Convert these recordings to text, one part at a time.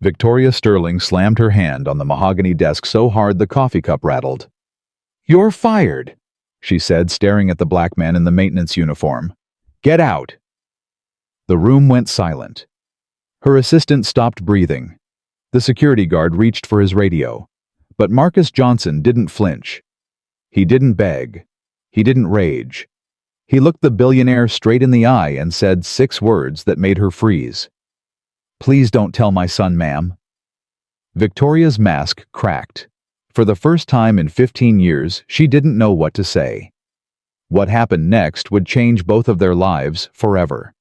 Victoria Sterling slammed her hand on the mahogany desk so hard the coffee cup rattled. "You're fired," she said, staring at the black man in the maintenance uniform. "Get out." The room went silent. Her assistant stopped breathing. The security guard reached for his radio. But Marcus Johnson didn't flinch. He didn't beg. He didn't rage. He looked the billionaire straight in the eye and said 6 words that made her freeze. "Please don't tell my son, ma'am." Victoria's mask cracked. For the first time in 15 years, she didn't know what to say. What happened next would change both of their lives forever.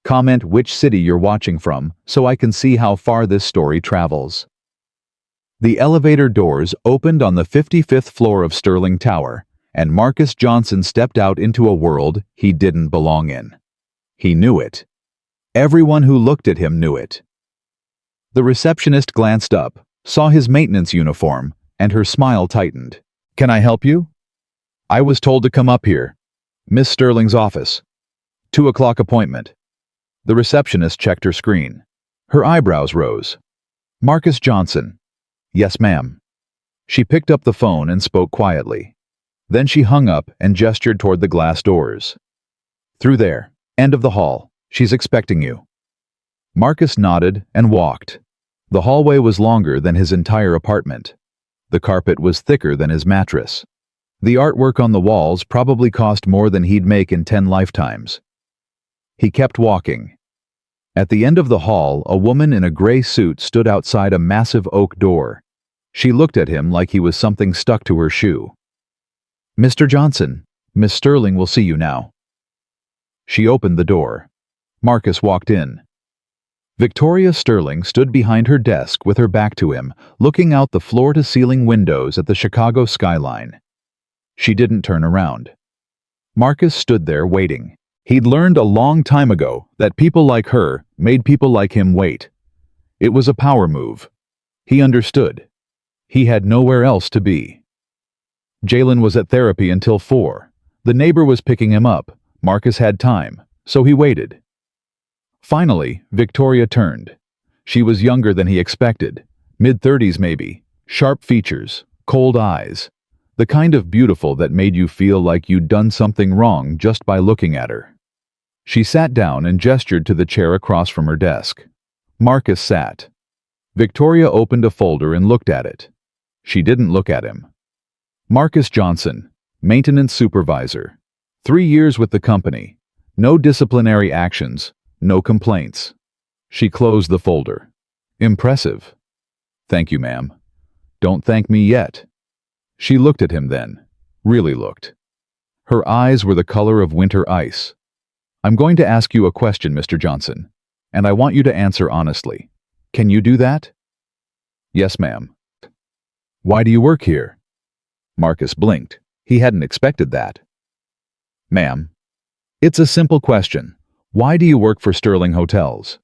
Comment which city you're watching from so I can see how far this story travels. The elevator doors opened on the 55th floor of Sterling Tower, and Marcus Johnson stepped out into a world he didn't belong in. He knew it. Everyone who looked at him knew it. The receptionist glanced up, saw his maintenance uniform, and her smile tightened. "Can I help you?" "I was told to come up here. Miss Sterling's office. 2 o'clock appointment." The receptionist checked her screen. Her eyebrows rose. "Marcus Johnson." "Yes, ma'am." She picked up the phone and spoke quietly. Then she hung up and gestured toward the glass doors. "Through there, end of the hall. She's expecting you." Marcus nodded and walked. The hallway was longer than his entire apartment. The carpet was thicker than his mattress. The artwork on the walls probably cost more than he'd make in 10 lifetimes. He kept walking. At the end of the hall, a woman in a gray suit stood outside a massive oak door. She looked at him like he was something stuck to her shoe. "Mr. Johnson, Miss Sterling will see you now." She opened the door. Marcus walked in. Victoria Sterling stood behind her desk with her back to him, looking out the floor-to-ceiling windows at the Chicago skyline. She didn't turn around. Marcus stood there waiting. He'd learned a long time ago that people like her made people like him wait. It was a power move. He understood. He had nowhere else to be. Jalen was at therapy until 4. The neighbor was picking him up. Marcus had time, so he waited. Finally, Victoria turned. She was younger than he expected. Mid-30s maybe. Sharp features, cold eyes. The kind of beautiful that made you feel like you'd done something wrong just by looking at her. She sat down and gestured to the chair across from her desk. Marcus sat. Victoria opened a folder and looked at it. She didn't look at him. Marcus Johnson, maintenance supervisor. 3 years with the company. No disciplinary actions, no complaints. She closed the folder. Impressive. "Thank you, ma'am." "Don't thank me yet." She looked at him then. Really looked. Her eyes were the color of winter ice. "I'm going to ask you a question, Mr. Johnson, and I want you to answer honestly. Can you do that?" "Yes, ma'am." "Why do you work here?" Marcus blinked. He hadn't expected that. "Ma'am, it's a simple question. Why do you work for Sterling Hotels?"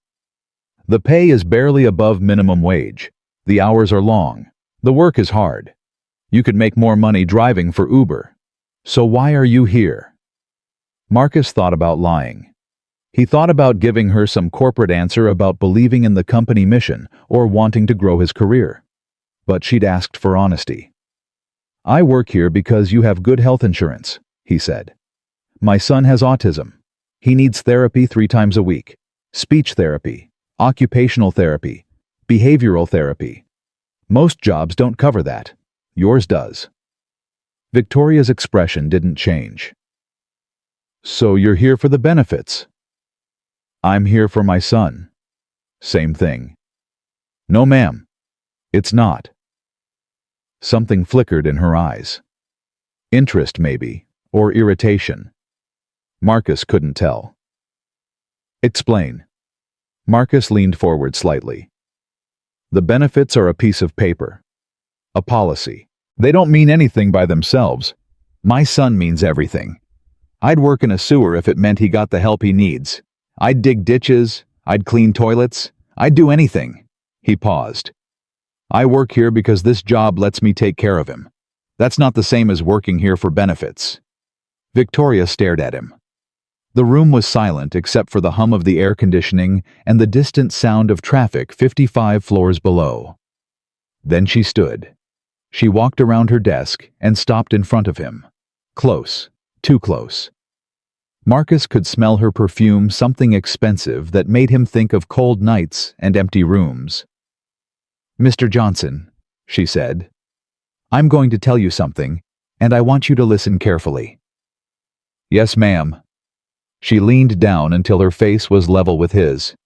"The pay is barely above minimum wage. The hours are long. The work is hard. You could make more money driving for Uber. So why are you here?" Marcus thought about lying. He thought about giving her some corporate answer about believing in the company mission or wanting to grow his career. But she'd asked for honesty. "I work here because you have good health insurance," he said. "My son has autism. He needs therapy 3 times a week. Speech therapy, occupational therapy, behavioral therapy. Most jobs don't cover that. Yours does." Victoria's expression didn't change. "So you're here for the benefits?" "I'm here for my son." "Same thing." "No, ma'am. It's not." Something flickered in her eyes. Interest, maybe, or irritation. Marcus couldn't tell. "Explain." Marcus leaned forward slightly. "The benefits are a piece of paper. A policy. They don't mean anything by themselves. My son means everything. I'd work in a sewer if it meant he got the help he needs. I'd dig ditches. I'd clean toilets. I'd do anything." He paused. "I work here because this job lets me take care of him. That's not the same as working here for benefits." Victoria stared at him. The room was silent except for the hum of the air conditioning and the distant sound of traffic 55 floors below. Then she stood. She walked around her desk and stopped in front of him. Close, too close. Marcus could smell her perfume, something expensive that made him think of cold nights and empty rooms. "Mr. Johnson," she said, "I'm going to tell you something, and I want you to listen carefully." "Yes, ma'am." She leaned down until her face was level with his.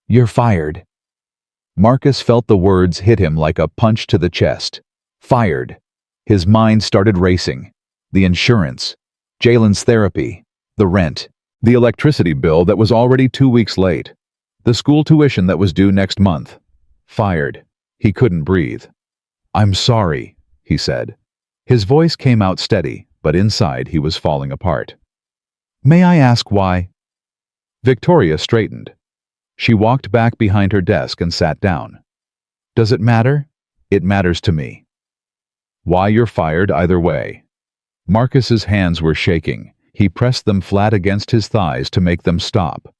"You're fired." Marcus felt the words hit him like a punch to the chest. Fired. His mind started racing. The insurance, Jalen's therapy, the rent, the electricity bill that was already 2 weeks late, the school tuition that was due next month. Fired. He couldn't breathe. "I'm sorry," he said. His voice came out steady, but inside he was falling apart. "May I ask why?" Victoria straightened. She walked back behind her desk and sat down. "Does it matter? It matters to me." "Why you're fired either way." Marcus's hands were shaking. He pressed them flat against his thighs to make them stop.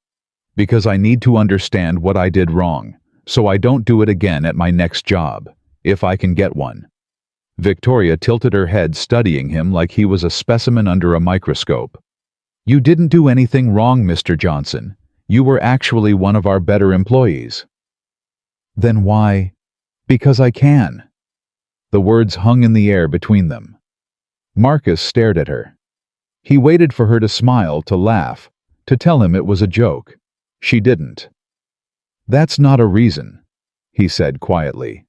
"Because I need to understand what I did wrong, so I don't do it again at my next job, if I can get one." Victoria tilted her head, studying him like he was a specimen under a microscope. "You didn't do anything wrong, Mr. Johnson. You were actually one of our better employees." "Then why?" "Because I can." The words hung in the air between them. Marcus stared at her. He waited for her to smile, to laugh, to tell him it was a joke. She didn't. "That's not a reason," he said quietly.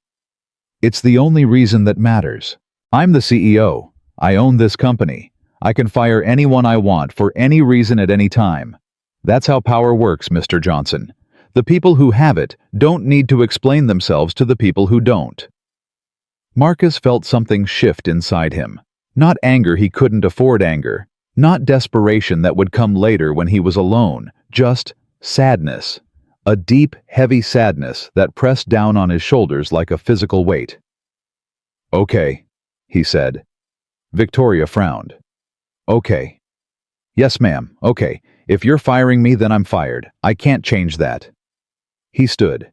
"It's the only reason that matters. I'm the CEO. I own this company. I can fire anyone I want for any reason at any time. That's how power works, Mr. Johnson. The people who have it don't need to explain themselves to the people who don't." Marcus felt something shift inside him. Not anger, he couldn't afford anger. Not desperation that would come later when he was alone. Just sadness. A deep, heavy sadness that pressed down on his shoulders like a physical weight. "Okay," he said. Victoria frowned. "Okay." "Yes, ma'am, okay. If you're firing me, then I'm fired. I can't change that." He stood.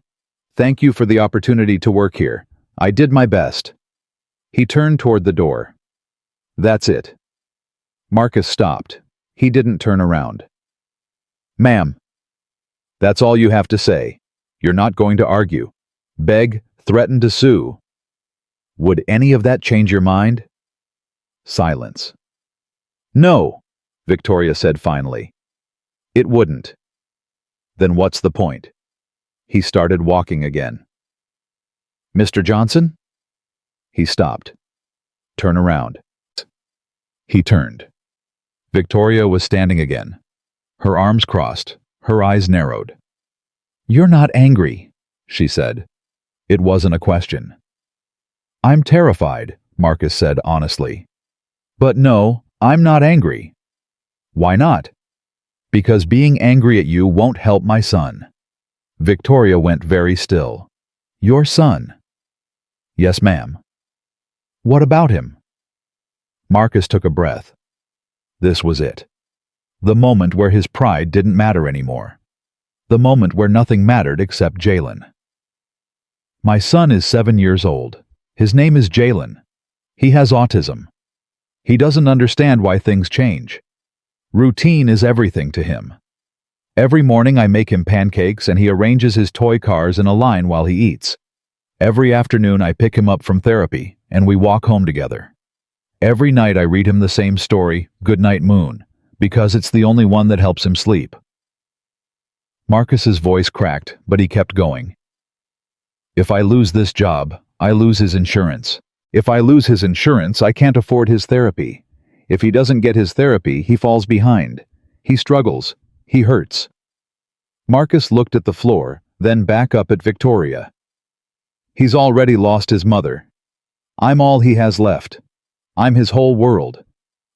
"Thank you for the opportunity to work here. I did my best." He turned toward the door. "That's it." Marcus stopped. He didn't turn around. "Ma'am." "That's all you have to say. You're not going to argue, beg, threaten to sue. Would any of that change your mind?" Silence. "No," Victoria said finally. "It wouldn't." "Then what's the point?" He started walking again. "Mr. Johnson?" He stopped. "Turn around." He turned. Victoria was standing again. Her arms crossed, her eyes narrowed. "You're not angry," she said. It wasn't a question. "I'm terrified," Marcus said honestly. "But no, I'm not angry." "Why not?" "Because being angry at you won't help my son." Victoria went very still. "Your son?" "Yes, ma'am." "What about him?" Marcus took a breath. This was it. The moment where his pride didn't matter anymore. The moment where nothing mattered except Jalen. "My son is 7 years old. His name is Jalen. He has autism. He doesn't understand why things change. Routine is everything to him. Every morning I make him pancakes and he arranges his toy cars in a line while he eats. Every afternoon I pick him up from therapy and we walk home together. Every night I read him the same story, Goodnight Moon, because it's the only one that helps him sleep." Marcus's voice cracked, but he kept going. "If I lose this job, I lose his insurance. If I lose his insurance, I can't afford his therapy. If he doesn't get his therapy, he falls behind. He struggles. He hurts." Marcus looked at the floor, then back up at Victoria. "He's already lost his mother. I'm all he has left. I'm his whole world.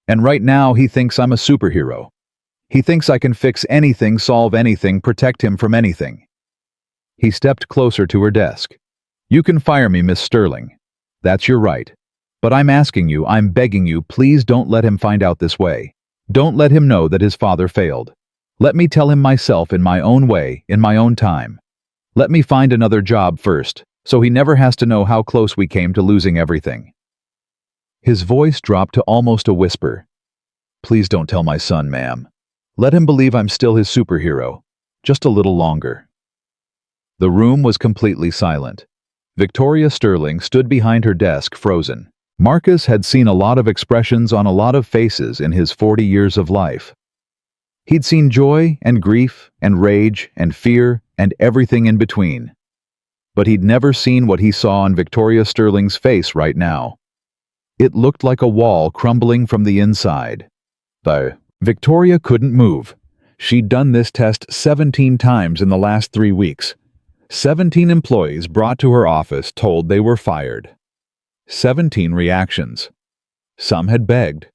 And right now he thinks I'm a superhero. He thinks I can fix anything, solve anything, protect him from anything." He stepped closer to her desk. "You can fire me, Miss Sterling. That's your right. But I'm asking you, I'm begging you, please don't let him find out this way. Don't let him know that his father failed. Let me tell him myself in my own way, in my own time. Let me find another job first, so he never has to know how close we came to losing everything." His voice dropped to almost a whisper. "Please don't tell my son, ma'am. Let him believe I'm still his superhero. Just a little longer." The room was completely silent. Victoria Sterling stood behind her desk, frozen. Marcus had seen a lot of expressions on a lot of faces in his 40 years of life. He'd seen joy and grief and rage and fear and everything in between. But he'd never seen what he saw on Victoria Sterling's face right now. It looked like a wall crumbling from the inside. Though Victoria couldn't move. She'd done this test 17 times in the last 3 weeks. 17 employees brought to her office told they were fired. 17 reactions. Some had begged.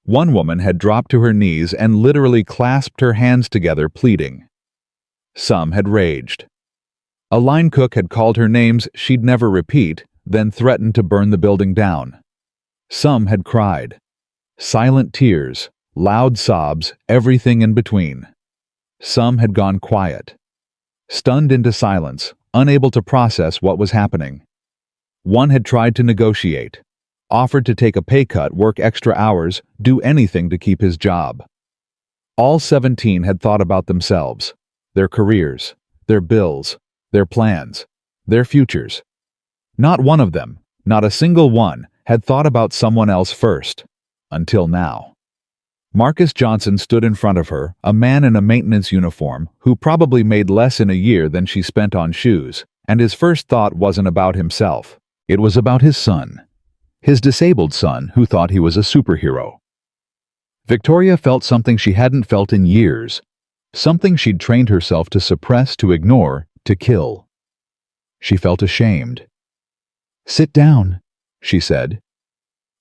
One woman had dropped to her knees and literally clasped her hands together, pleading. Some had raged. A line cook had called her names she'd never repeat, then threatened to burn the building down. Some had cried. Silent tears, loud sobs, everything in between. Some had gone quiet. Stunned into silence, unable to process what was happening. One had tried to negotiate, offered to take a pay cut, work extra hours, do anything to keep his job. All 17 had thought about themselves, their careers, their bills, their plans, their futures. Not one of them, not a single one, had thought about someone else first, until now. Marcus Johnson stood in front of her, a man in a maintenance uniform who probably made less in a year than she spent on shoes, and his first thought wasn't about himself. It was about his son. His disabled son who thought he was a superhero. Victoria felt something she hadn't felt in years, something she'd trained herself to suppress, to ignore, to kill. She felt ashamed. "Sit down," she said.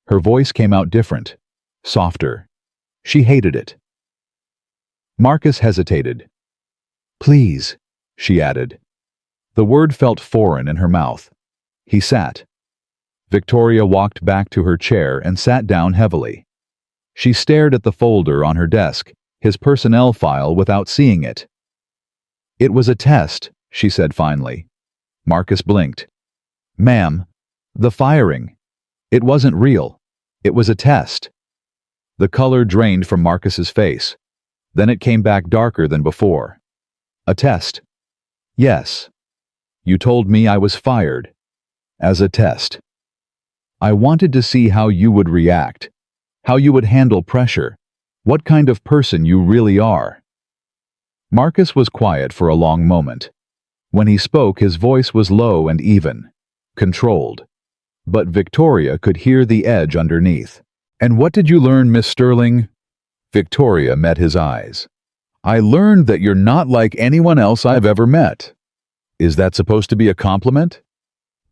Her voice came out different, softer. She hated it. Marcus hesitated. "Please," she added. The word felt foreign in her mouth. He sat. Victoria walked back to her chair and sat down heavily. She stared at the folder on her desk, his personnel file, without seeing it. "It was a test," she said finally. Marcus blinked. "Ma'am, the firing. It wasn't real. It was a test." The color drained from Marcus's face. Then it came back darker than before. "A test?" "Yes. You told me I was fired. As a test. I wanted to see how you would react, how you would handle pressure, what kind of person you really are." Marcus was quiet for a long moment. When he spoke, his voice was low and even, controlled. But Victoria could hear the edge underneath. "And what did you learn, Miss Sterling?" Victoria met his eyes. "I learned that you're not like anyone else I've ever met." "Is that supposed to be a compliment?"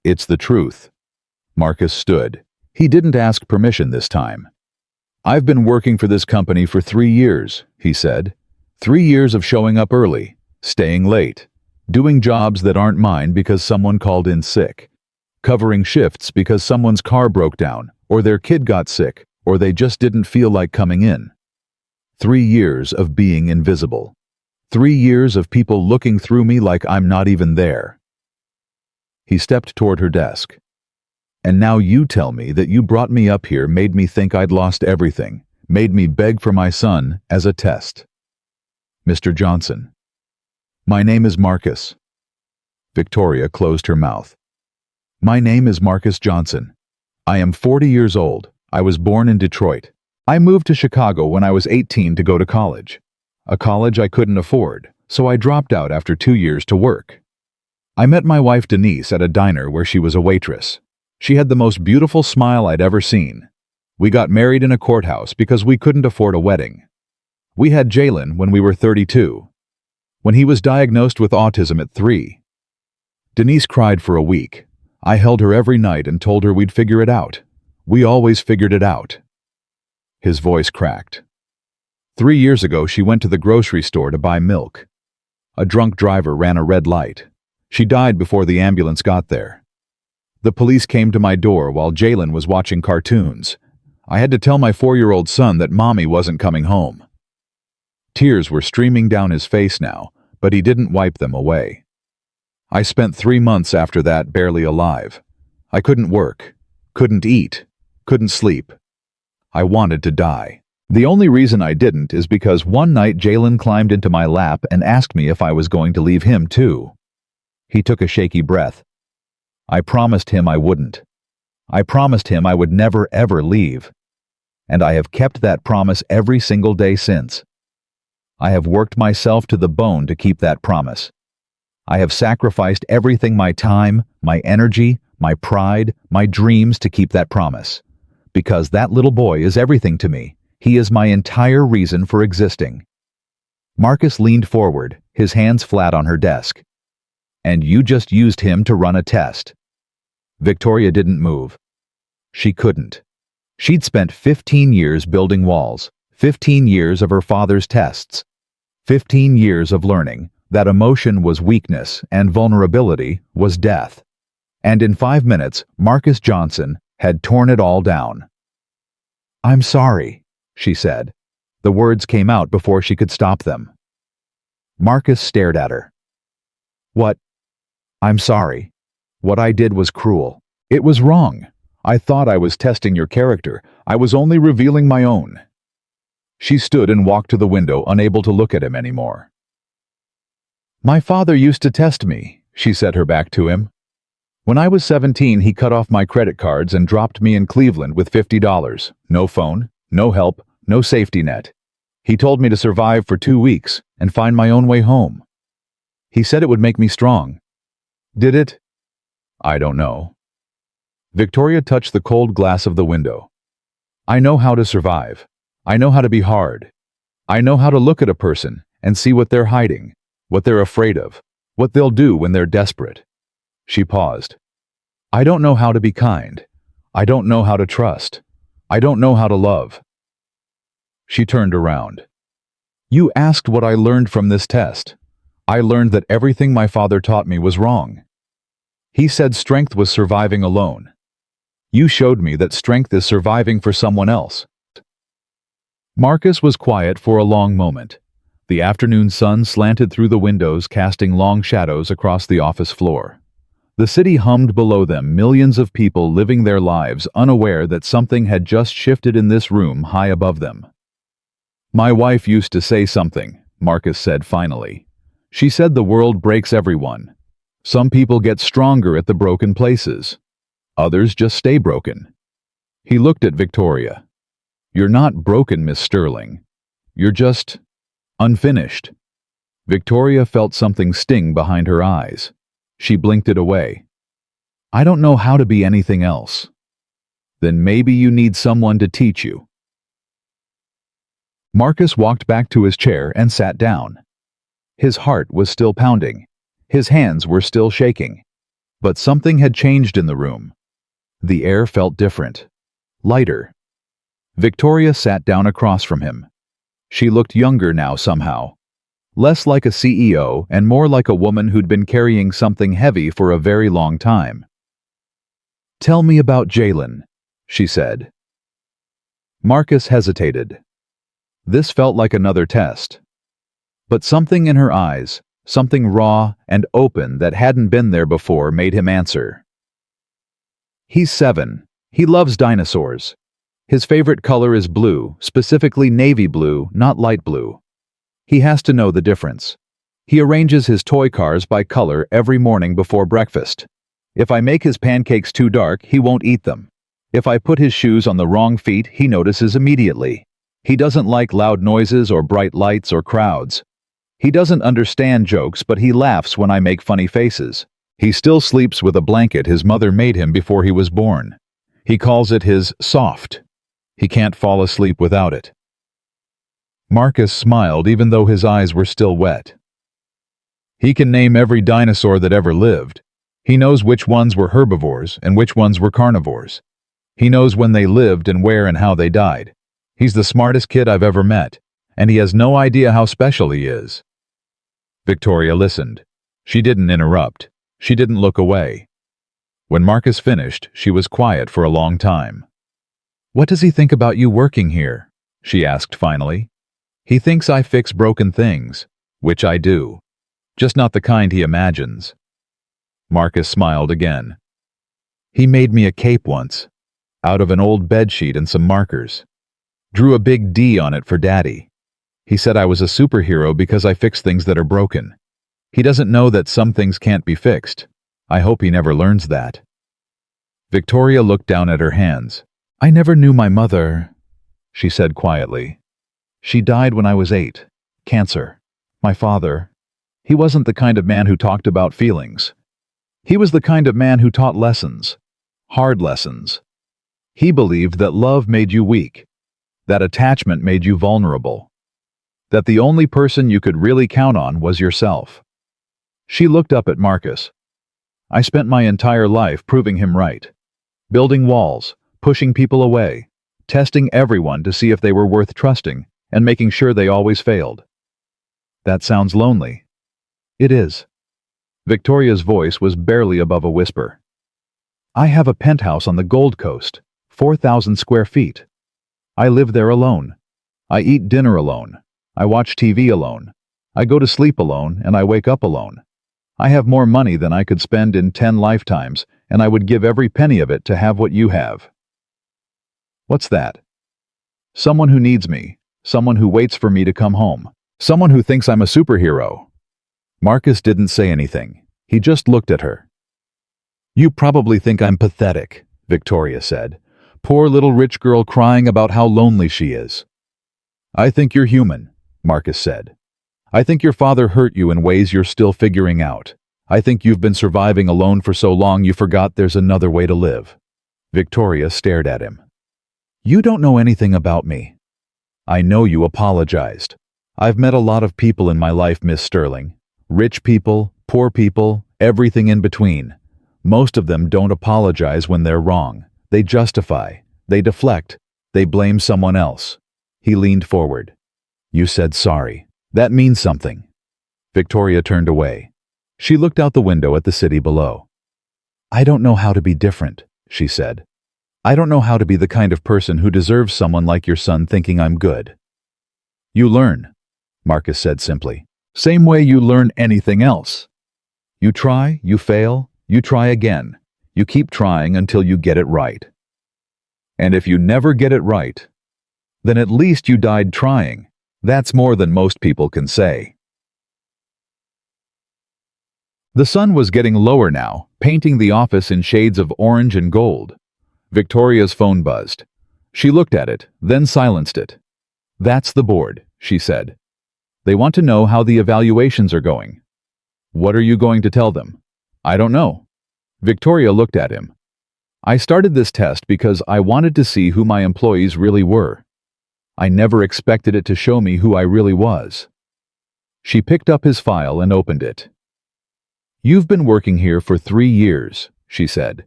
"It's the truth." Marcus stood. He didn't ask permission this time. "I've been working for this company for 3 years, he said. 3 years of showing up early, staying late, doing jobs that aren't mine because someone called in sick, covering shifts because someone's car broke down, or their kid got sick, or they just didn't feel like coming in. 3 years of being invisible. 3 years of people looking through me like I'm not even there." He stepped toward her desk. "And now you tell me that you brought me up here, made me think I'd lost everything, made me beg for my son as a test." "Mr. Johnson." "My name is Marcus." Victoria closed her mouth. "My name is Marcus Johnson. I am 40 years old. I was born in Detroit. I moved to Chicago when I was 18 to go to college. A college I couldn't afford, so I dropped out after 2 years to work. I met my wife Denise at a diner where she was a waitress. She had the most beautiful smile I'd ever seen. We got married in a courthouse because we couldn't afford a wedding. We had Jalen when we were 32. When he was diagnosed with autism at 3. Denise cried for a week. I held her every night and told her we'd figure it out. We always figured it out." His voice cracked. 3 years ago, she went to the grocery store to buy milk. A drunk driver ran a red light. She died before the ambulance got there. The police came to my door while Jalen was watching cartoons. I had to tell my 4-year-old son that Mommy wasn't coming home." Tears were streaming down his face now, but he didn't wipe them away. "I spent 3 months after that barely alive. I couldn't work, couldn't eat, couldn't sleep. I wanted to die. The only reason I didn't is because one night Jalen climbed into my lap and asked me if I was going to leave him too." He took a shaky breath. "I promised him I wouldn't. I promised him I would never ever leave. And I have kept that promise every single day since. I have worked myself to the bone to keep that promise. I have sacrificed everything, my time, my energy, my pride, my dreams to keep that promise. Because that little boy is everything to me. He is my entire reason for existing." Marcus leaned forward, his hands flat on her desk. "And you just used him to run a test." Victoria didn't move. She couldn't. She'd spent 15 years building walls, 15 years of her father's tests, 15 years of learning that emotion was weakness and vulnerability was death. And in 5 minutes, Marcus Johnson had torn it all down. "I'm sorry," she said. The words came out before she could stop them. Marcus stared at her. "What? I'm sorry. What I did was cruel. It was wrong. I thought I was testing your character. I was only revealing my own." She stood and walked to the window, unable to look at him anymore. "My father used to test me," she set her back to him. "When I was 17, he cut off my credit cards and dropped me in Cleveland with $50. No phone, no help, no safety net. He told me to survive for 2 weeks and find my own way home. He said it would make me strong. Did it? I don't know." Victoria touched the cold glass of the window. "I know how to survive. I know how to be hard. I know how to look at a person and see what they're hiding, what they're afraid of, what they'll do when they're desperate." She paused. "I don't know how to be kind. I don't know how to trust. I don't know how to love." She turned around. "You asked what I learned from this test. I learned that everything my father taught me was wrong. He said strength was surviving alone. You showed me that strength is surviving for someone else." Marcus was quiet for a long moment. The afternoon sun slanted through the windows, casting long shadows across the office floor. The city hummed below them, millions of people living their lives unaware that something had just shifted in this room high above them. "My wife used to say something," Marcus said finally. "She said the world breaks everyone. Some people get stronger at the broken places. Others just stay broken." He looked at Victoria. "You're not broken, Miss Sterling. You're just unfinished." Victoria felt something sting behind her eyes. She blinked it away. "I don't know how to be anything else." "Then maybe you need someone to teach you." Marcus walked back to his chair and sat down. His heart was still pounding. His hands were still shaking. But something had changed in the room. The air felt different, lighter. Victoria sat down across from him. She looked younger now somehow. Less like a CEO and more like a woman who'd been carrying something heavy for a very long time. "Tell me about Jalen," she said. Marcus hesitated. This felt like another test. But something in her eyes, something raw and open that hadn't been there before, made him answer. "He's 7. He loves dinosaurs. His favorite color is blue, specifically navy blue, not light blue. He has to know the difference. He arranges his toy cars by color every morning before breakfast. If I make his pancakes too dark, he won't eat them. If I put his shoes on the wrong feet, he notices immediately. He doesn't like loud noises or bright lights or crowds. He doesn't understand jokes, but he laughs when I make funny faces. He still sleeps with a blanket his mother made him before he was born. He calls it his soft. He can't fall asleep without it." Marcus smiled even though his eyes were still wet. "He can name every dinosaur that ever lived. He knows which ones were herbivores and which ones were carnivores. He knows when they lived and where and how they died. He's the smartest kid I've ever met, and he has no idea how special he is." Victoria listened. She didn't interrupt. She didn't look away. When Marcus finished, she was quiet for a long time. What does he think about you working here? She asked finally. He thinks I fix broken things, which I do. Just not the kind he imagines. Marcus smiled again. He made me a cape once, out of an old bedsheet and some markers. Drew a big D on it for Daddy. He said I was a superhero because I fix things that are broken. He doesn't know that some things can't be fixed. I hope he never learns that. Victoria looked down at her hands. I never knew my mother, she said quietly. She died when I was 8. Cancer. My father, he wasn't the kind of man who talked about feelings. He was the kind of man who taught lessons. Hard lessons. He believed that love made you weak, that attachment made you vulnerable, that the only person you could really count on was yourself. She looked up at Marcus. I spent my entire life proving him right, building walls, pushing people away, testing everyone to see if they were worth trusting, and making sure they always failed. That sounds lonely. It is. Victoria's voice was barely above a whisper. I have a penthouse on the Gold Coast, 4,000 square feet. I live there alone. I eat dinner alone. I watch TV alone. I go to sleep alone, and I wake up alone. I have more money than I could spend in 10 lifetimes, and I would give every penny of it to have what you have. What's that? Someone who needs me. Someone who waits for me to come home. Someone who thinks I'm a superhero. Marcus didn't say anything. He just looked at her. You probably think I'm pathetic, Victoria said. Poor little rich girl crying about how lonely she is. I think you're human, Marcus said. I think your father hurt you in ways you're still figuring out. I think you've been surviving alone for so long you forgot there's another way to live. Victoria stared at him. You don't know anything about me. I know you apologized. I've met a lot of people in my life, Miss Sterling. Rich people, poor people, everything in between. Most of them don't apologize when they're wrong. They justify, they deflect, they blame someone else. He leaned forward. You said sorry. That means something. Victoria turned away. She looked out the window at the city below. I don't know how to be different, she said. I don't know how to be the kind of person who deserves someone like your son thinking I'm good. You learn, Marcus said simply. Same way you learn anything else. You try, you fail, you try again. You keep trying until you get it right. And if you never get it right, then at least you died trying. That's more than most people can say. The sun was getting lower now, painting the office in shades of orange and gold. Victoria's phone buzzed. She looked at it, then silenced it. That's the board, she said. They want to know how the evaluations are going. What are you going to tell them? I don't know. Victoria looked at him. I started this test because I wanted to see who my employees really were. I never expected it to show me who I really was. She picked up his file and opened it. You've been working here for 3 years, she said.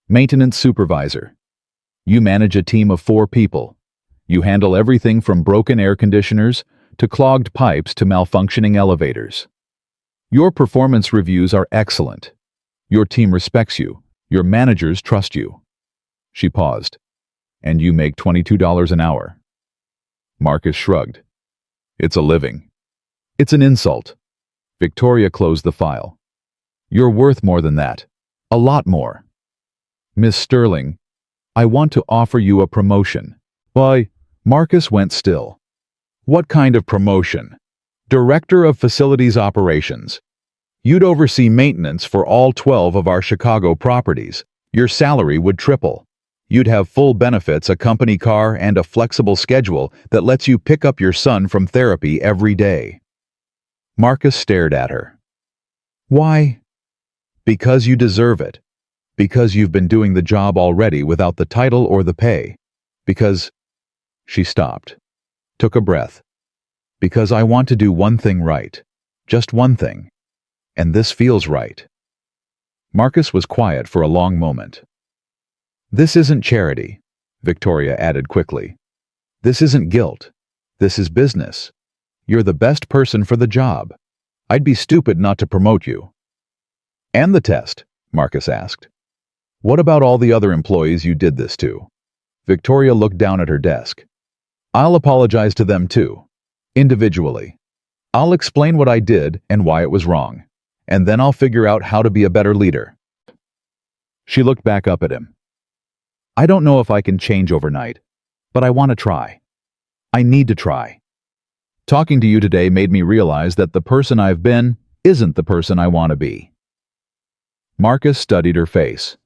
Maintenance supervisor. You manage a team of 4 people. You handle everything from broken air conditioners to clogged pipes to malfunctioning elevators. Your performance reviews are excellent. Your team respects you. Your managers trust you. She paused. And you make $22 an hour. Marcus shrugged. It's a living. It's an insult. Victoria closed the file. You're worth more than that. A lot more. Miss Sterling, I want to offer you a promotion. Why? Marcus went still. What kind of promotion? Director of Facilities Operations. You'd oversee maintenance for all 12 of our Chicago properties. Your salary would triple. You'd have full benefits, a company car, and a flexible schedule that lets you pick up your son from therapy every day. Marcus stared at her. Why? Because you deserve it. Because you've been doing the job already without the title or the pay. Because... She stopped. Took a breath. Because I want to do one thing right. Just one thing. And this feels right. Marcus was quiet for a long moment. This isn't charity, Victoria added quickly. This isn't guilt. This is business. You're the best person for the job. I'd be stupid not to promote you. And the test, Marcus asked. What about all the other employees you did this to? Victoria looked down at her desk. I'll apologize to them too. Individually. I'll explain what I did and why it was wrong. And then I'll figure out how to be a better leader. She looked back up at him. I don't know if I can change overnight, but I want to try. I need to try. Talking to you today made me realize that the person I've been isn't the person I want to be. Marcus studied her face,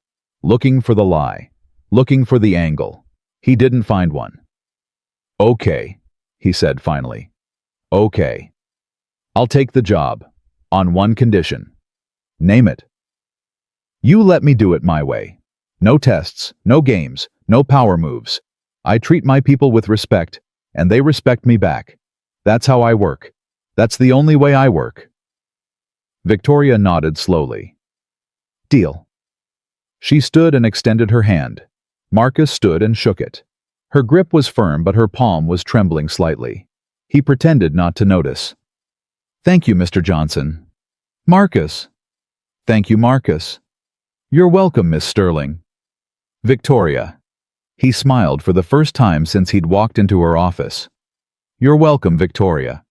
looking for the lie, looking for the angle. He didn't find one. Okay, he said finally. Okay. I'll take the job, on one condition. Name it. You let me do it my way. No tests, no games, no power moves. I treat my people with respect, and they respect me back. That's how I work. That's the only way I work. Victoria nodded slowly. Deal. She stood and extended her hand. Marcus stood and shook it. Her grip was firm, but her palm was trembling slightly. He pretended not to notice. Thank you, Mr. Johnson. Marcus. Thank you, Marcus. You're welcome, Miss Sterling. Victoria. He smiled for the first time since he'd walked into her office. You're welcome, Victoria.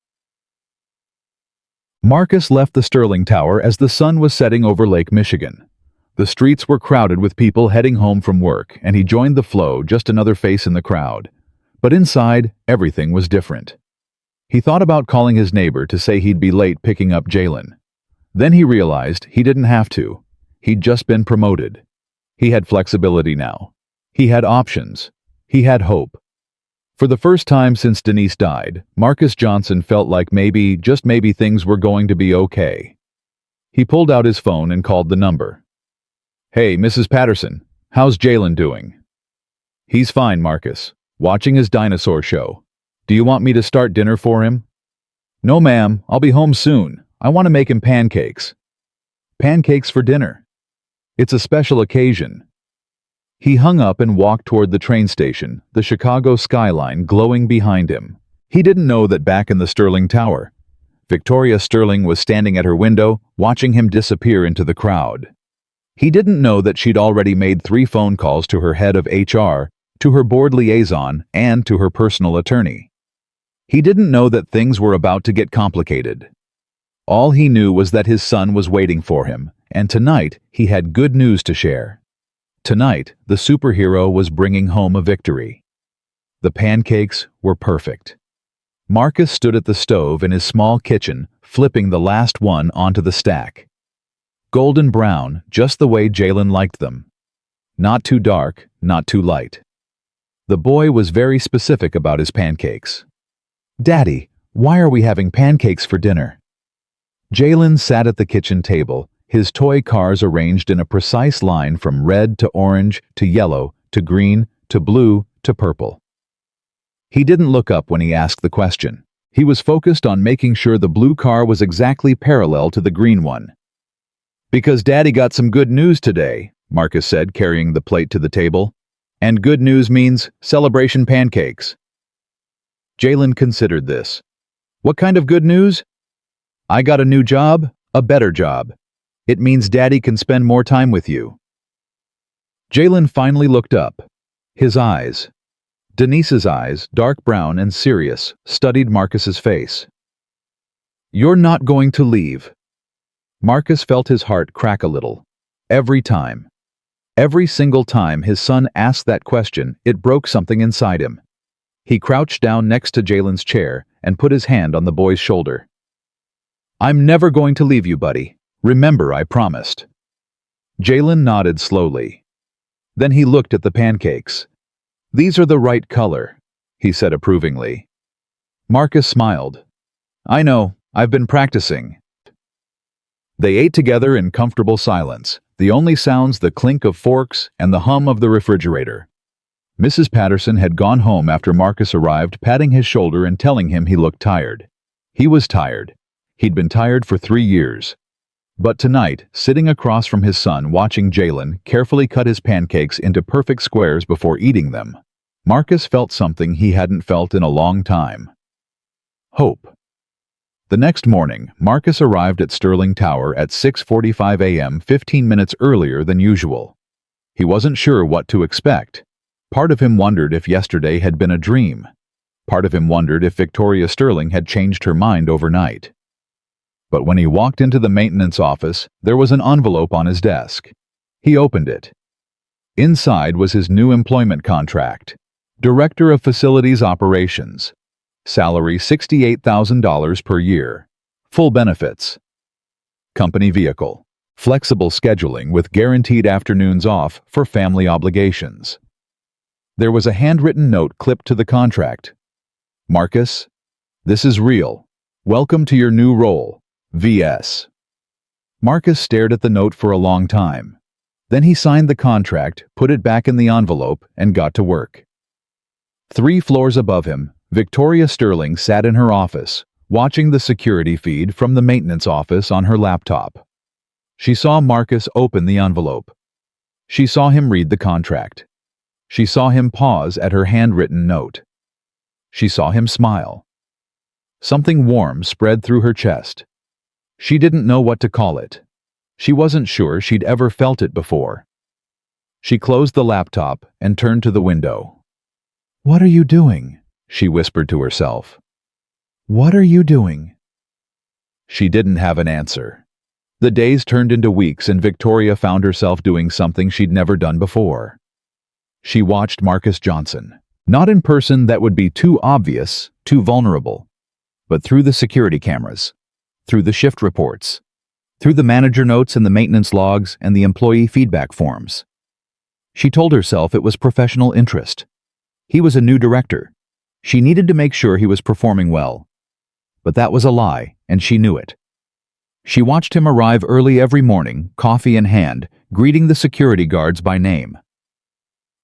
Marcus left the Sterling Tower as the sun was setting over Lake Michigan. The streets were crowded with people heading home from work, and he joined the flow, just another face in the crowd. But inside, everything was different. He thought about calling his neighbor to say he'd be late picking up Jalen. Then he realized he didn't have to. He'd just been promoted. He had flexibility now. He had options. He had hope. For the first time since Denise died, Marcus Johnson felt like maybe, just maybe, things were going to be okay. He pulled out his phone and called the number. Hey, Mrs. Patterson, how's Jalen doing? He's fine, Marcus. Watching his dinosaur show. Do you want me to start dinner for him? No, ma'am. I'll be home soon. I want to make him pancakes. Pancakes for dinner. It's a special occasion. He hung up and walked toward the train station, the Chicago skyline glowing behind him. He didn't know that back in the Sterling Tower, Victoria Sterling was standing at her window, watching him disappear into the crowd. He didn't know that she'd already made 3 phone calls to her head of HR, to her board liaison, and to her personal attorney. He didn't know that things were about to get complicated. All he knew was that his son was waiting for him, and tonight he had good news to share. Tonight, the superhero was bringing home a victory. The pancakes were perfect. Marcus stood at the stove in his small kitchen, flipping the last one onto the stack. Golden brown, just the way Jalen liked them. Not too dark, not too light. The boy was very specific about his pancakes. Daddy, why are we having pancakes for dinner? Jalen sat at the kitchen table, his toy cars arranged in a precise line from red to orange to yellow to green to blue to purple. He didn't look up when he asked the question. He was focused on making sure the blue car was exactly parallel to the green one. Because Daddy got some good news today, Marcus said, carrying the plate to the table. And good news means celebration pancakes. Jalen considered this. What kind of good news? I got a new job, a better job. It means Daddy can spend more time with you. Jalen finally looked up. His eyes, Denise's eyes, dark brown and serious, studied Marcus's face. You're not going to leave. Marcus felt his heart crack a little. Every time. Every single time his son asked that question, it broke something inside him. He crouched down next to Jalen's chair and put his hand on the boy's shoulder. I'm never going to leave you, buddy. Remember, I promised. Jalen nodded slowly. Then he looked at the pancakes. These are the right color, he said approvingly. Marcus smiled. I know, I've been practicing. They ate together in comfortable silence, the only sounds the clink of forks and the hum of the refrigerator. Mrs. Patterson had gone home after Marcus arrived, patting his shoulder and telling him he looked tired. He was tired. He'd been tired for 3 years. But tonight, sitting across from his son watching Jalen carefully cut his pancakes into perfect squares before eating them, Marcus felt something he hadn't felt in a long time. Hope. The next morning, Marcus arrived at Sterling Tower at 6:45 a.m., 15 minutes earlier than usual. He wasn't sure what to expect. Part of him wondered if yesterday had been a dream. Part of him wondered if Victoria Sterling had changed her mind overnight. But when he walked into the maintenance office, there was an envelope on his desk. He opened it. Inside was his new employment contract. Director of Facilities Operations. Salary $68,000 per year. Full benefits. Company vehicle. Flexible scheduling with guaranteed afternoons off for family obligations. There was a handwritten note clipped to the contract. Marcus, this is real. Welcome to your new role. V.S. Marcus stared at the note for a long time. Then he signed the contract, put it back in the envelope, and got to work. 3 floors above him, Victoria Sterling sat in her office, watching the security feed from the maintenance office on her laptop. She saw Marcus open the envelope. She saw him read the contract. She saw him pause at her handwritten note. She saw him smile. Something warm spread through her chest. She didn't know what to call it. She wasn't sure she'd ever felt it before. She closed the laptop and turned to the window. "What are you doing?" she whispered to herself. "What are you doing?" She didn't have an answer. The days turned into weeks and Victoria found herself doing something she'd never done before. She watched Marcus Johnson, not in person, that would be too obvious, too vulnerable, but through the security cameras, through the shift reports, through the manager notes and the maintenance logs and the employee feedback forms. She told herself it was professional interest. He was a new director. She needed to make sure he was performing well. But that was a lie, and she knew it. She watched him arrive early every morning, coffee in hand, greeting the security guards by name.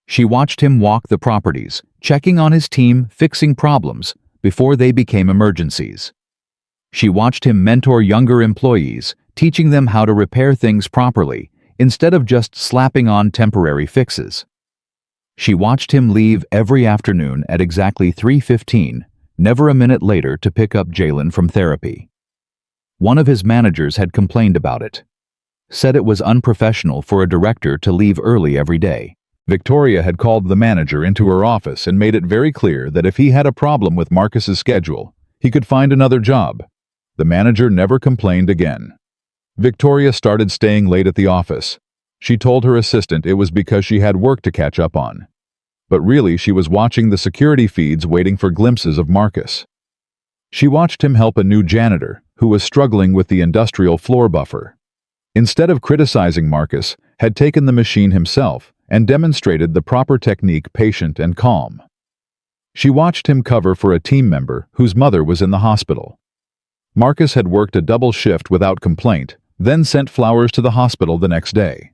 She watched him walk the properties, checking on his team, fixing problems before they became emergencies. She watched him mentor younger employees, teaching them how to repair things properly instead of just slapping on temporary fixes. She watched him leave every afternoon at exactly 3:15, never a minute later, to pick up Jalen from therapy. One of his managers had complained about it, said it was unprofessional for a director to leave early every day. Victoria had called the manager into her office and made it very clear that if he had a problem with Marcus's schedule, he could find another job. The manager never complained again. Victoria started staying late at the office. She told her assistant it was because she had work to catch up on. But really, she was watching the security feeds, waiting for glimpses of Marcus. She watched him help a new janitor who was struggling with the industrial floor buffer. Instead of criticizing Marcus, had taken the machine himself and demonstrated the proper technique, patient and calm. She watched him cover for a team member whose mother was in the hospital. Marcus had worked a double shift without complaint, then sent flowers to the hospital the next day.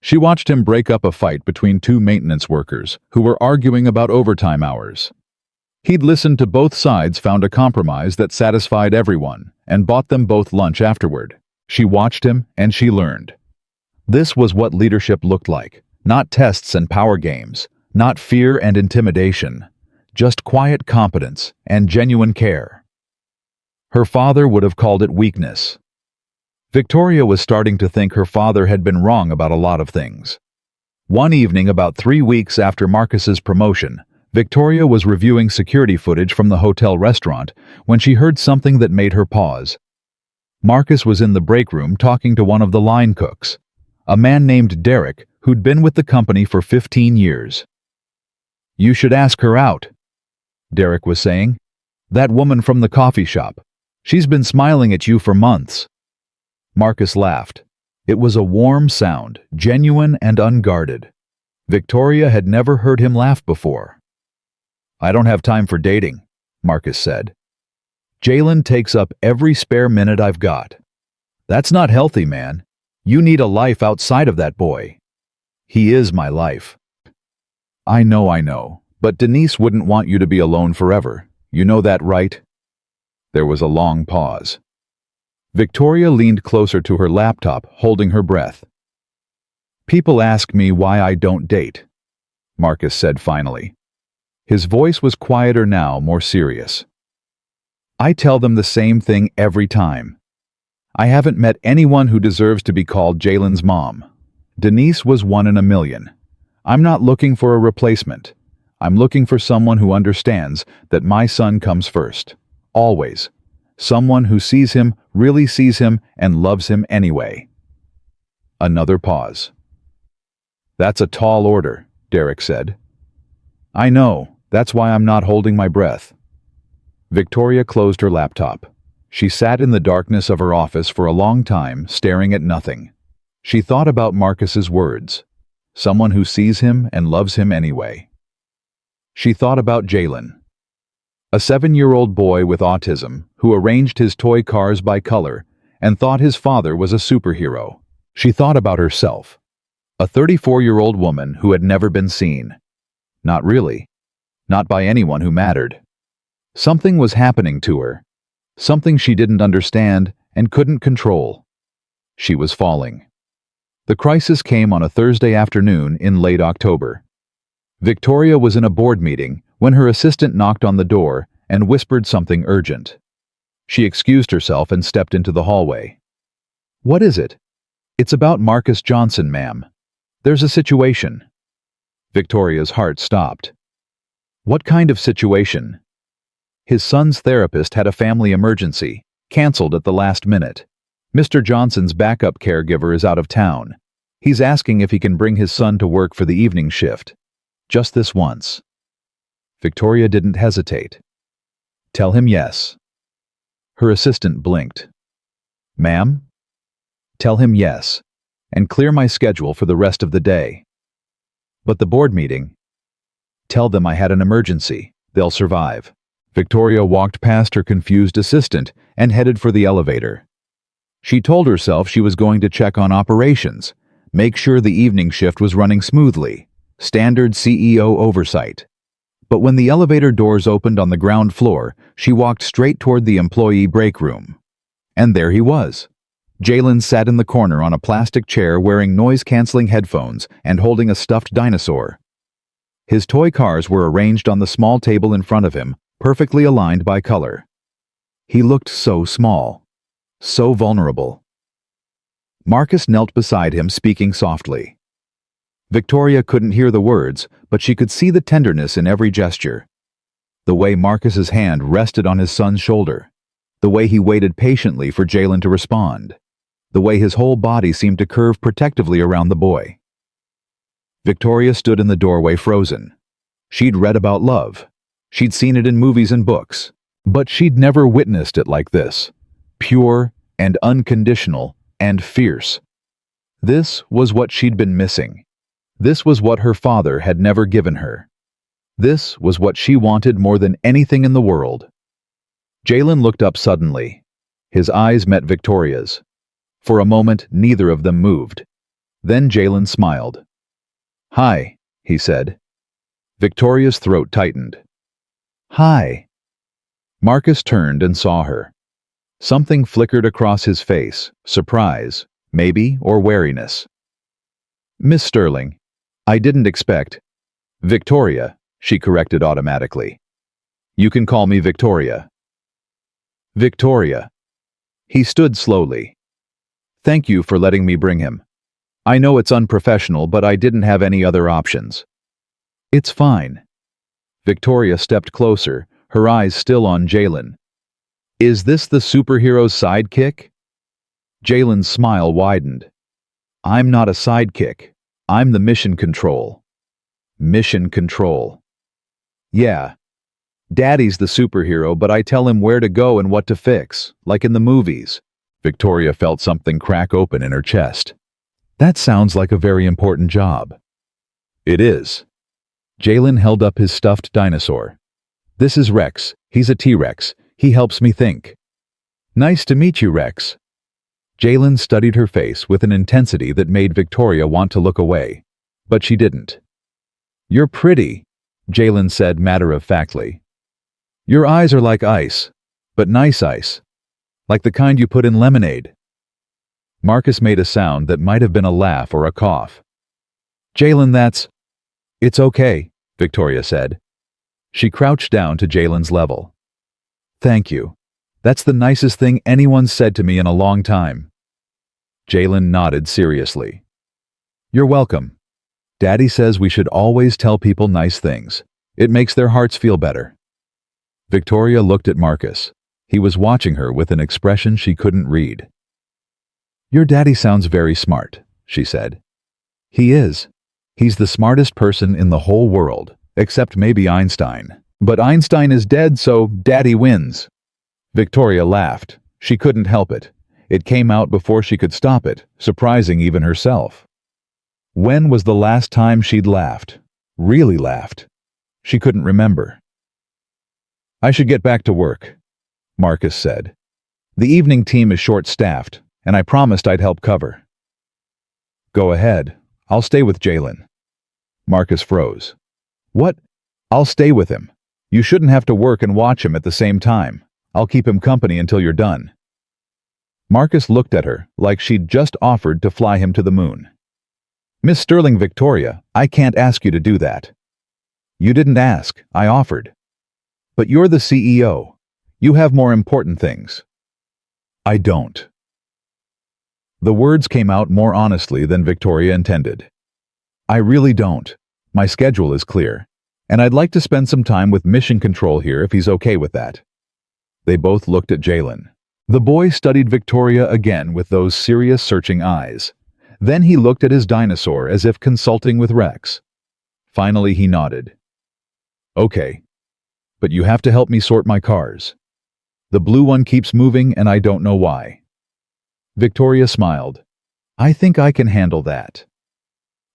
She watched him break up a fight between 2 maintenance workers who were arguing about overtime hours. He'd listened to both sides, found a compromise that satisfied everyone, and bought them both lunch afterward. She watched him and she learned. This was what leadership looked like, not tests and power games, not fear and intimidation, just quiet competence and genuine care. Her father would have called it weakness. Victoria was starting to think her father had been wrong about a lot of things. One evening, about 3 weeks after Marcus's promotion, Victoria was reviewing security footage from the hotel restaurant when she heard something that made her pause. Marcus was in the break room talking to one of the line cooks, a man named Derek who'd been with the company for 15 years. "You should ask her out," Derek was saying. "That woman from the coffee shop. She's been smiling at you for months." Marcus laughed. It was a warm sound, genuine and unguarded. Victoria had never heard him laugh before. "I don't have time for dating," Marcus said. "Jalen takes up every spare minute I've got. That's not healthy, man. You need a life outside of that boy. He is my life." I know, but Denise wouldn't want you to be alone forever. You know that, right?" There was a long pause. Victoria leaned closer to her laptop, holding her breath. "People ask me why I don't date," Marcus said finally. His voice was quieter now, more serious. "I tell them the same thing every time. I haven't met anyone who deserves to be called Jalen's mom. Denise was 1 in a million. I'm not looking for a replacement. I'm looking for someone who understands that my son comes first. Always. Someone who sees him, really sees him, and loves him anyway. Another pause. That's a tall order, Derek said. I know. That's why I'm not holding my breath. Victoria closed her laptop. She sat in the darkness of her office for a long time, staring at nothing. She thought about Marcus's words. Someone who sees him and loves him anyway. She thought about Jalen. A 7-year-old boy with autism who arranged his toy cars by color and thought his father was a superhero. She thought about herself. A 34-year-old woman who had never been seen. Not really. Not by anyone who mattered. Something was happening to her. Something she didn't understand and couldn't control. She was falling. The crisis came on a Thursday afternoon in late October. Victoria was in a board meeting when her assistant knocked on the door and whispered something urgent. She excused herself and stepped into the hallway. What is it? It's about Marcus Johnson, ma'am. There's a situation. Victoria's heart stopped. What kind of situation? His son's therapist had a family emergency, canceled at the last minute. Mr. Johnson's backup caregiver is out of town. He's asking if he can bring his son to work for the evening shift. Just this once. Victoria didn't hesitate. Tell him yes. Her assistant blinked. Ma'am? Tell him yes, and clear my schedule for the rest of the day. But the board meeting? Tell them I had an emergency. They'll survive. Victoria walked past her confused assistant and headed for the elevator. She told herself she was going to check on operations, make sure the evening shift was running smoothly, standard CEO oversight. But when the elevator doors opened on the ground floor, she walked straight toward the employee break room. And there he was. Jalen sat in the corner on a plastic chair wearing noise-canceling headphones and holding a stuffed dinosaur. His toy cars were arranged on the small table in front of him, perfectly aligned by color. He looked so small, so vulnerable. Marcus knelt beside him, speaking softly. Victoria couldn't hear the words, but she could see the tenderness in every gesture. The way Marcus's hand rested on his son's shoulder. The way he waited patiently for Jalen to respond. The way his whole body seemed to curve protectively around the boy. Victoria stood in the doorway, frozen. She'd read about love. She'd seen it in movies and books. But she'd never witnessed it like this. Pure and unconditional and fierce. This was what she'd been missing. This was what her father had never given her. This was what she wanted more than anything in the world. Jalen looked up suddenly. His eyes met Victoria's. For a moment, neither of them moved. Then Jalen smiled. Hi, he said. Victoria's throat tightened. Hi. Marcus turned and saw her. Something flickered across his face, surprise, maybe, or wariness. Miss Sterling, I didn't expect. Victoria, she corrected automatically. You can call me Victoria. Victoria. He stood slowly. Thank you for letting me bring him. I know it's unprofessional, but I didn't have any other options. It's fine. Victoria stepped closer, her eyes still on Jalen. Is this the superhero's sidekick? Jalen's smile widened. I'm not a sidekick. I'm the mission control. Mission control. Yeah. Daddy's the superhero, but I tell him where to go and what to fix, like in the movies. Victoria felt something crack open in her chest. That sounds like a very important job. It is. Jalen held up his stuffed dinosaur. This is Rex. He's a T-Rex. He helps me think. Nice to meet you, Rex. Jalen studied her face with an intensity that made Victoria want to look away. But she didn't. You're pretty, Jalen said matter-of-factly. Your eyes are like ice, but nice ice. Like the kind you put in lemonade. Marcus made a sound that might have been a laugh or a cough. Jalen, that's... It's okay, Victoria said. She crouched down to Jalen's level. Thank you. That's the nicest thing anyone's said to me in a long time. Jalen nodded seriously. You're welcome. Daddy says we should always tell people nice things. It makes their hearts feel better. Victoria looked at Marcus. He was watching her with an expression she couldn't read. Your daddy sounds very smart, she said. He is. He's the smartest person in the whole world, except maybe Einstein. But Einstein is dead, so Daddy wins. Victoria laughed. She couldn't help it. It came out before she could stop it, surprising even herself. When was the last time she'd laughed? Really laughed? She couldn't remember. I should get back to work, Marcus said. The evening team is short-staffed, and I promised I'd help cover. Go ahead. I'll stay with Jalen. Marcus froze. What? I'll stay with him. You shouldn't have to work and watch him at the same time. I'll keep him company until you're done. Marcus looked at her like she'd just offered to fly him to the moon. Miss Sterling Victoria, I can't ask you to do that. You didn't ask, I offered. But you're the CEO. You have more important things. I don't. The words came out more honestly than Victoria intended. I really don't. My schedule is clear, and I'd like to spend some time with Mission Control here if he's okay with that. They both looked at Jalen. The boy studied Victoria again with those serious, searching eyes. Then he looked at his dinosaur as if consulting with Rex. Finally, he nodded. Okay. But you have to help me sort my cars. The blue one keeps moving and I don't know why. Victoria smiled. I think I can handle that.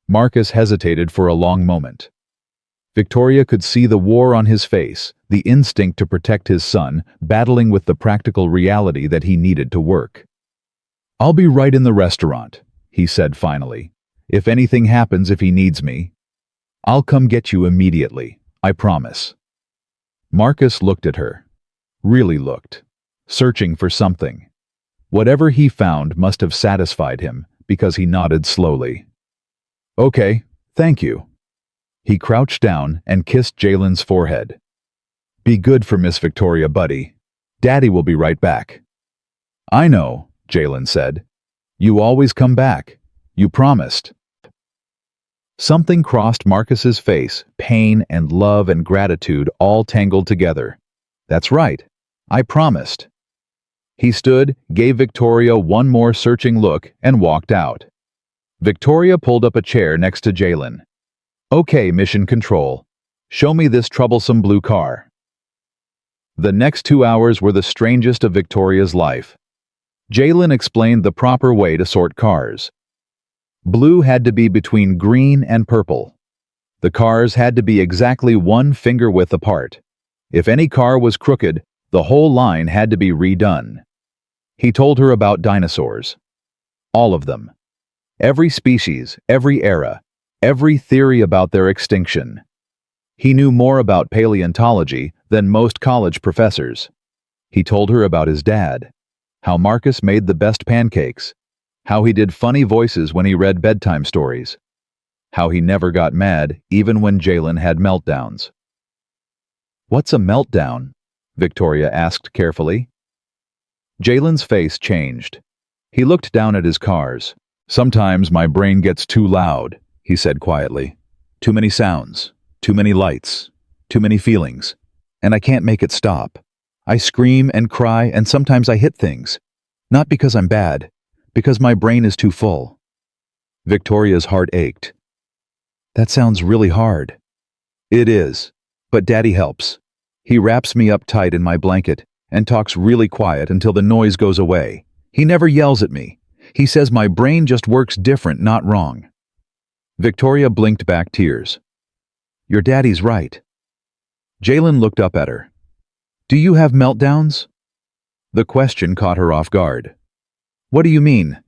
Marcus hesitated for a long moment. Victoria could see the war on his face, the instinct to protect his son, battling with the practical reality that he needed to work. I'll be right in the restaurant, he said finally. If anything happens if he needs me, I'll come get you immediately, I promise. Marcus looked at her. Really looked. Searching for something. Whatever he found must have satisfied him, because he nodded slowly. Okay, thank you. He crouched down and kissed Jalen's forehead. Be good for Miss Victoria, buddy. Daddy will be right back. I know, Jalen said. You always come back. You promised. Something crossed Marcus's face, pain and love and gratitude all tangled together. That's right. I promised. He stood, gave Victoria one more searching look, and walked out. Victoria pulled up a chair next to Jalen. Okay, Mission Control. Show me this troublesome blue car. The next 2 hours were the strangest of Victoria's life. Jalen explained the proper way to sort cars. Blue had to be between green and purple. The cars had to be exactly 1 finger width apart. If any car was crooked, the whole line had to be redone. He told her about dinosaurs. All of them. Every species, every era, every theory about their extinction. He knew more about paleontology than most college professors. He told her about his dad, how Marcus made the best pancakes, how he did funny voices when he read bedtime stories, how he never got mad even when Jalen had meltdowns. What's a meltdown? Victoria asked carefully. Jalen's face changed. He looked down at his cars. Sometimes my brain gets too loud, he said quietly. Too many sounds, too many lights, too many feelings, and I can't make it stop. I scream and cry and sometimes I hit things. Not because I'm bad, because my brain is too full. Victoria's heart ached. That sounds really hard. It is, but Daddy helps. He wraps me up tight in my blanket and talks really quiet until the noise goes away. He never yells at me. He says my brain just works different, not wrong. Victoria blinked back tears. Your daddy's right. Jalen looked up at her. Do you have meltdowns? The question caught her off guard. What do you mean?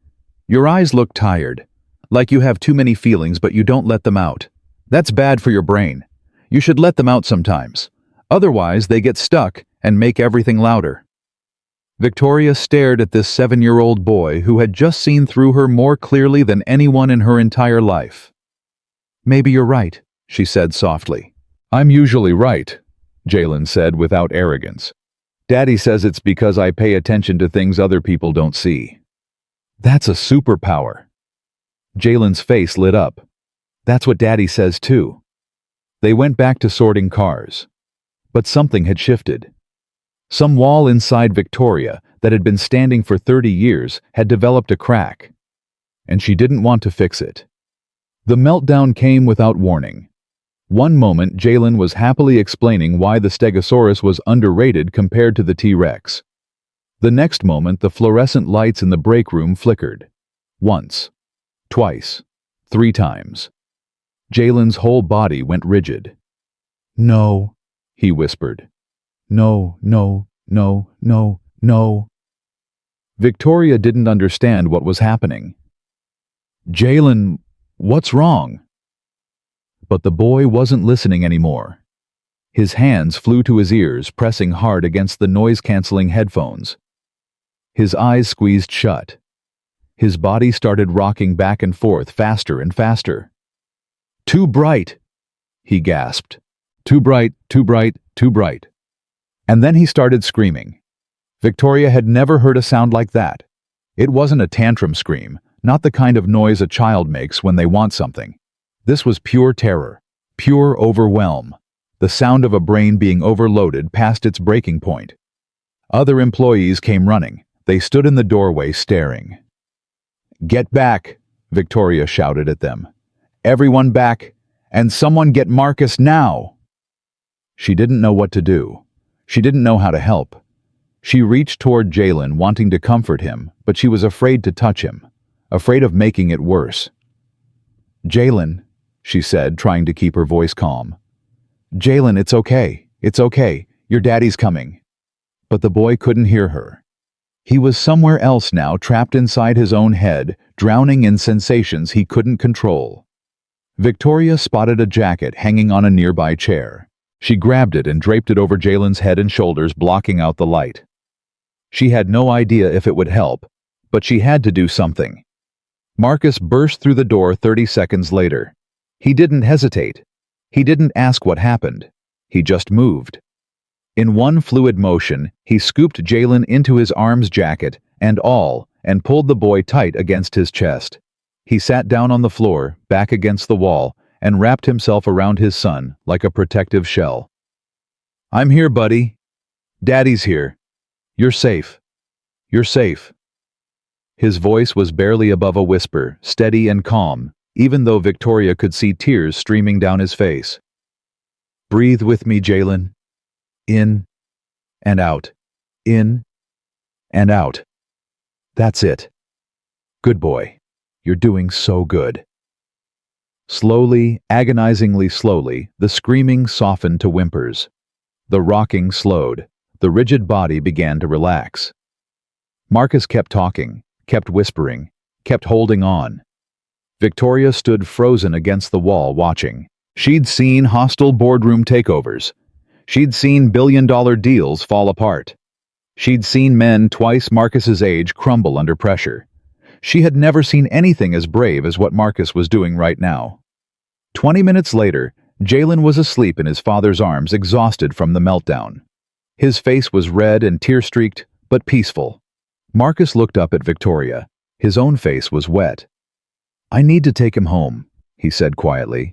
Your eyes look tired, like you have too many feelings but you don't let them out. That's bad for your brain. You should let them out sometimes. Otherwise, they get stuck and make everything louder. Victoria stared at this 7-year-old boy who had just seen through her more clearly than anyone in her entire life. Maybe you're right, she said softly. I'm usually right, Jalen said without arrogance. Daddy says it's because I pay attention to things other people don't see. That's a superpower. Jalen's face lit up. That's what Daddy says too. They went back to sorting cars. But something had shifted. Some wall inside Victoria that had been standing for 30 years had developed a crack. And she didn't want to fix it. The meltdown came without warning. One moment, Jalen was happily explaining why the Stegosaurus was underrated compared to the T-Rex. The next moment, the fluorescent lights in the break room flickered. Once, twice, 3 times. Jalen's whole body went rigid. "No," he whispered. "No, no, no, no, no." Victoria didn't understand what was happening. "Jalen, what's wrong?" But the boy wasn't listening anymore. His hands flew to his ears, pressing hard against the noise-canceling headphones. His eyes squeezed shut. His body started rocking back and forth faster and faster. "Too bright," he gasped. "Too bright, too bright, too bright." And then he started screaming. Victoria had never heard a sound like that. It wasn't a tantrum scream, not the kind of noise a child makes when they want something. This was pure terror, pure overwhelm, the sound of a brain being overloaded past its breaking point. Other employees came running. They stood in the doorway staring. "Get back," Victoria shouted at them. "Everyone back, and someone get Marcus now!" She didn't know what to do. She didn't know how to help. She reached toward Jalen, wanting to comfort him, but she was afraid to touch him, afraid of making it worse. "Jalen," she said, trying to keep her voice calm. "Jalen, it's okay. It's okay. Your daddy's coming." But the boy couldn't hear her. He was somewhere else now, trapped inside his own head, drowning in sensations he couldn't control. Victoria spotted a jacket hanging on a nearby chair. She grabbed it and draped it over Jalen's head and shoulders, blocking out the light. She had no idea if it would help, but she had to do something. Marcus burst through the door 30 seconds later. He didn't hesitate. He didn't ask what happened. He just moved. In one fluid motion, he scooped Jalen into his arms, jacket and all, and pulled the boy tight against his chest. He sat down on the floor, back against the wall, and wrapped himself around his son like a protective shell. "I'm here, buddy. Daddy's here. You're safe. You're safe." His voice was barely above a whisper, steady and calm, even though Victoria could see tears streaming down his face. "Breathe with me, Jalen. In and out. In and out. That's it. Good boy. You're doing so good." Slowly, agonizingly slowly, the screaming softened to whimpers. The rocking slowed. The rigid body began to relax. Marcus kept talking, kept whispering, kept holding on. Victoria stood frozen against the wall, watching. She'd seen hostile boardroom takeovers. She'd seen billion-dollar deals fall apart. She'd seen men twice Marcus's age crumble under pressure. She had never seen anything as brave as what Marcus was doing right now. 20 minutes later, Jalen was asleep in his father's arms, exhausted from the meltdown. His face was red and tear-streaked, but peaceful. Marcus looked up at Victoria. His own face was wet. "I need to take him home," he said quietly.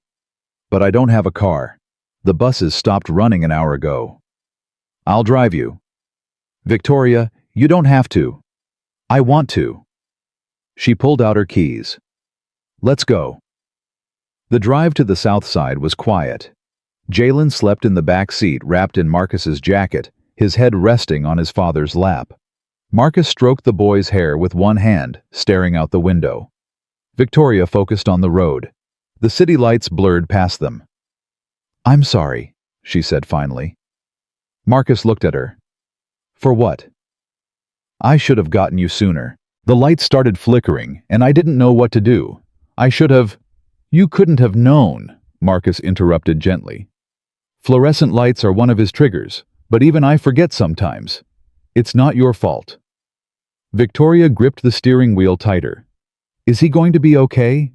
"But I don't have a car. The buses stopped running an hour ago." "I'll drive you." "Victoria, you don't have to." "I want to." She pulled out her keys. "Let's go." The drive to the south side was quiet. Jalen slept in the back seat, wrapped in Marcus's jacket, his head resting on his father's lap. Marcus stroked the boy's hair with one hand, staring out the window. Victoria focused on the road. The city lights blurred past them. "I'm sorry," she said finally. Marcus looked at her. "For what?" "I should have gotten you sooner. The lights started flickering, and I didn't know what to do. I should have—" "You couldn't have known," Marcus interrupted gently. "Fluorescent lights are one of his triggers, but even I forget sometimes. It's not your fault." Victoria gripped the steering wheel tighter. "Is he going to be okay?"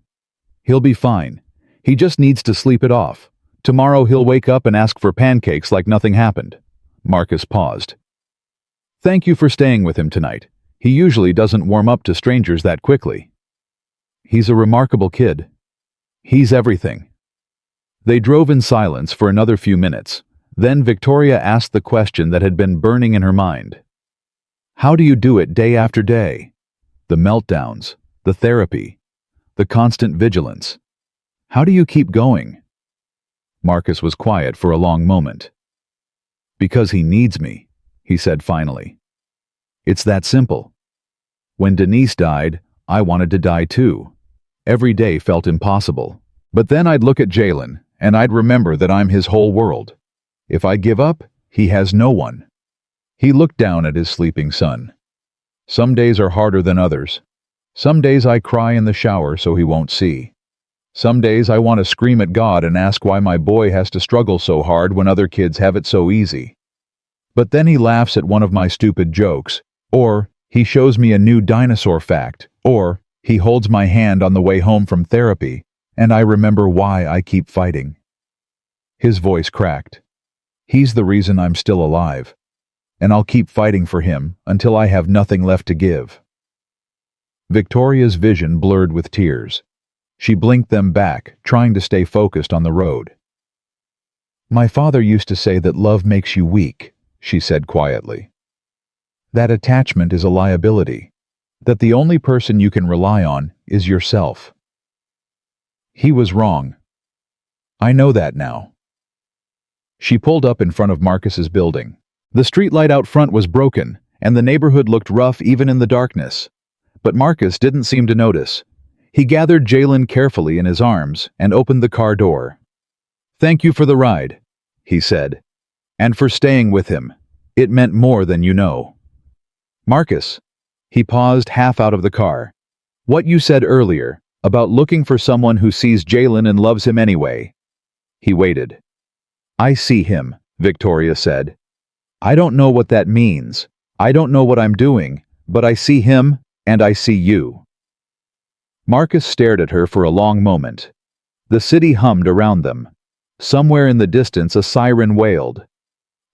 "He'll be fine. He just needs to sleep it off. Tomorrow he'll wake up and ask for pancakes like nothing happened." Marcus paused. "Thank you for staying with him tonight. He usually doesn't warm up to strangers that quickly." "He's a remarkable kid." He's everything. They drove in silence for another few minutes. Then Victoria asked the question that had been burning in her mind. How do you do it day after day? The meltdowns, the therapy, the constant vigilance. How do you keep going? Marcus was quiet for a long moment. Because he needs me, he said finally. It's that simple. When Denise died, I wanted to die too. Every day felt impossible. But then I'd look at Jalen, and I'd remember that I'm his whole world. If I give up, he has no one. He looked down at his sleeping son. Some days are harder than others. Some days I cry in the shower so he won't see. Some days I want to scream at God and ask why my boy has to struggle so hard when other kids have it so easy. But then he laughs at one of my stupid jokes, or he shows me a new dinosaur fact, or he holds my hand on the way home from therapy, and I remember why I keep fighting. His voice cracked. He's the reason I'm still alive, and I'll keep fighting for him until I have nothing left to give. Victoria's vision blurred with tears. She blinked them back, trying to stay focused on the road. My father used to say that love makes you weak, she said quietly. That attachment is a liability, that the only person you can rely on is yourself. He was wrong. I know that now. She pulled up in front of Marcus's building. The streetlight out front was broken, and the neighborhood looked rough even in the darkness. But Marcus didn't seem to notice. He gathered Jalen carefully in his arms and opened the car door. Thank you for the ride, he said, and for staying with him. It meant more than you know. Marcus, he paused half out of the car. What you said earlier, about looking for someone who sees Jalen and loves him anyway. He waited. I see him, Victoria said. I don't know what that means. I don't know what I'm doing, but I see him and I see you. Marcus stared at her for a long moment. The city hummed around them. Somewhere in the distance a siren wailed.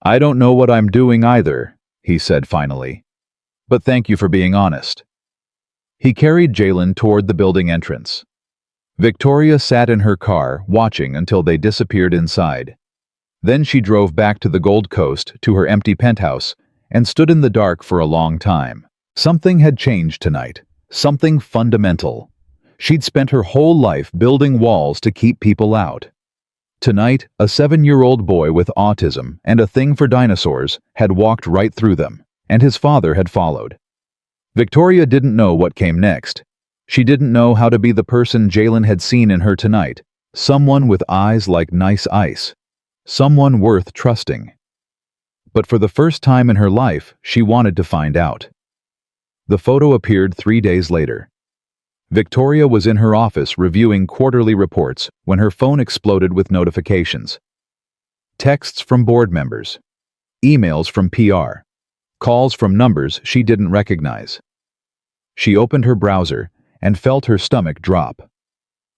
I don't know what I'm doing either, he said finally. But thank you for being honest. He carried Jalen toward the building entrance. Victoria sat in her car, watching until they disappeared inside. Then she drove back to the Gold Coast to her empty penthouse and stood in the dark for a long time. Something had changed tonight, something fundamental. She'd spent her whole life building walls to keep people out. Tonight, a 7-year-old boy with autism and a thing for dinosaurs had walked right through them, and his father had followed. Victoria didn't know what came next. She didn't know how to be the person Jalen had seen in her tonight, someone with eyes like nice ice, someone worth trusting. But for the first time in her life, she wanted to find out. The photo appeared 3 days later. Victoria was in her office reviewing quarterly reports when her phone exploded with notifications. Texts from board members, emails from PR, calls from numbers she didn't recognize. She opened her browser and felt her stomach drop.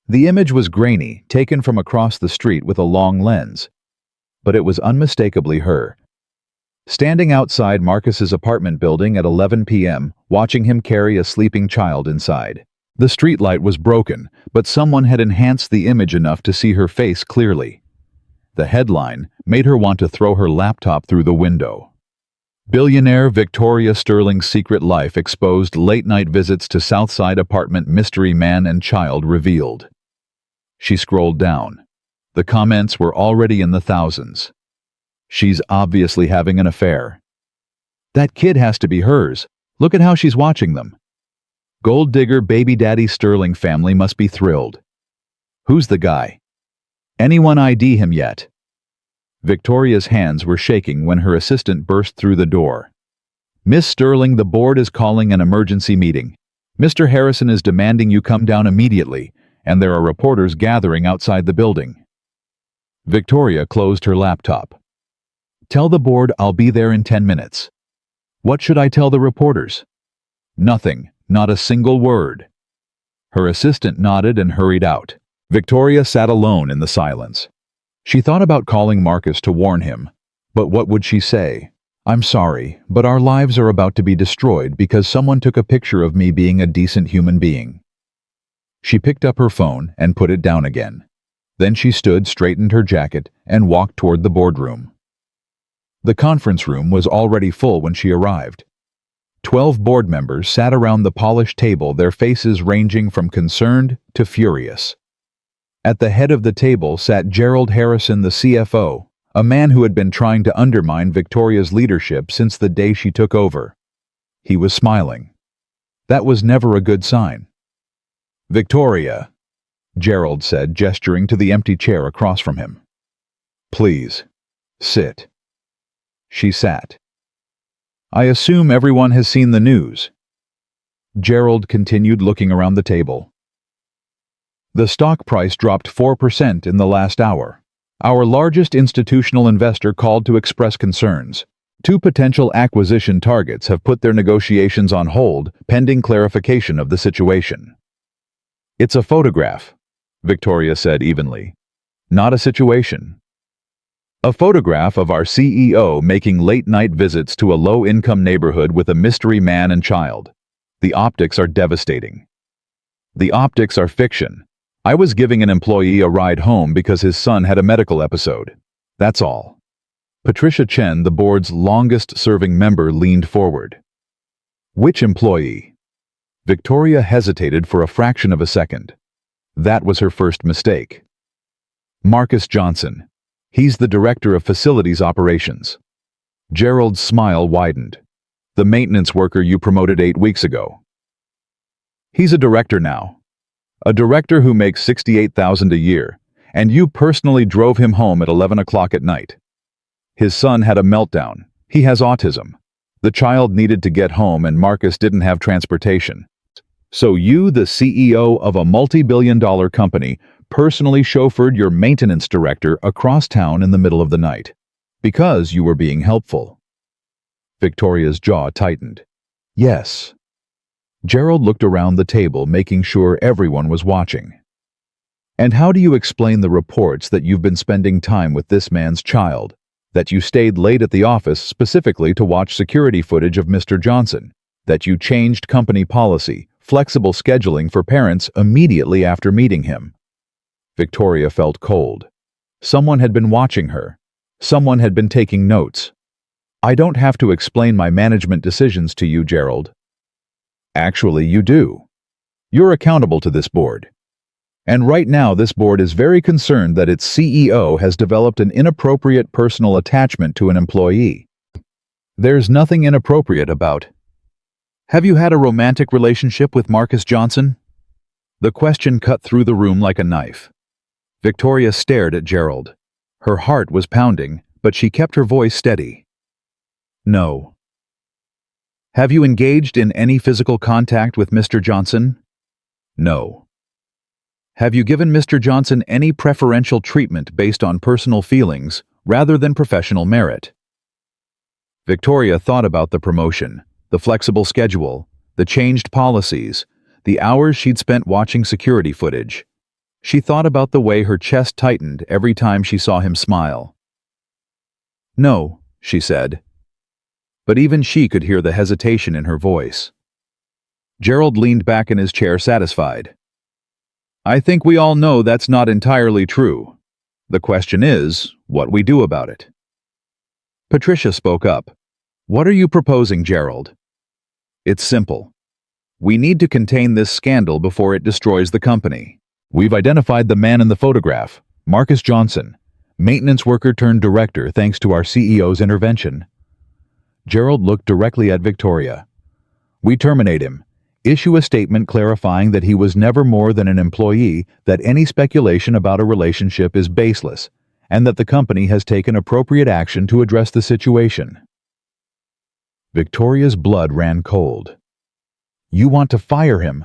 The image was grainy, taken from across the street with a long lens, but it was unmistakably her. Standing outside Marcus's apartment building at 11 p.m., watching him carry a sleeping child inside. The streetlight was broken, but someone had enhanced the image enough to see her face clearly. The headline made her want to throw her laptop through the window. Billionaire Victoria Sterling's secret life exposed, late-night visits to Southside apartment mystery man and child revealed. She scrolled down. The comments were already in the thousands. She's obviously having an affair. That kid has to be hers. Look at how she's watching them. Gold digger baby daddy Sterling family must be thrilled. Who's the guy? Anyone ID him yet? Victoria's hands were shaking when her assistant burst through the door. Miss Sterling, the board is calling an emergency meeting. Mr. Harrison is demanding you come down immediately, and there are reporters gathering outside the building. Victoria closed her laptop. Tell the board I'll be there in 10 minutes. What should I tell the reporters? Nothing. Not a single word. Her assistant nodded and hurried out. Victoria sat alone in the silence. She thought about calling Marcus to warn him, but what would she say? I'm sorry, but our lives are about to be destroyed because someone took a picture of me being a decent human being. She picked up her phone and put it down again. Then she stood, straightened her jacket, and walked toward the boardroom. The conference room was already full when she arrived. 12 board members sat around the polished table, their faces ranging from concerned to furious. At the head of the table sat Gerald Harrison, the CFO, a man who had been trying to undermine Victoria's leadership since the day she took over. He was smiling. That was never a good sign. "Victoria," Gerald said, gesturing to the empty chair across from him. "Please, sit." She sat. "I assume everyone has seen the news." Gerald continued, looking around the table. "The stock price dropped 4% in the last hour. Our largest institutional investor called to express concerns. 2 potential acquisition targets have put their negotiations on hold pending clarification of the situation." "It's a photograph," Victoria said evenly. "Not a situation. A photograph of our CEO making late-night visits to a low-income neighborhood with a mystery man and child. The optics are devastating." "The optics are fiction. I was giving an employee a ride home because his son had a medical episode. That's all." Patricia Chen, the board's longest-serving member, leaned forward. "Which employee?" Victoria hesitated for a fraction of a second. That was her first mistake. "Marcus Johnson. He's the director of facilities operations." Gerald's smile widened. "The maintenance worker you promoted 8 weeks ago." "He's a director now. A director who makes $68,000 a year, and you personally drove him home at 11 o'clock at night. His son had a meltdown. He has autism. The child needed to get home and Marcus didn't have transportation. So you, the CEO of a multi-billion-dollar company, personally chauffeured your maintenance director across town in the middle of the night. Because you were being helpful." Victoria's jaw tightened. "Yes." Gerald looked around the table, making sure everyone was watching. "And how do you explain the reports that you've been spending time with this man's child? That you stayed late at the office specifically to watch security footage of Mr. Johnson? That you changed company policy, flexible scheduling for parents immediately after meeting him?" Victoria felt cold. Someone had been watching her. Someone had been taking notes. "I don't have to explain my management decisions to you, Gerald." "Actually, you do. You're accountable to this board. And right now this board is very concerned that its CEO has developed an inappropriate personal attachment to an employee." "There's nothing inappropriate about." "Have you had a romantic relationship with Marcus Johnson?" The question cut through the room like a knife. Victoria stared at Gerald. Her heart was pounding, but she kept her voice steady. "No." "Have you engaged in any physical contact with Mr. Johnson?" "No." "Have you given Mr. Johnson any preferential treatment based on personal feelings rather than professional merit?" Victoria thought about the promotion, the flexible schedule, the changed policies, the hours she'd spent watching security footage. She thought about the way her chest tightened every time she saw him smile. "No," she said. But even she could hear the hesitation in her voice. Gerald leaned back in his chair, satisfied. "I think we all know that's not entirely true. The question is, what we do about it." Patricia spoke up. "What are you proposing, Gerald?" "It's simple. We need to contain this scandal before it destroys the company. We've identified the man in the photograph, Marcus Johnson, maintenance worker turned director thanks to our CEO's intervention." Gerald looked directly at Victoria. "We terminate him. Issue a statement clarifying that he was never more than an employee, that any speculation about a relationship is baseless, and that the company has taken appropriate action to address the situation." Victoria's blood ran cold. "You want to fire him?"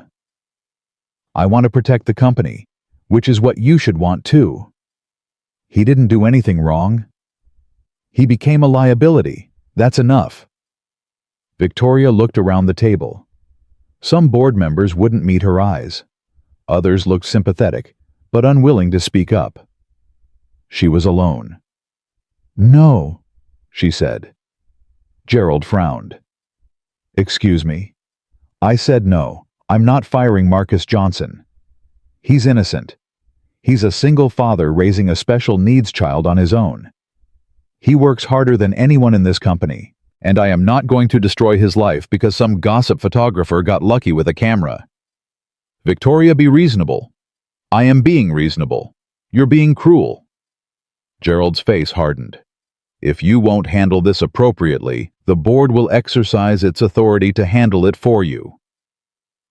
"I want to protect the company, which is what you should want too. He didn't do anything wrong. He became a liability. That's enough." Victoria looked around the table. Some board members wouldn't meet her eyes. Others looked sympathetic, but unwilling to speak up. She was alone. "No," she said. Gerald frowned. "Excuse me. I said no. I'm not firing Marcus Johnson. He's innocent. He's a single father raising a special needs child on his own. He works harder than anyone in this company, and I am not going to destroy his life because some gossip photographer got lucky with a camera. Victoria, be reasonable. I am being reasonable. You're being cruel. Gerald's face hardened. If you won't handle this appropriately, the board will exercise its authority to handle it for you.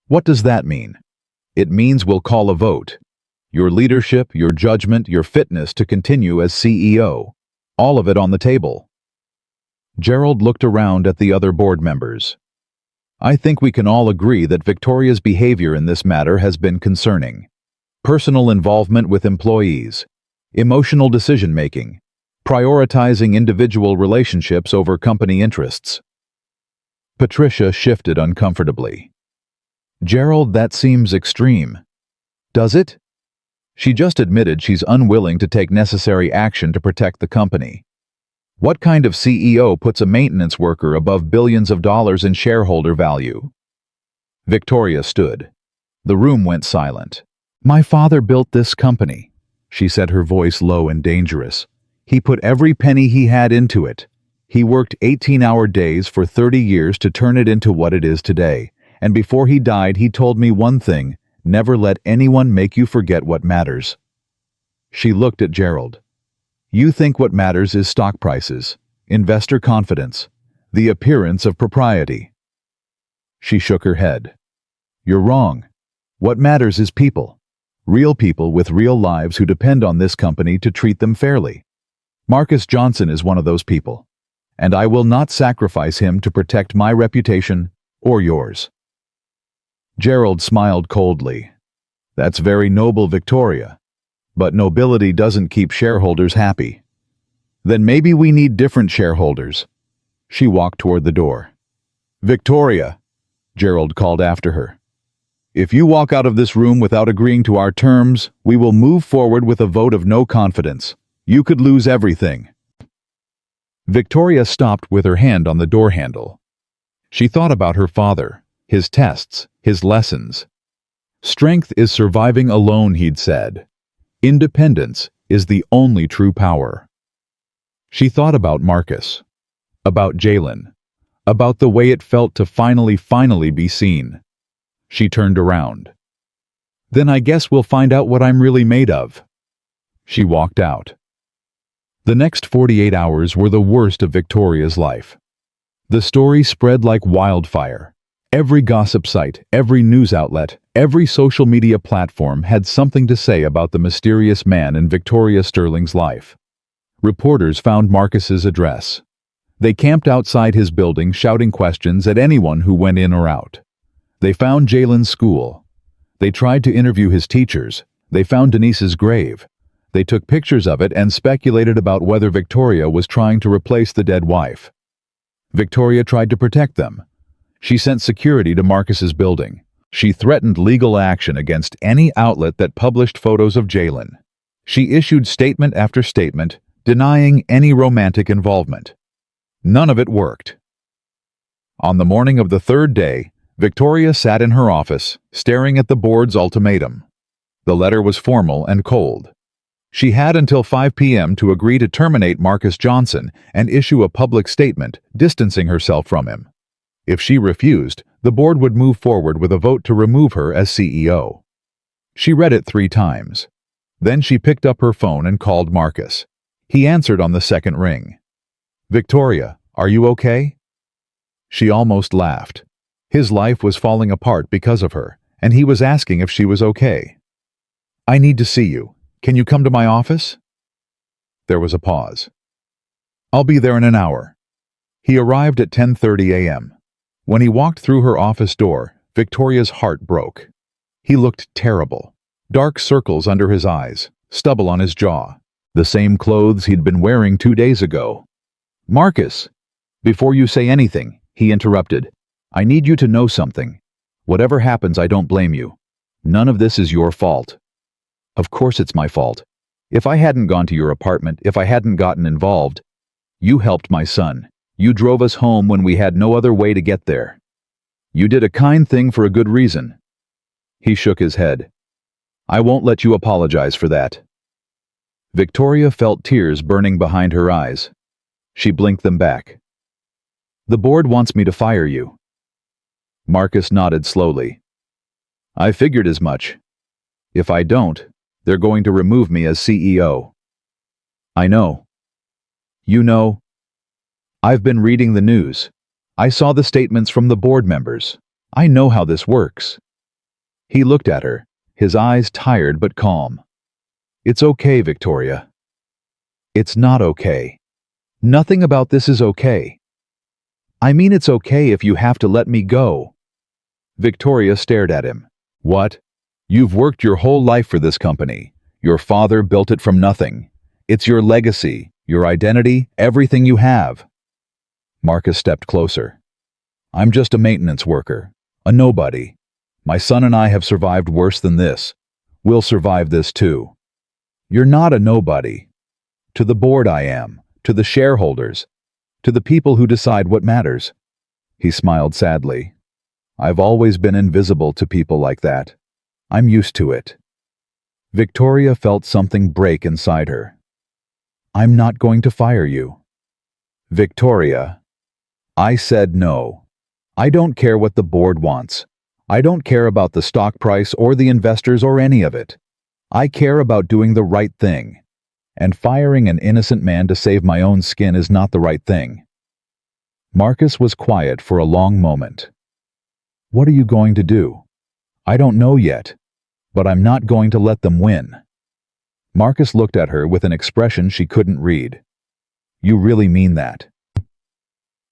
What does that mean? It means we'll call a vote. Your leadership, your judgment, your fitness to continue as CEO. All of it on the table. Gerald looked around at the other board members. I think we can all agree that Victoria's behavior in this matter has been concerning. Personal involvement with employees, emotional decision-making, prioritizing individual relationships over company interests. Patricia shifted uncomfortably. Gerald, that seems extreme. Does it? She just admitted she's unwilling to take necessary action to protect the company. What kind of CEO puts a maintenance worker above billions of dollars in shareholder value? Victoria stood. The room went silent. My father built this company, she said, her voice low and dangerous. He put every penny he had into it. He worked 18-hour days for 30 years to turn it into what it is today. And before he died, he told me one thing: never let anyone make you forget what matters. She looked at Gerald. You think what matters is stock prices, investor confidence, the appearance of propriety. She shook her head. You're wrong. What matters is people. Real people with real lives who depend on this company to treat them fairly. Marcus Johnson is one of those people, and I will not sacrifice him to protect my reputation or yours. Gerald smiled coldly. That's very noble, Victoria. But nobility doesn't keep shareholders happy. Then maybe we need different shareholders. She walked toward the door. Victoria, Gerald called after her. If you walk out of this room without agreeing to our terms, we will move forward with a vote of no confidence. You could lose everything. Victoria stopped with her hand on the door handle. She thought about her father, his tests, his lessons. Strength is surviving alone, he'd said. Independence is the only true power. She thought about Marcus, about Jalen, about the way it felt to finally be seen. She turned around. Then I guess we'll find out what I'm really made of. She walked out. The next 48 hours were the worst of Victoria's life. The story spread like wildfire. Every gossip site, every news outlet, every social media platform had something to say about the mysterious man in Victoria Sterling's life. Reporters found Marcus's address. They camped outside his building, shouting questions at anyone who went in or out. They found Jalen's school. They tried to interview his teachers. They found Denise's grave. They took pictures of it and speculated about whether Victoria was trying to replace the dead wife. Victoria tried to protect them. She sent security to Marcus's building. She threatened legal action against any outlet that published photos of Jalen. She issued statement after statement, denying any romantic involvement. None of it worked. On the morning of the third day, Victoria sat in her office, staring at the board's ultimatum. The letter was formal and cold. She had until 5 p.m. to agree to terminate Marcus Johnson and issue a public statement distancing herself from him. If she refused, the board would move forward with a vote to remove her as CEO. She read it 3 times. Then she picked up her phone and called Marcus. He answered on the second ring. Victoria, are you okay? She almost laughed. His life was falling apart because of her, and he was asking if she was okay. I need to see you. Can you come to my office? There was a pause. I'll be there in an hour. He arrived at 10:30 a.m. When he walked through her office door, Victoria's heart broke. He looked terrible. Dark circles under his eyes, stubble on his jaw. The same clothes he'd been wearing 2 days ago. Marcus! Before you say anything, he interrupted. I need you to know something. Whatever happens, I don't blame you. None of this is your fault. Of course it's my fault. If I hadn't gone to your apartment, if I hadn't gotten involved, you helped my son. You drove us home when we had no other way to get there. You did a kind thing for a good reason. He shook his head. I won't let you apologize for that. Victoria felt tears burning behind her eyes. She blinked them back. The board wants me to fire you. Marcus nodded slowly. I figured as much. If I don't, they're going to remove me as CEO. I know. You know. I've been reading the news. I saw the statements from the board members. I know how this works. He looked at her, his eyes tired but calm. It's okay, Victoria. It's not okay. Nothing about this is okay. I mean, it's okay if you have to let me go. Victoria stared at him. What? You've worked your whole life for this company. Your father built it from nothing. It's your legacy, your identity, everything you have. Marcus stepped closer. I'm just a maintenance worker, a nobody. My son and I have survived worse than this. We'll survive this too. You're not a nobody. To the board I am, to the shareholders, to the people who decide what matters. He smiled sadly. I've always been invisible to people like that. I'm used to it. Victoria felt something break inside her. I'm not going to fire you. Victoria, I said no. I don't care what the board wants. I don't care about the stock price or the investors or any of it. I care about doing the right thing. And firing an innocent man to save my own skin is not the right thing. Marcus was quiet for a long moment. What are you going to do? I don't know yet, but I'm not going to let them win. Marcus looked at her with an expression she couldn't read. You really mean that?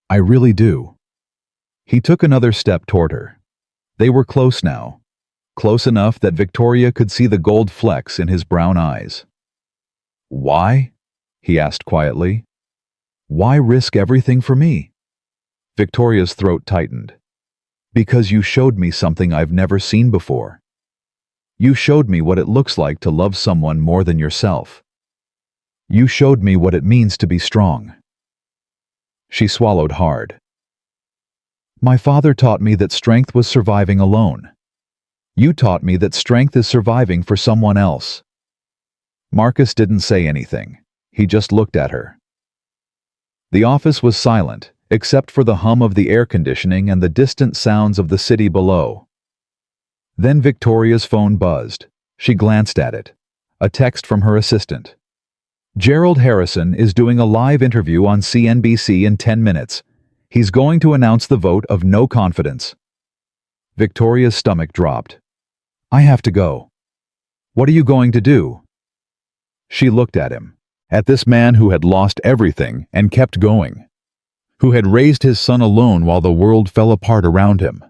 I really do. He took another step toward her. They were close now, close enough that Victoria could see the gold flecks in his brown eyes. Why? He asked quietly. Why risk everything for me? Victoria's throat tightened. Because you showed me something I've never seen before. You showed me what it looks like to love someone more than yourself. You showed me what it means to be strong. She swallowed hard. My father taught me that strength was surviving alone. You taught me that strength is surviving for someone else. Marcus didn't say anything. He just looked at her. The office was silent, except for the hum of the air conditioning and the distant sounds of the city below. Then Victoria's phone buzzed. She glanced at it. A text from her assistant. Gerald Harrison is doing a live interview on CNBC in 10 minutes. He's going to announce the vote of no confidence. Victoria's stomach dropped. I have to go. What are you going to do? She looked at him, at this man who had lost everything and kept going, who had raised his son alone while the world fell apart around him,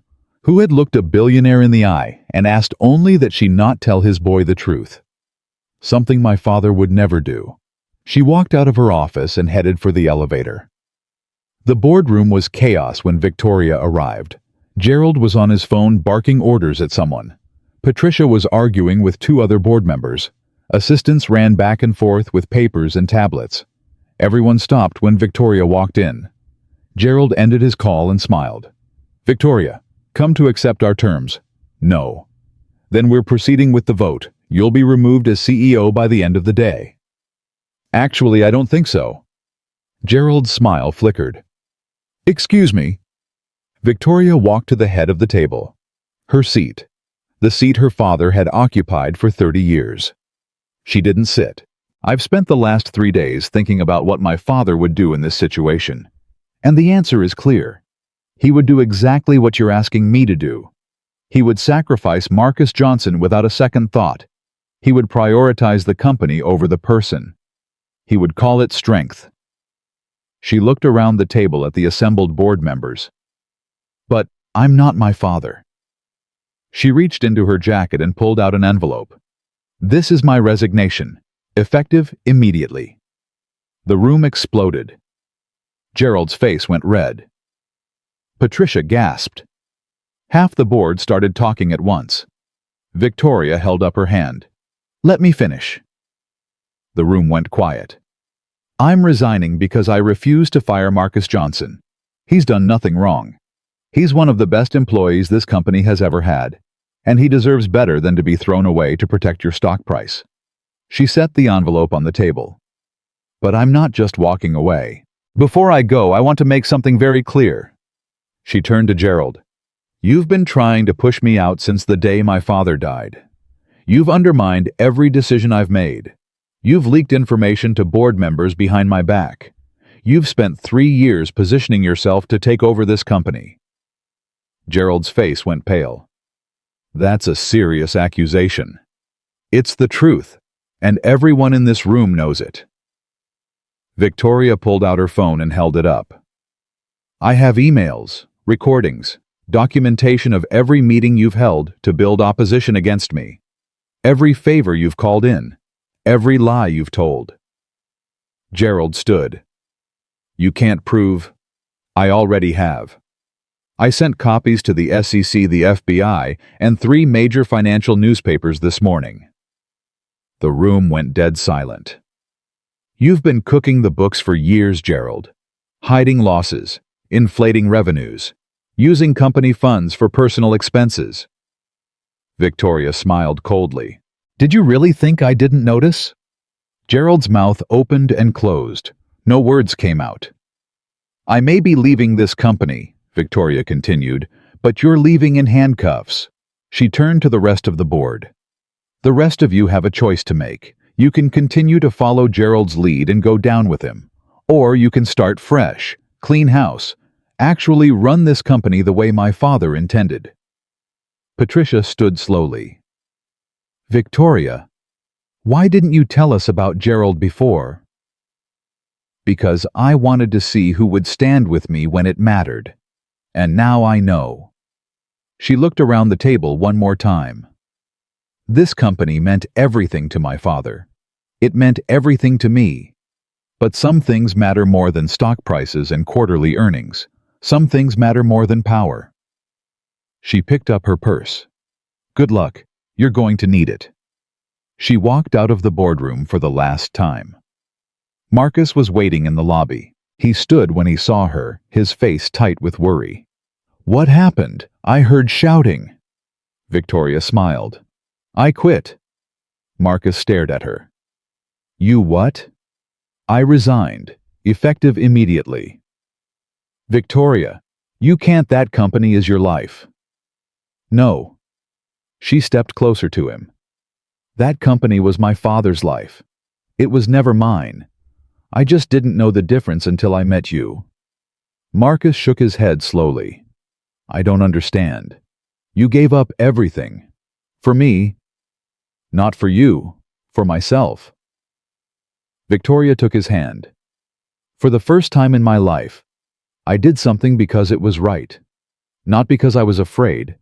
who had looked a billionaire in the eye and asked only that she not tell his boy the truth. Something my father would never do. She walked out of her office and headed for the elevator. The boardroom was chaos when Victoria arrived. Gerald was on his phone barking orders at someone. Patricia was arguing with two other board members. Assistants ran back and forth with papers and tablets. Everyone stopped when Victoria walked in. Gerald ended his call and smiled. Victoria, come to accept our terms. No. Then we're proceeding with the vote. You'll be removed as CEO by the end of the day. Actually, I don't think so. Gerald's smile flickered. Excuse me. Victoria walked to the head of the table. Her seat. The seat her father had occupied for 30 years. She didn't sit. I've spent the last 3 days thinking about what my father would do in this situation. And the answer is clear. He would do exactly what you're asking me to do. He would sacrifice Marcus Johnson without a second thought. He would prioritize the company over the person. He would call it strength. She looked around the table at the assembled board members. But I'm not my father. She reached into her jacket and pulled out an envelope. This is my resignation, effective immediately. The room exploded. Gerald's face went red. Patricia gasped. Half the board started talking at once. Victoria held up her hand. Let me finish. The room went quiet. I'm resigning because I refuse to fire Marcus Johnson. He's done nothing wrong. He's one of the best employees this company has ever had. And he deserves better than to be thrown away to protect your stock price. She set the envelope on the table. But I'm not just walking away. Before I go, I want to make something very clear. She turned to Gerald. You've been trying to push me out since the day my father died. You've undermined every decision I've made. You've leaked information to board members behind my back. You've spent 3 years positioning yourself to take over this company. Gerald's face went pale. That's a serious accusation. It's the truth, and everyone in this room knows it. Victoria pulled out her phone and held it up. I have emails, recordings, documentation of every meeting you've held to build opposition against me. Every favor you've called in. Every lie you've told. Gerald stood. You can't prove. I already have. I sent copies to the SEC, the FBI, and 3 major financial newspapers this morning. The room went dead silent. You've been cooking the books for years, Gerald. Hiding losses, inflating revenues, using company funds for personal expenses. Victoria smiled coldly. Did you really think I didn't notice? Gerald's mouth opened and closed. No words came out. I may be leaving this company, Victoria continued, but you're leaving in handcuffs. She turned to the rest of the board. The rest of you have a choice to make. You can continue to follow Gerald's lead and go down with him. Or you can start fresh, clean house, actually run this company the way my father intended. Patricia stood slowly. Victoria, why didn't you tell us about Gerald before? Because I wanted to see who would stand with me when it mattered. And now I know. She looked around the table one more time. This company meant everything to my father. It meant everything to me. But some things matter more than stock prices and quarterly earnings. Some things matter more than power. She picked up her purse. Good luck. You're going to need it. She walked out of the boardroom for the last time. Marcus was waiting in the lobby. He stood when he saw her, his face tight with worry. What happened? I heard shouting. Victoria smiled. I quit. Marcus stared at her. You what? I resigned, effective immediately. Victoria, you can't. That company is your life. No. She stepped closer to him. That company was my father's life. It was never mine. I just didn't know the difference until I met you. Marcus shook his head slowly. I don't understand. You gave up everything. For me. Not for you. For myself. Victoria took his hand. For the first time in my life, I did something because it was right. Not because I was afraid.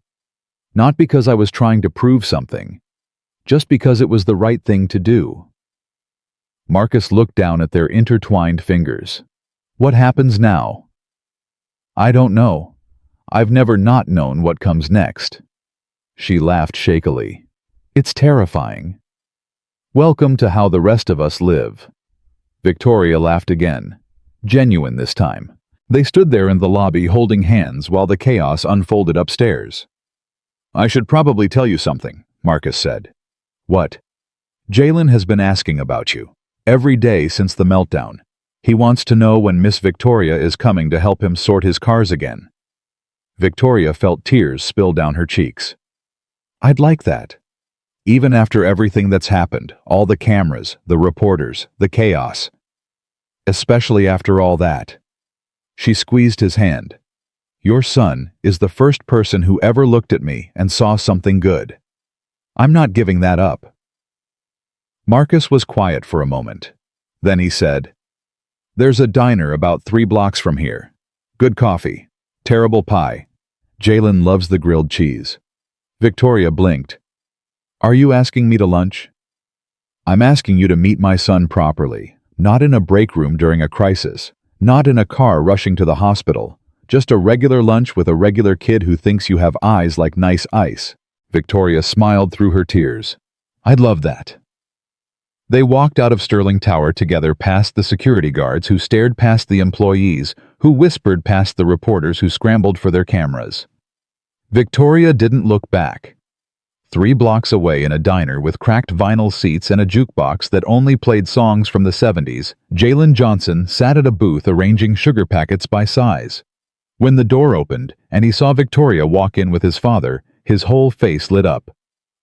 Not because I was trying to prove something. Just because it was the right thing to do. Marcus looked down at their intertwined fingers. What happens now? I don't know. I've never not known what comes next. She laughed shakily. It's terrifying. Welcome to how the rest of us live. Victoria laughed again. Genuine this time. They stood there in the lobby holding hands while the chaos unfolded upstairs. I should probably tell you something, Marcus said. What? Jalen has been asking about you. Every day since the meltdown. He wants to know when Miss Victoria is coming to help him sort his cars again. Victoria felt tears spill down her cheeks. I'd like that. Even after everything that's happened, all the cameras, the reporters, the chaos. Especially after all that. She squeezed his hand. Your son is the first person who ever looked at me and saw something good. I'm not giving that up. Marcus was quiet for a moment. Then he said, There's a diner about 3 blocks from here. Good coffee. Terrible pie. Jalen loves the grilled cheese. Victoria blinked. Are you asking me to lunch? I'm asking you to meet my son properly, not in a break room during a crisis, not in a car rushing to the hospital, just a regular lunch with a regular kid who thinks you have eyes like nice ice. Victoria smiled through her tears. I'd love that. They walked out of Sterling Tower together past the security guards who stared past the employees, who whispered past the reporters who scrambled for their cameras. Victoria didn't look back. 3 blocks away in a diner with cracked vinyl seats and a jukebox that only played songs from the 70s, Jalen Johnson sat at a booth arranging sugar packets by size. When the door opened and he saw Victoria walk in with his father, his whole face lit up.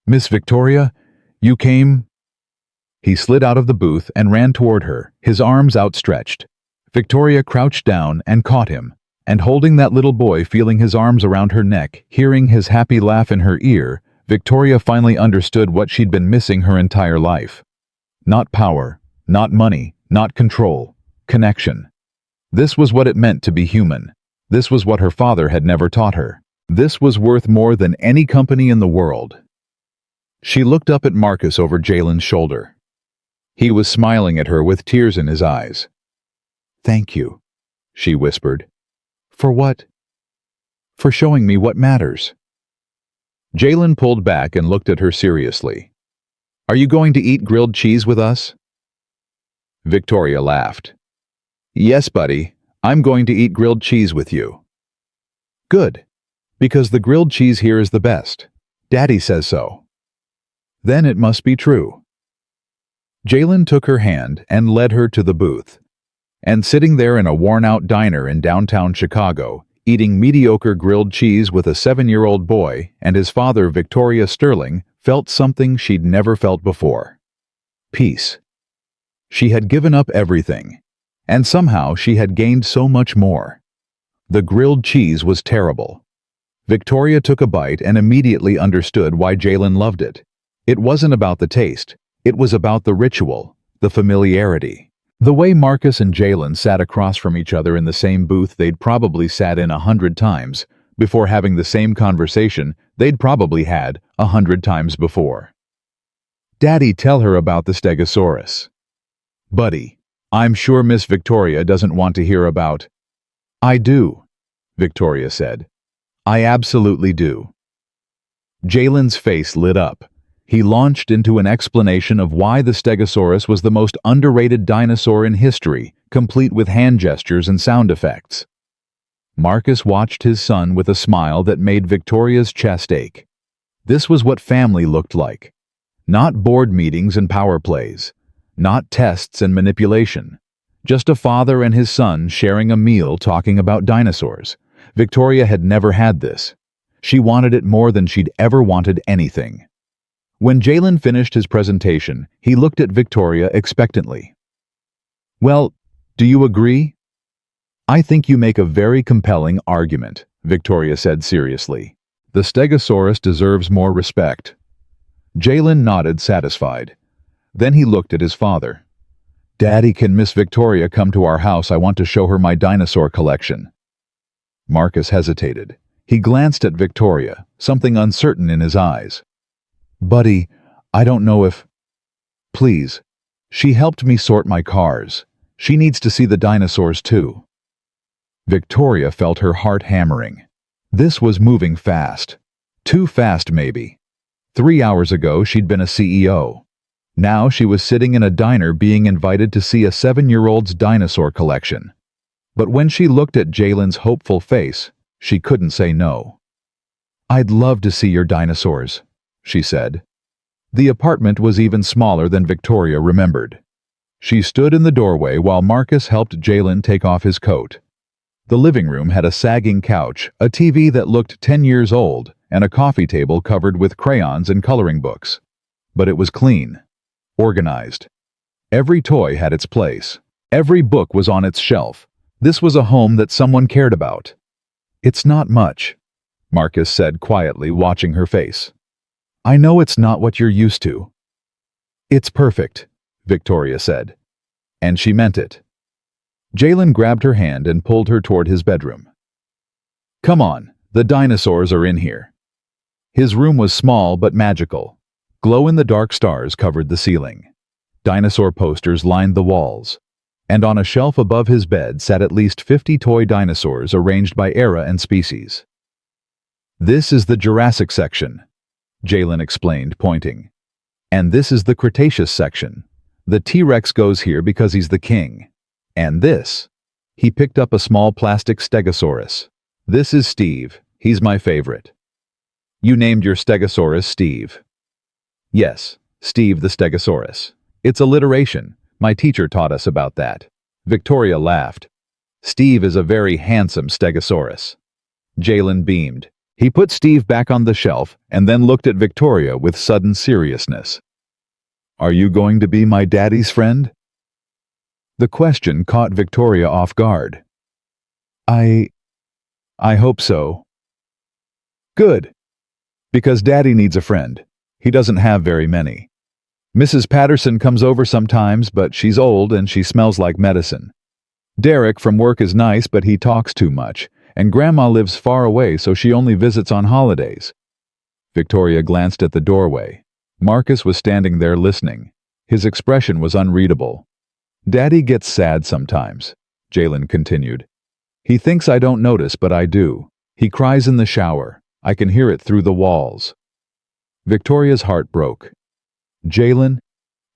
"Miss Victoria, you came?" He slid out of the booth and ran toward her, his arms outstretched. Victoria crouched down and caught him, and holding that little boy, feeling his arms around her neck, hearing his happy laugh in her ear, Victoria finally understood what she'd been missing her entire life. Not power, not money, not control. Connection. This was what it meant to be human. This was what her father had never taught her. This was worth more than any company in the world. She looked up at Marcus over Jalen's shoulder. He was smiling at her with tears in his eyes. "Thank you," she whispered. "For what?" "For showing me what matters." Jalen pulled back and looked at her seriously. "Are you going to eat grilled cheese with us?" Victoria laughed. "Yes, buddy, I'm going to eat grilled cheese with you." "Good, because the grilled cheese here is the best. Daddy says so." "Then it must be true." Jalen took her hand and led her to the booth. And sitting there in a worn-out diner in downtown Chicago, eating mediocre grilled cheese with a 7-year-old boy and his father, Victoria Sterling, felt something she'd never felt before. Peace. She had given up everything, and somehow she had gained so much more. The grilled cheese was terrible. Victoria took a bite and immediately understood why Jalen loved it. It wasn't about the taste. It was about the ritual, the familiarity. The way Marcus and Jalen sat across from each other in the same booth they'd probably sat in 100 times, before having the same conversation they'd probably had 100 times before. "Daddy, tell her about the Stegosaurus." "Buddy, I'm sure Miss Victoria doesn't want to hear about—" "I do," Victoria said. "I absolutely do." Jalen's face lit up. He launched into an explanation of why the Stegosaurus was the most underrated dinosaur in history, complete with hand gestures and sound effects. Marcus watched his son with a smile that made Victoria's chest ache. This was what family looked like. Not board meetings and power plays. Not tests and manipulation. Just a father and his son sharing a meal talking about dinosaurs. Victoria had never had this. She wanted it more than she'd ever wanted anything. When Jalen finished his presentation, he looked at Victoria expectantly. "Well, do you agree?" "I think you make a very compelling argument," Victoria said seriously. "The Stegosaurus deserves more respect." Jalen nodded, satisfied. Then he looked at his father. "Daddy, can Miss Victoria come to our house? I want to show her my dinosaur collection." Marcus hesitated. He glanced at Victoria, something uncertain in his eyes. "Buddy, I don't know if—" "Please. She helped me sort my cars. She needs to see the dinosaurs too." Victoria felt her heart hammering. This was moving fast. Too fast, maybe. 3 hours ago, she'd been a CEO. Now she was sitting in a diner being invited to see a 7-year-old's dinosaur collection. But when she looked at Jalen's hopeful face, she couldn't say no. "I'd love to see your dinosaurs," she said. The apartment was even smaller than Victoria remembered. She stood in the doorway while Marcus helped Jalen take off his coat. The living room had a sagging couch, a TV that looked 10 years old, and a coffee table covered with crayons and coloring books. But it was clean, organized. Every toy had its place. Every book was on its shelf. This was a home that someone cared about. "It's not much," Marcus said quietly, watching her face. "I know it's not what you're used to." "It's perfect," Victoria said. And she meant it. Jalen grabbed her hand and pulled her toward his bedroom. "Come on, the dinosaurs are in here." His room was small but magical. Glow-in-the-dark stars covered the ceiling. Dinosaur posters lined the walls. And on a shelf above his bed sat at least 50 toy dinosaurs arranged by era and species. "This is the Jurassic section," Jalen explained, pointing. "And this is the Cretaceous section. The T-Rex goes here because he's the king. And this," he picked up a small plastic Stegosaurus. "This is Steve. He's my favorite." You named your stegosaurus Steve. Yes, Steve the Stegosaurus. It's alliteration. My teacher taught us about that. Victoria laughed. Steve is a very handsome stegosaurus. Jalen beamed. He put Steve back on the shelf and then looked at Victoria with sudden seriousness. Are you going to be my daddy's friend? The question caught Victoria off guard. I hope so. Good. Because Daddy needs a friend. He doesn't have very many. Mrs. Patterson comes over sometimes, but she's old and she smells like medicine. Derek from work is nice, but he talks too much, and Grandma lives far away, so she only visits on holidays. Victoria glanced at the doorway. Marcus was standing there listening. His expression was unreadable. Daddy gets sad sometimes, Jalen continued. He thinks I don't notice, but I do. He cries in the shower. I can hear it through the walls. Victoria's heart broke. Jalen,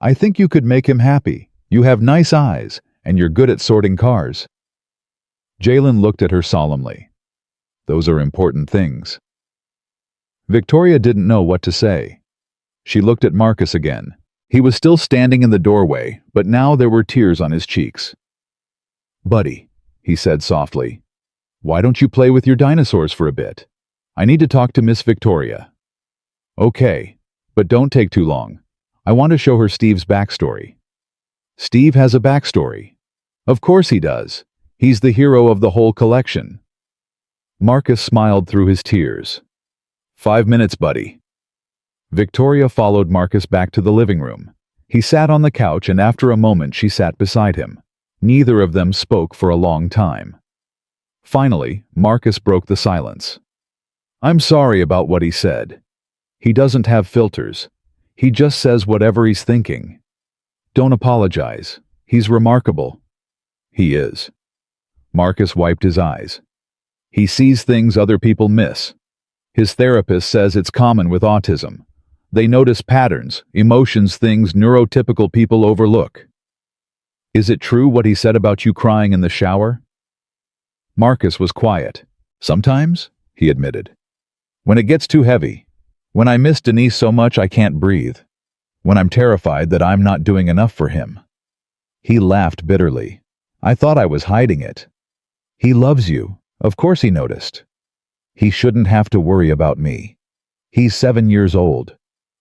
I think you could make him happy. You have nice eyes, and you're good at sorting cars. Jalen looked at her solemnly. Those are important things. Victoria didn't know what to say. She looked at Marcus again. He was still standing in the doorway, but now there were tears on his cheeks. Buddy, he said softly, why don't you play with your dinosaurs for a bit? I need to talk to Miss Victoria. Okay, but don't take too long. I want to show her Steve's backstory. Steve has a backstory. Of course he does. He's the hero of the whole collection. Marcus smiled through his tears. 5 minutes, buddy. Victoria followed Marcus back to the living room. He sat on the couch, and after a moment she sat beside him. Neither of them spoke for a long time. Finally, Marcus broke the silence. I'm sorry about what he said. He doesn't have filters. He just says whatever he's thinking. Don't apologize. He's remarkable. He is. Marcus wiped his eyes. He sees things other people miss. His therapist says it's common with autism. They notice patterns, emotions, things neurotypical people overlook. Is it true what he said about you crying in the shower? Marcus was quiet. Sometimes, he admitted. When it gets too heavy. When I miss Denise so much I can't breathe. When I'm terrified that I'm not doing enough for him. He laughed bitterly. I thought I was hiding it. He loves you. Of course he noticed. He shouldn't have to worry about me. He's 7 years old.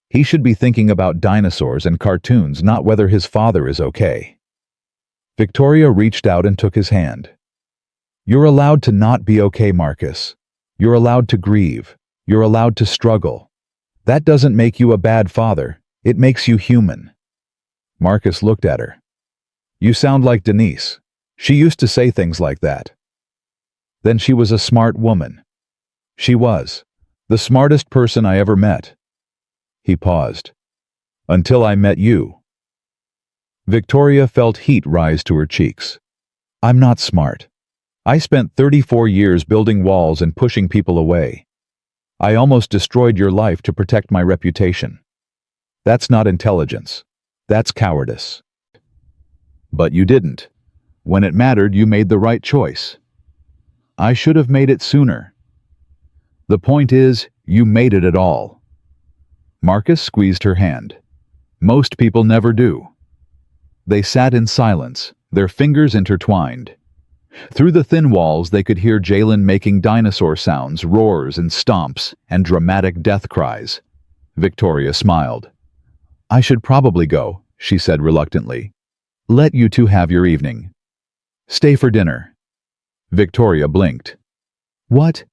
He should be thinking about dinosaurs and cartoons, not whether his father is okay. Victoria reached out and took his hand. You're allowed to not be okay, Marcus. You're allowed to grieve. You're allowed to struggle. That doesn't make you a bad father. It makes you human. Marcus looked at her. You sound like Denise. She used to say things like that. Then she was a smart woman. She was. The smartest person I ever met. He paused. Until I met you. Victoria felt heat rise to her cheeks. I'm not smart. I spent 34 years building walls and pushing people away. I almost destroyed your life to protect my reputation. That's not intelligence. That's cowardice. But you didn't. When it mattered, you made the right choice. I should have made it sooner. The point is, you made it at all. Marcus squeezed her hand. Most people never do. They sat in silence, their fingers intertwined. Through the thin walls they could hear Jalen making dinosaur sounds, roars and stomps, and dramatic death cries. Victoria smiled. I should probably go, she said reluctantly. Let you two have your evening. Stay for dinner. Victoria blinked. What?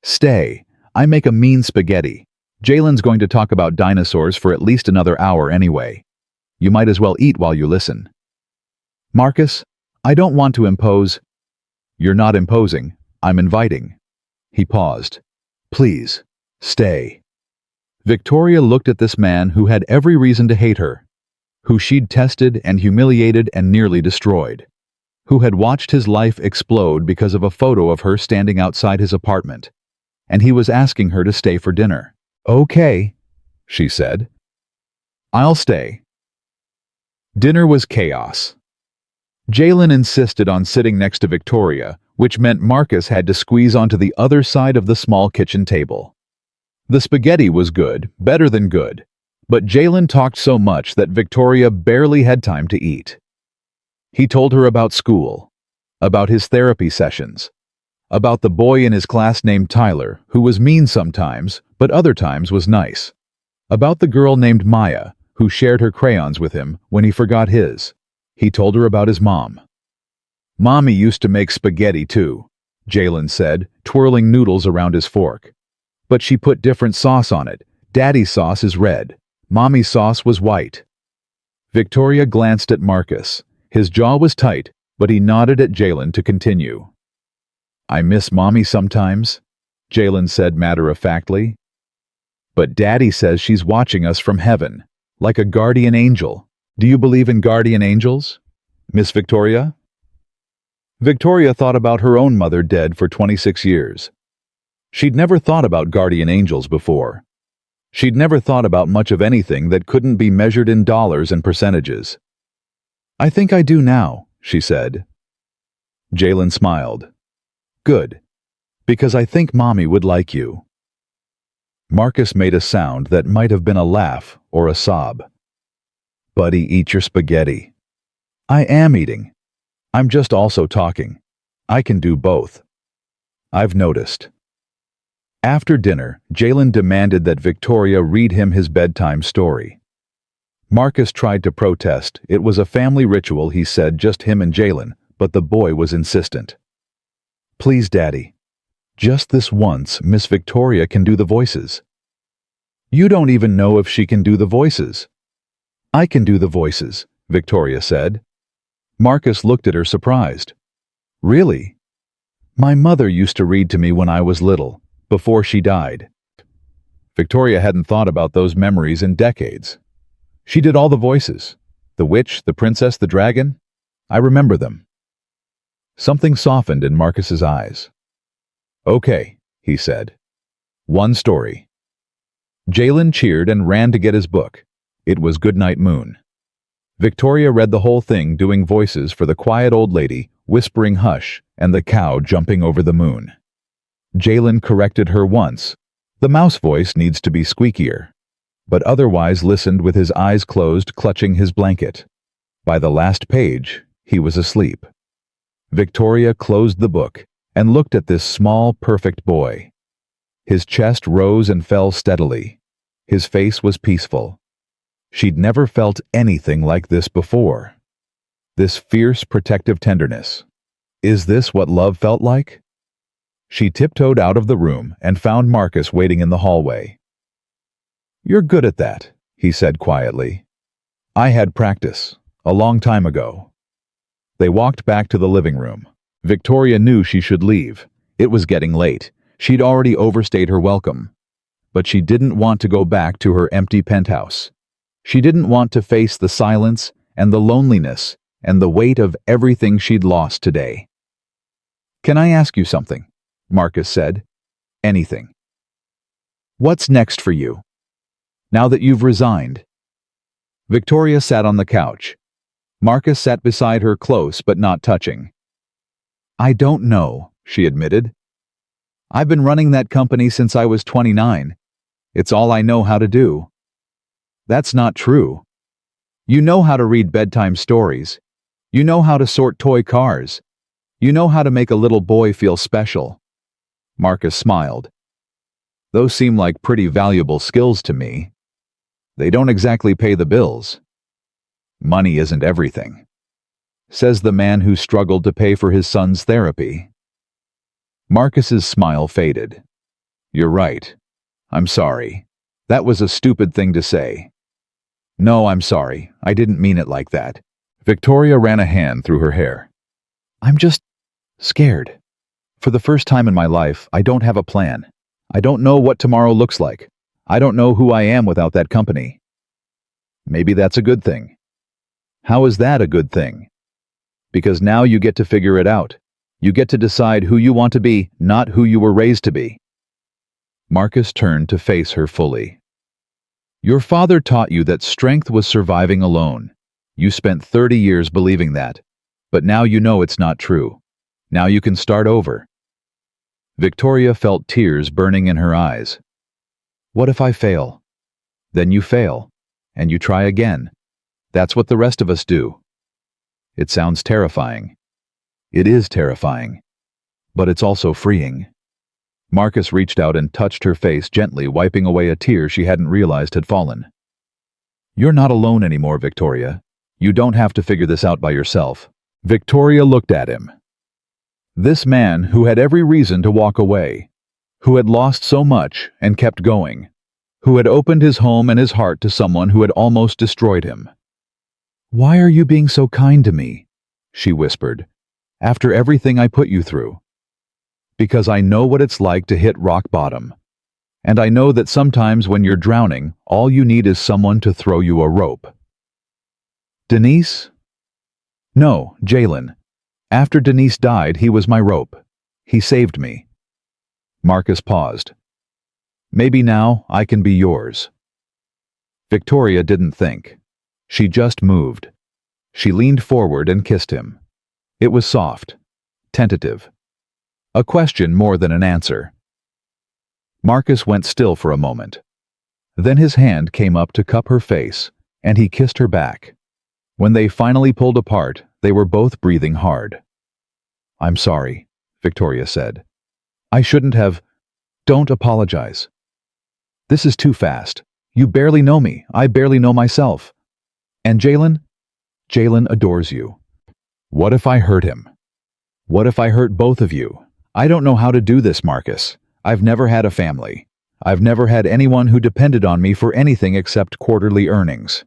Stay. I make a mean spaghetti. Jalen's going to talk about dinosaurs for at least another hour anyway. You might as well eat while you listen. Marcus, I don't want to impose. You're not imposing. I'm inviting. He paused. Please, stay. Victoria looked at this man who had every reason to hate her, who she'd tested and humiliated and nearly destroyed, who had watched his life explode because of a photo of her standing outside his apartment, and he was asking her to stay for dinner. Okay, she said. I'll stay. Dinner was chaos. Jalen insisted on sitting next to Victoria, which meant Marcus had to squeeze onto the other side of the small kitchen table. The spaghetti was good, better than good, but Jalen talked so much that Victoria barely had time to eat. He told her about school, about his therapy sessions, about the boy in his class named Tyler, who was mean sometimes, but other times was nice, about the girl named Maya, who shared her crayons with him when he forgot his. He told her about his mom. "Mommy used to make spaghetti too," Jalen said, twirling noodles around his fork. "But she put different sauce on it. Daddy's sauce is red. Mommy's sauce was white." Victoria glanced at Marcus. His jaw was tight, but he nodded at Jalen to continue. "I miss Mommy sometimes," Jalen said matter-of-factly. "But Daddy says she's watching us from heaven, like a guardian angel. Do you believe in guardian angels, Miss Victoria?" Victoria thought about her own mother dead for 26 years. She'd never thought about guardian angels before. She'd never thought about much of anything that couldn't be measured in dollars and percentages. "I think I do now," she said. Jalen smiled. "Good, because I think Mommy would like you." Marcus made a sound that might have been a laugh or a sob. "Buddy, eat your spaghetti." "I am eating. I'm just also talking. I can do both." "I've noticed." After dinner, Jalen demanded that Victoria read him his bedtime story. Marcus tried to protest. It was a family ritual, he said, just him and Jalen, but the boy was insistent. "Please, Daddy. Just this once, Miss Victoria can do the voices." "You don't even know if she can do the voices." "I can do the voices," Victoria said. Marcus looked at her surprised. "Really?" "My mother used to read to me when I was little, before she died." Victoria hadn't thought about those memories in decades. "She did all the voices. The witch, the princess, the dragon. I remember them." Something softened in Marcus's eyes. "Okay," he said. "One story." Jalen cheered and ran to get his book. It was Goodnight Moon. Victoria read the whole thing, doing voices for the quiet old lady, whispering hush, and the cow jumping over the moon. Jalen corrected her once. The mouse voice needs to be squeakier. But otherwise listened with his eyes closed, clutching his blanket. By the last page, he was asleep. Victoria closed the book and looked at this small, perfect boy. His chest rose and fell steadily. His face was peaceful. She'd never felt anything like this before. This fierce, protective tenderness. Is this what love felt like? She tiptoed out of the room and found Marcus waiting in the hallway. "You're good at that," he said quietly. "I had practice, a long time ago." They walked back to the living room. Victoria knew she should leave. It was getting late. She'd already overstayed her welcome. But she didn't want to go back to her empty penthouse. She didn't want to face the silence and the loneliness and the weight of everything she'd lost today. "Can I ask you something?" Marcus said. "Anything." "What's next for you? Now that you've resigned?" Victoria sat on the couch. Marcus sat beside her, close but not touching. "I don't know," she admitted. "I've been running that company since I was 29. It's all I know how to do." "That's not true. You know how to read bedtime stories. You know how to sort toy cars. You know how to make a little boy feel special." Marcus smiled. "Those seem like pretty valuable skills to me. They don't exactly pay the bills." "Money isn't everything," says the man who struggled to pay for his son's therapy. Marcus's smile faded. "You're right. I'm sorry. That was a stupid thing to say." "No, I'm sorry. I didn't mean it like that." Victoria ran a hand through her hair. "I'm just scared. For the first time in my life, I don't have a plan. I don't know what tomorrow looks like. I don't know who I am without that company." "Maybe that's a good thing." "How is that a good thing?" "Because now you get to figure it out. You get to decide who you want to be, not who you were raised to be." Marcus turned to face her fully. "Your father taught you that strength was surviving alone. You spent 30 years believing that. But now you know it's not true. Now you can start over." Victoria felt tears burning in her eyes. What if I fail? Then you fail, and you try again. That's what the rest of us do. It sounds terrifying. It is terrifying, but it's also freeing. Marcus reached out and touched her face gently, wiping away a tear she hadn't realized had fallen. You're not alone anymore, Victoria. You don't have to figure this out by yourself. Victoria looked at him. This man who had every reason to walk away, who had lost so much and kept going, who had opened his home and his heart to someone who had almost destroyed him. Why are you being so kind to me? She whispered. After everything I put you through. Because I know what it's like to hit rock bottom. And I know that sometimes when you're drowning, all you need is someone to throw you a rope. Denise? No, Jalen. After Denise died, he was my rope. He saved me. Marcus paused. Maybe now I can be yours. Victoria didn't think. She just moved. She leaned forward and kissed him. It was soft, tentative. A question more than an answer. Marcus went still for a moment. Then his hand came up to cup her face, and he kissed her back. When they finally pulled apart, they were both breathing hard. I'm sorry, Victoria said. I shouldn't have. Don't apologize. This is too fast. You barely know me. I barely know myself. And Jalen? Jalen adores you. What if I hurt him? What if I hurt both of you? I don't know how to do this, Marcus. I've never had a family. I've never had anyone who depended on me for anything except quarterly earnings.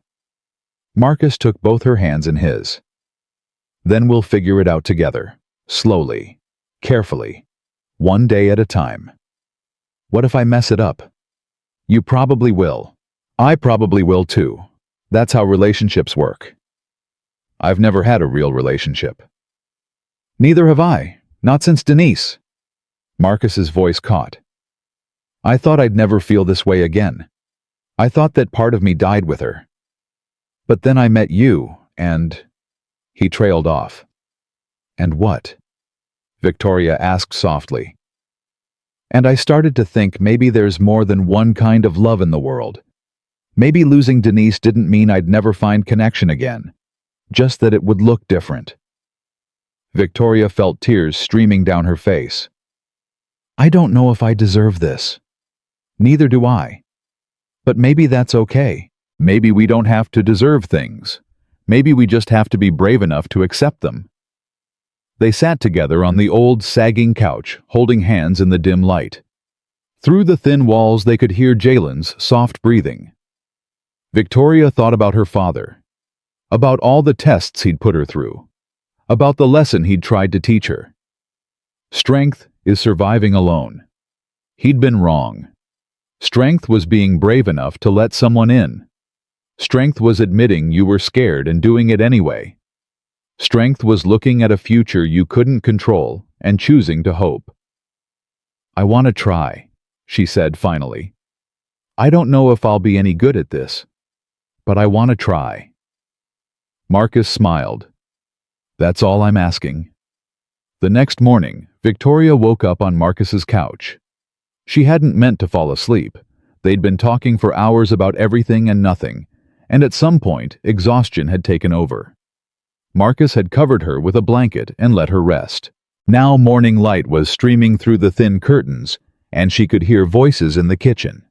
Marcus took both her hands in his. Then we'll figure it out together. Slowly. Carefully. One day at a time. What if I mess it up? You probably will. I probably will too. That's how relationships work. I've never had a real relationship. Neither have I. Not since Denise. Marcus's voice caught. I thought I'd never feel this way again. I thought that part of me died with her. But then I met you, and... He trailed off. And what? Victoria asked softly. And I started to think maybe there's more than one kind of love in the world. Maybe losing Denise didn't mean I'd never find connection again. Just that it would look different. Victoria felt tears streaming down her face. I don't know if I deserve this. Neither do I. But maybe that's okay. Maybe we don't have to deserve things. Maybe we just have to be brave enough to accept them. They sat together on the old, sagging couch, holding hands in the dim light. Through the thin walls they could hear Jalen's soft breathing. Victoria thought about her father. About all the tests he'd put her through. About the lesson he'd tried to teach her. Strength is surviving alone. He'd been wrong. Strength was being brave enough to let someone in. Strength was admitting you were scared and doing it anyway. Strength was looking at a future you couldn't control and choosing to hope. I want to try, she said finally. I don't know if I'll be any good at this, but I want to try. Marcus smiled. That's all I'm asking. The next morning, Victoria woke up on Marcus's couch. She hadn't meant to fall asleep. They'd been talking for hours about everything and nothing, and at some point, exhaustion had taken over. Marcus had covered her with a blanket and let her rest. Now morning light was streaming through the thin curtains, and she could hear voices in the kitchen.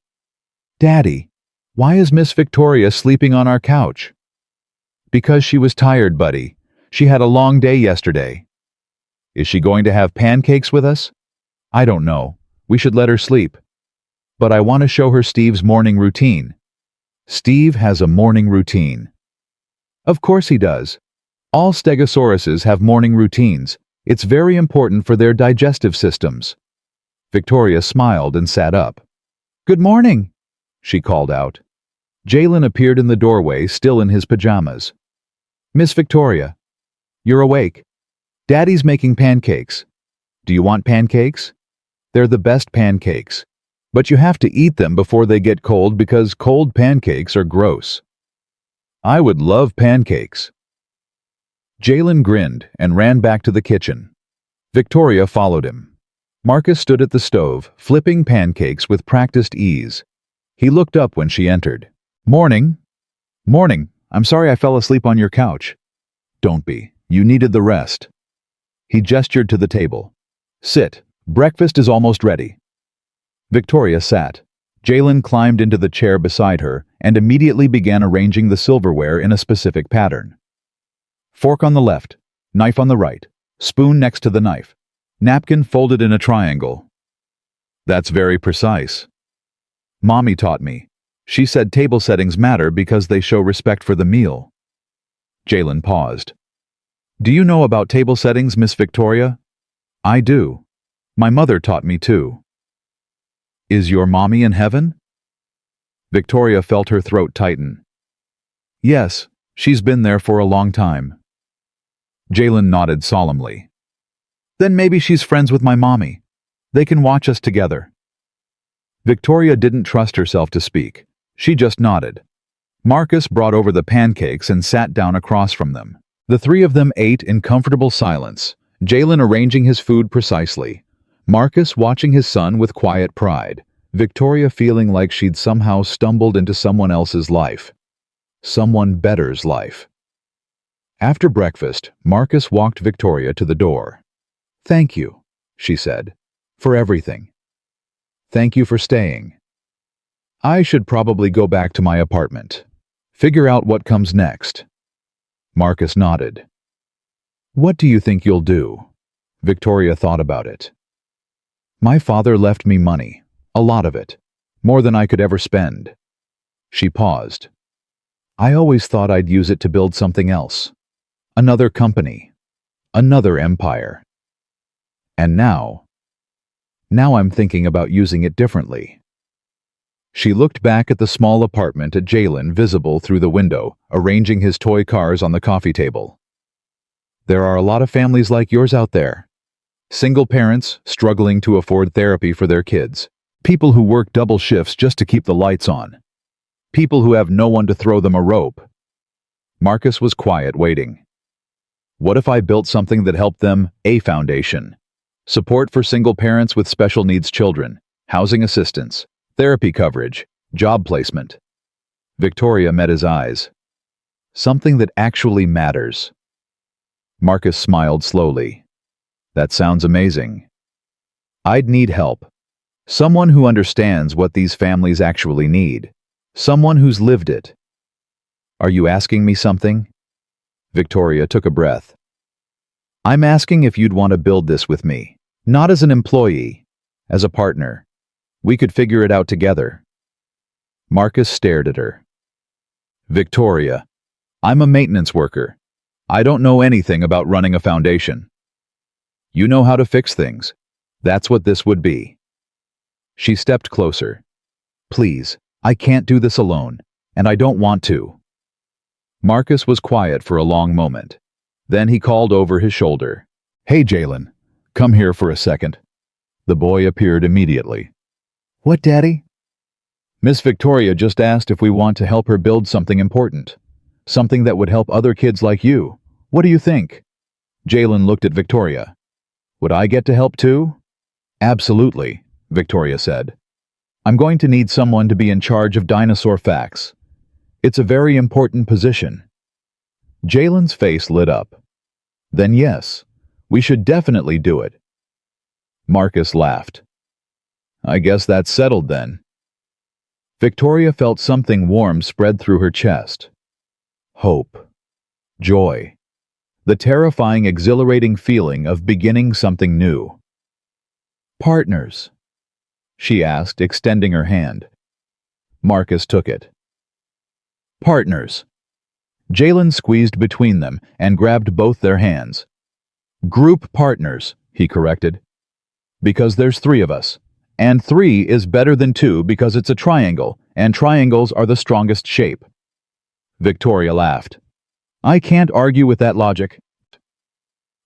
Daddy, why is Miss Victoria sleeping on our couch? Because she was tired, buddy. She had a long day yesterday. Is she going to have pancakes with us? I don't know. We should let her sleep. But I want to show her Steve's morning routine. Steve has a morning routine. Of course he does. All stegosauruses have morning routines. It's very important for their digestive systems. Victoria smiled and sat up. Good morning, she called out. Jalen appeared in the doorway, still in his pajamas. Miss Victoria, you're awake. Daddy's making pancakes. Do you want pancakes? They're the best pancakes. But you have to eat them before they get cold because cold pancakes are gross. I would love pancakes. Jalen grinned and ran back to the kitchen. Victoria followed him. Marcus stood at the stove, flipping pancakes with practiced ease. He looked up when she entered. Morning. Morning. I'm sorry I fell asleep on your couch. Don't be. You needed the rest. He gestured to the table. Sit. Breakfast is almost ready. Victoria sat. Jalen climbed into the chair beside her and immediately began arranging the silverware in a specific pattern. Fork on the left, knife on the right, spoon next to the knife, napkin folded in a triangle. That's very precise. Mommy taught me. She said table settings matter because they show respect for the meal. Jalen paused. Do you know about table settings, Miss Victoria? I do. My mother taught me too. Is your mommy in heaven? Victoria felt her throat tighten. Yes, she's been there for a long time. Jalen nodded solemnly. Then maybe she's friends with my mommy. They can watch us together. Victoria didn't trust herself to speak. She just nodded. Marcus brought over the pancakes and sat down across from them. The three of them ate in comfortable silence, Jalen arranging his food precisely, Marcus watching his son with quiet pride, Victoria feeling like she'd somehow stumbled into someone else's life. Someone better's life. After breakfast, Marcus walked Victoria to the door. Thank you, she said, for everything. Thank you for staying. I should probably go back to my apartment. Figure out what comes next. Marcus nodded. What do you think you'll do? Victoria thought about it. My father left me money, a lot of it, more than I could ever spend. She paused. I always thought I'd use it to build something else. Another company. Another empire. And now I'm thinking about using it differently. She looked back at the small apartment at Jalen visible through the window, arranging his toy cars on the coffee table. There are a lot of families like yours out there. Single parents struggling to afford therapy for their kids. People who work double shifts just to keep the lights on. People who have no one to throw them a rope. Marcus was quiet, waiting. What if I built something that helped them? A foundation. Support for single parents with special needs children. Housing assistance. Therapy coverage, job placement. Victoria met his eyes. Something that actually matters. Marcus smiled slowly. That sounds amazing. I'd need help. Someone who understands what these families actually need. Someone who's lived it. Are you asking me something? Victoria took a breath. I'm asking if you'd want to build this with me. Not as an employee, as a partner. We could figure it out together. Marcus stared at her. Victoria, I'm a maintenance worker. I don't know anything about running a foundation. You know how to fix things. That's what this would be. She stepped closer. Please, I can't do this alone, and I don't want to. Marcus was quiet for a long moment. Then he called over his shoulder. Hey, Jalen, come here for a second. The boy appeared immediately. What, Daddy? Miss Victoria just asked if we want to help her build something important. Something that would help other kids like you. What do you think? Jalen looked at Victoria. Would I get to help too? Absolutely, Victoria said. I'm going to need someone to be in charge of dinosaur facts. It's a very important position. Jalen's face lit up. Then yes, we should definitely do it. Marcus laughed. I guess that's settled then. Victoria felt something warm spread through her chest. Hope. Joy. The terrifying, exhilarating feeling of beginning something new. Partners? She asked, extending her hand. Marcus took it. Partners. Jalen squeezed between them and grabbed both their hands. Group partners, he corrected. Because there's 3 of us. And 3 is better than 2 because it's a triangle, and triangles are the strongest shape. Victoria laughed. I can't argue with that logic.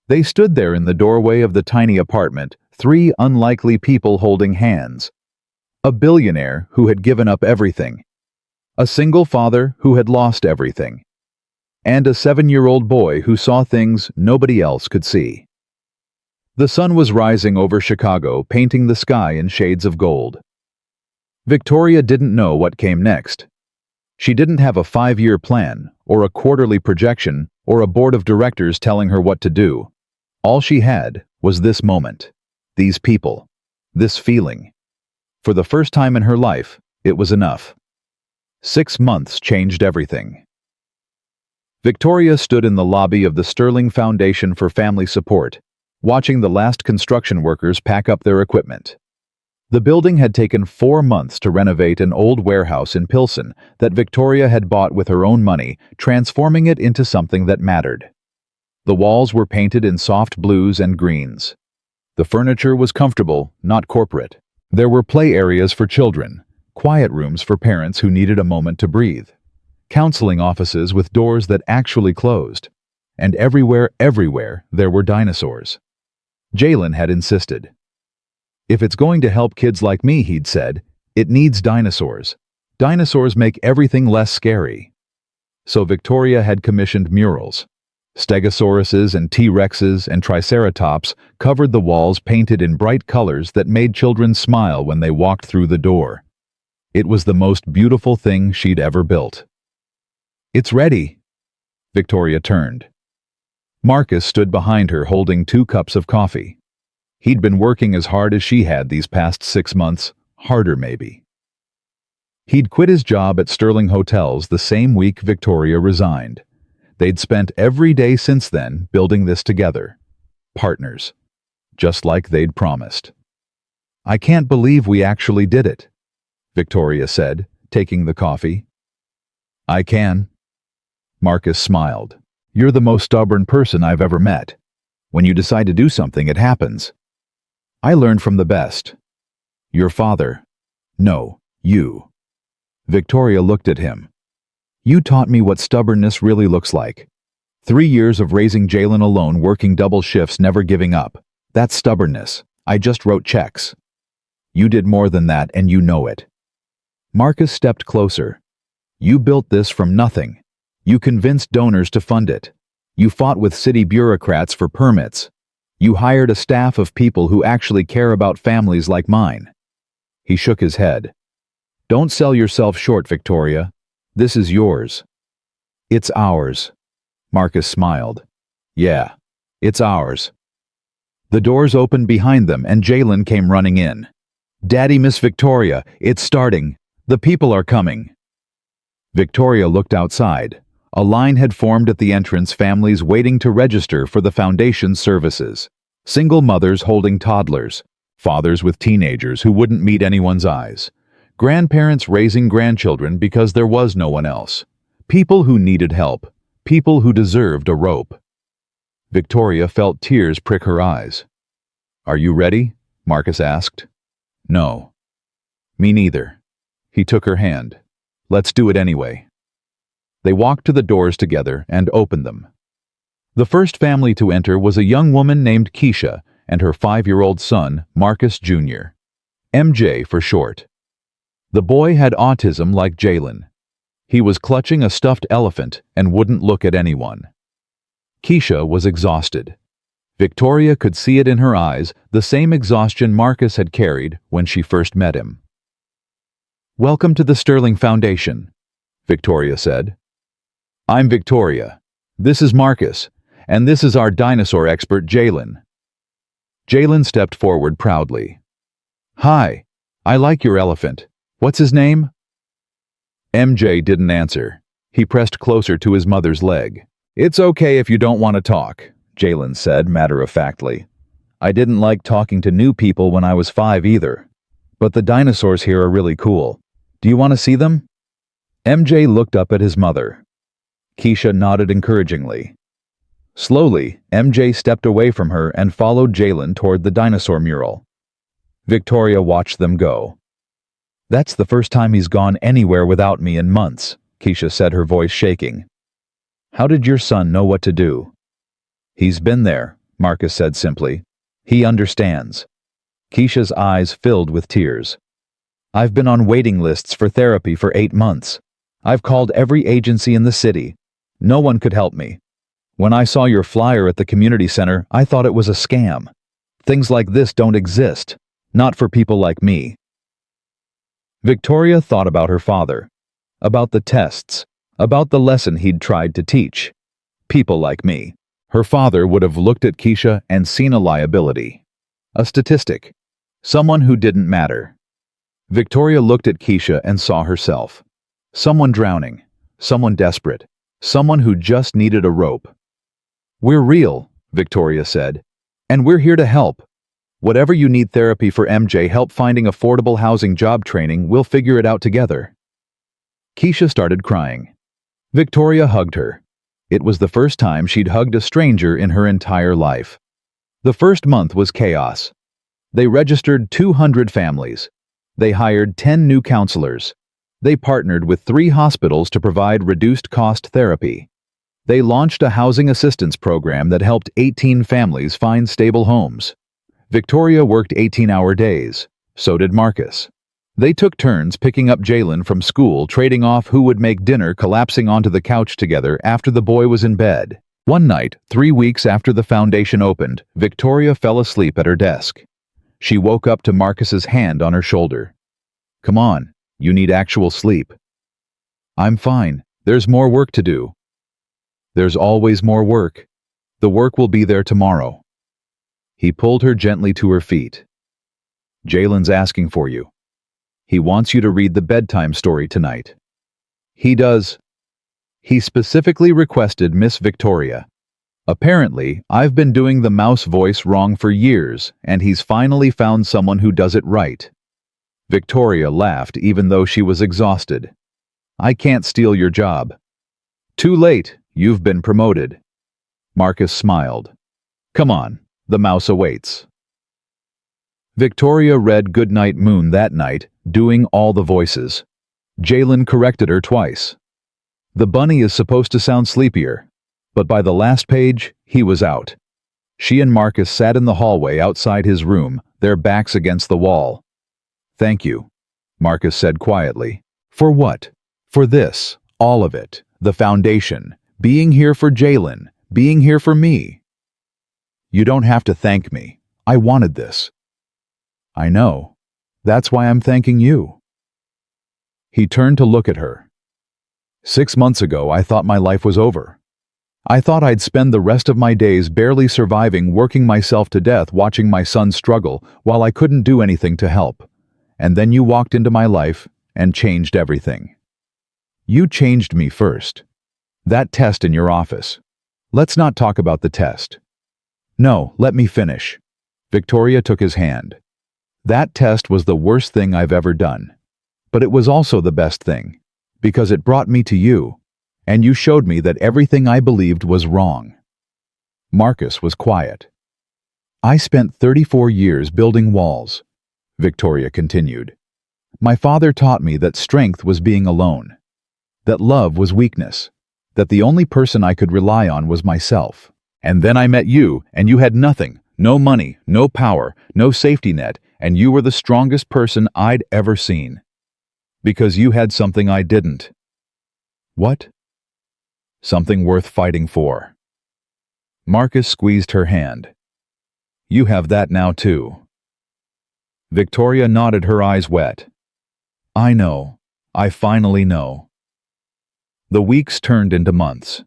They stood there in the doorway of the tiny apartment, 3 unlikely people holding hands. A billionaire who had given up everything. A single father who had lost everything. And a 7-year-old boy who saw things nobody else could see. The sun was rising over Chicago, painting the sky in shades of gold. Victoria didn't know what came next. She didn't have a 5-year plan, or a quarterly projection, or a board of directors telling her what to do. All she had was this moment, these people, this feeling. For the first time in her life, it was enough. 6 months changed everything. Victoria stood in the lobby of the Sterling Foundation for Family Support, watching the last construction workers pack up their equipment. The building had taken 4 months to renovate an old warehouse in Pilsen that Victoria had bought with her own money, transforming it into something that mattered. The walls were painted in soft blues and greens. The furniture was comfortable, not corporate. There were play areas for children, quiet rooms for parents who needed a moment to breathe, counseling offices with doors that actually closed, and everywhere, there were dinosaurs. Jalen had insisted. If it's going to help kids like me, he'd said, it needs dinosaurs. Dinosaurs make everything less scary. So Victoria had commissioned murals. Stegosauruses and T-Rexes and Triceratops covered the walls, painted in bright colors that made children smile when they walked through the door. It was the most beautiful thing she'd ever built. It's ready. Victoria turned. Marcus stood behind her holding 2 cups of coffee. He'd been working as hard as she had these past 6 months, harder maybe. He'd quit his job at Sterling Hotels the same week Victoria resigned. They'd spent every day since then building this together. Partners. Just like they'd promised. I can't believe we actually did it, Victoria said, taking the coffee. I can. Marcus smiled. You're the most stubborn person I've ever met. When you decide to do something, it happens. I learned from the best. Your father. No, you. Victoria looked at him. You taught me what stubbornness really looks like. 3 years of raising Jalen alone, working double shifts, never giving up. That's stubbornness. I just wrote checks. You did more than that, and you know it. Marcus stepped closer. You built this from nothing. You convinced donors to fund it. You fought with city bureaucrats for permits. You hired a staff of people who actually care about families like mine. He shook his head. Don't sell yourself short, Victoria. This is yours. It's ours. Marcus smiled. Yeah, it's ours. The doors opened behind them and Jalen came running in. Daddy, Miss Victoria, it's starting. The people are coming. Victoria looked outside. A line had formed at the entrance, families waiting to register for the foundation's services. Single mothers holding toddlers, fathers with teenagers who wouldn't meet anyone's eyes, grandparents raising grandchildren because there was no one else, people who needed help, people who deserved a rope. Victoria felt tears prick her eyes. Are you ready? Marcus asked. No. Me neither. He took her hand. Let's do it anyway. They walked to the doors together and opened them. The first family to enter was a young woman named Keisha and her 5-year-old son, Marcus Jr. MJ for short. The boy had autism like Jalen. He was clutching a stuffed elephant and wouldn't look at anyone. Keisha was exhausted. Victoria could see it in her eyes, the same exhaustion Marcus had carried when she first met him. Welcome to the Sterling Foundation, Victoria said. I'm Victoria. This is Marcus, and this is our dinosaur expert, Jalen. Jalen stepped forward proudly. Hi, I like your elephant. What's his name? MJ didn't answer. He pressed closer to his mother's leg. It's okay if you don't want to talk, Jalen said matter-of-factly. I didn't like talking to new people when I was 5 either. But the dinosaurs here are really cool. Do you want to see them? MJ looked up at his mother. Keisha nodded encouragingly. Slowly, MJ stepped away from her and followed Jalen toward the dinosaur mural. Victoria watched them go. That's the first time he's gone anywhere without me in months, Keisha said, her voice shaking. How did your son know what to do? He's been there, Marcus said simply. He understands. Keisha's eyes filled with tears. I've been on waiting lists for therapy for 8 months. I've called every agency in the city. No one could help me. When I saw your flyer at the community center, I thought it was a scam. Things like this don't exist. Not for people like me. Victoria thought about her father, about the tests, about the lesson he'd tried to teach. People like me. Her father would have looked at Keisha and seen a liability. A statistic. Someone who didn't matter. Victoria looked at Keisha and saw herself. Someone drowning. Someone desperate. Someone who just needed a rope. "We're real," Victoria said. "And we're here to help. Whatever you need therapy for MJ, help finding affordable housing, job training, we'll figure it out together." Keisha started crying. Victoria hugged her. It was the first time she'd hugged a stranger in her entire life. The first month was chaos. They registered 200 families. They hired 10 new counselors. They partnered with 3 hospitals to provide reduced-cost therapy. They launched a housing assistance program that helped 18 families find stable homes. Victoria worked 18-hour days. So did Marcus. They took turns picking up Jalen from school, trading off who would make dinner, collapsing onto the couch together after the boy was in bed. One night, 3 weeks after the foundation opened, Victoria fell asleep at her desk. She woke up to Marcus's hand on her shoulder. "Come on, you need actual sleep." "I'm fine. There's more work to do." "There's always more work. The work will be there tomorrow." He pulled her gently to her feet. "Jalen's asking for you. He wants you to read the bedtime story tonight." "He does." He specifically requested Miss Victoria. "Apparently, I've been doing the mouse voice wrong for years, and he's finally found someone who does it right." Victoria laughed even though she was exhausted. "I can't steal your job." "Too late, you've been promoted." Marcus smiled. "Come on, the mouse awaits." Victoria read Goodnight Moon that night, doing all the voices. Jalen corrected her twice. The bunny is supposed to sound sleepier, but by the last page, he was out. She and Marcus sat in the hallway outside his room, their backs against the wall. "Thank you," Marcus said quietly. "For what? For this, all of it, the foundation, being here for Jalen, being here for me." "You don't have to thank me. I wanted this." "I know. That's why I'm thanking you." He turned to look at her. 6 months ago, I thought my life was over. I thought I'd spend the rest of my days barely surviving, working myself to death, watching my son struggle while I couldn't do anything to help. And then you walked into my life and changed everything. You changed me first. That test in your office. Let's not talk about the test. No, let me finish. Victoria took his hand. That test was the worst thing I've ever done. But it was also the best thing, because it brought me to you, and you showed me that everything I believed was wrong. Marcus was quiet. I spent 34 years building walls, Victoria continued. My father taught me that strength was being alone, that love was weakness, that the only person I could rely on was myself. And then I met you, and you had nothing, no money, no power, no safety net, and you were the strongest person I'd ever seen. Because you had something I didn't. What? Something worth fighting for. Marcus squeezed her hand. You have that now too. Victoria nodded, her eyes wet. I know. I finally know. The weeks turned into months.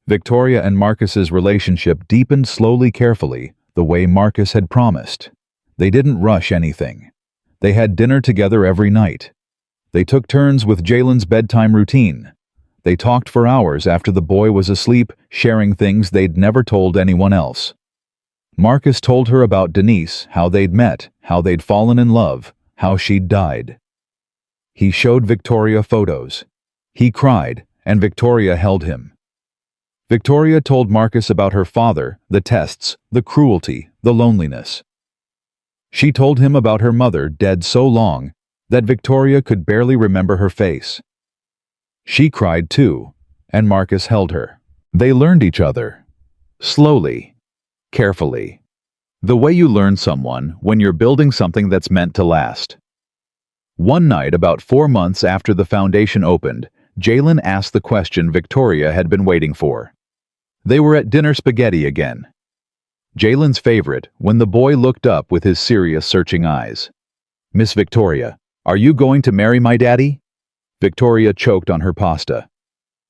Victoria and Marcus's relationship deepened slowly, carefully, the way Marcus had promised. They didn't rush anything. They had dinner together every night. They took turns with Jalen's bedtime routine. They talked for hours after the boy was asleep, sharing things they'd never told anyone else. Marcus told her about Denise, how they'd met, how they'd fallen in love, how she'd died. He showed Victoria photos. He cried, and Victoria held him. Victoria told Marcus about her father, the tests, the cruelty, the loneliness. She told him about her mother, dead so long that Victoria could barely remember her face. She cried too, and Marcus held her. They learned each other. Slowly. Carefully. The way you learn someone when you're building something that's meant to last. One night, about 4 months after the foundation opened, Jalen asked the question Victoria had been waiting for. They were at dinner spaghetti again. Jalen's favorite, when the boy looked up with his serious, searching eyes. Miss Victoria, Are you going to marry my daddy? Victoria choked on her pasta.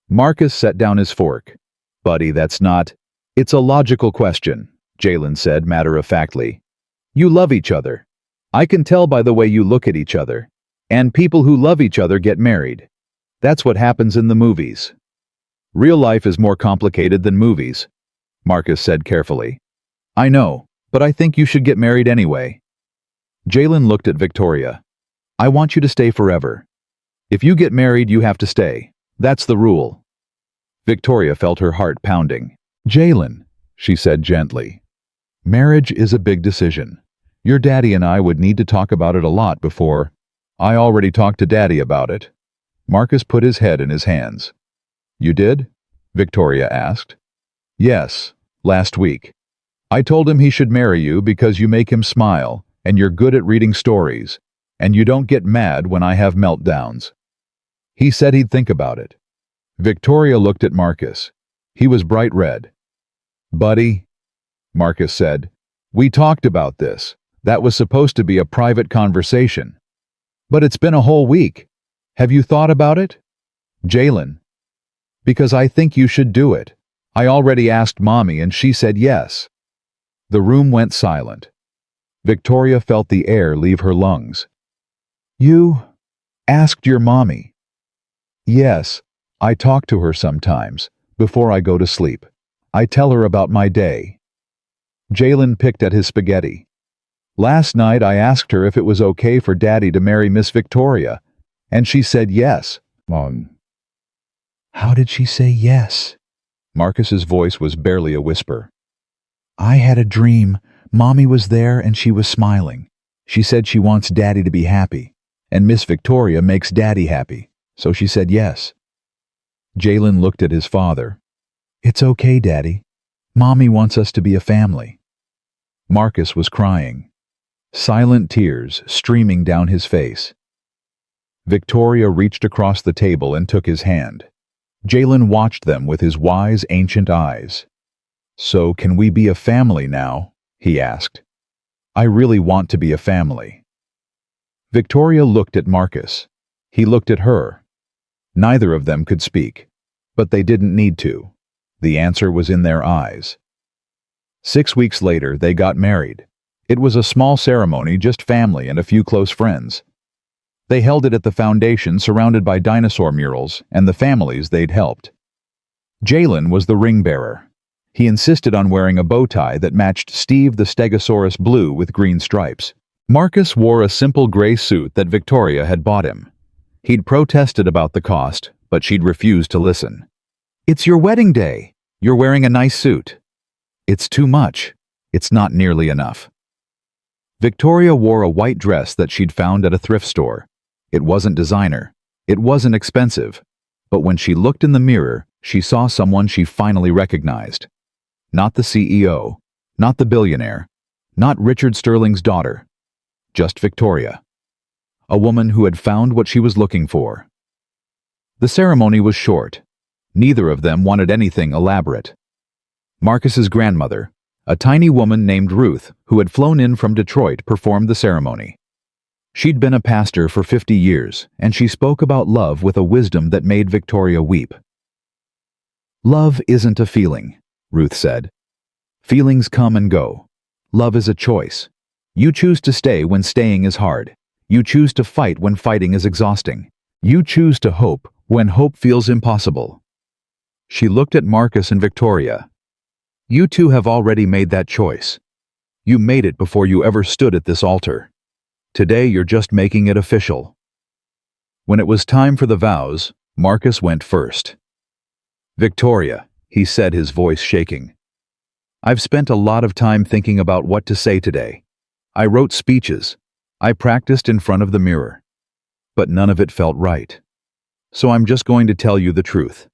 Marcus set down his fork. Buddy, that's not... It's a logical question, Jalen said matter-of-factly. You love each other. I can tell by the way you look at each other. And people who love each other get married. That's what happens in the movies. Real life is more complicated than movies, Marcus said carefully. I know, but I think you should get married anyway. Jalen looked at Victoria. I want you to stay forever. If you get married, you have to stay. That's the rule. Victoria felt her heart pounding. Jalen, she said gently. Marriage is a big decision. Your daddy and I would need to talk about it a lot before. I already talked to Daddy about it. Marcus put his head in his hands. You did? Victoria asked. Yes, last week. I told him he should marry you because you make him smile, and you're good at reading stories, and you don't get mad when I have meltdowns. He said he'd think about it. Victoria looked at Marcus. He was bright red. Buddy, Marcus said, we talked about this. That was supposed to be a private conversation. But it's been a whole week. Have you thought about it? Jalen. Because I think you should do it. I already asked Mommy and she said yes. The room went silent. Victoria felt the air leave her lungs. You asked your mommy? Yes, I talk to her sometimes, before I go to sleep. I tell her about my day. Jalen picked at his spaghetti. Last night I asked her if it was okay for Daddy to marry Miss Victoria, and she said yes. How did she say yes? Marcus's voice was barely a whisper. I had a dream. Mommy was there and she was smiling. She said she wants Daddy to be happy, and Miss Victoria makes Daddy happy, so she said yes. Jalen looked at his father. It's okay, Daddy. Mommy wants us to be a family. Marcus was crying. Silent tears streaming down his face. Victoria reached across the table and took his hand. Jalen watched them with his wise, ancient eyes. So can we be a family now? He asked. I really want to be a family. Victoria looked at Marcus. He looked at her. Neither of them could speak, but they didn't need to. The answer was in their eyes. 6 weeks later, they got married. It was a small ceremony, just family and a few close friends. They held it at the foundation surrounded by dinosaur murals and the families they'd helped. Jalen was the ring bearer. He insisted on wearing a bow tie that matched Steve the Stegosaurus blue with green stripes. Marcus wore a simple gray suit that Victoria had bought him. He'd protested about the cost, but she'd refused to listen. It's your wedding day. You're wearing a nice suit. It's too much. It's not nearly enough. Victoria wore a white dress that she'd found at a thrift store. It wasn't designer. It wasn't expensive. But when she looked in the mirror, she saw someone she finally recognized. Not the CEO, not the billionaire, not Richard Sterling's daughter. Just Victoria. A woman who had found what she was looking for. The ceremony was short. Neither of them wanted anything elaborate. Marcus's grandmother, a tiny woman named Ruth, who had flown in from Detroit, performed the ceremony. She'd been a pastor for 50 years, and she spoke about love with a wisdom that made Victoria weep. Love isn't a feeling, Ruth said. Feelings come and go. Love is a choice. You choose to stay when staying is hard. You choose to fight when fighting is exhausting. You choose to hope when hope feels impossible. She looked at Marcus and Victoria. You two have already made that choice. You made it before you ever stood at this altar. Today you're just making it official. When it was time for the vows, Marcus went first. Victoria, he said, his voice shaking. I've spent a lot of time thinking about what to say today. I wrote speeches. I practiced in front of the mirror. But none of it felt right. So I'm just going to tell you the truth.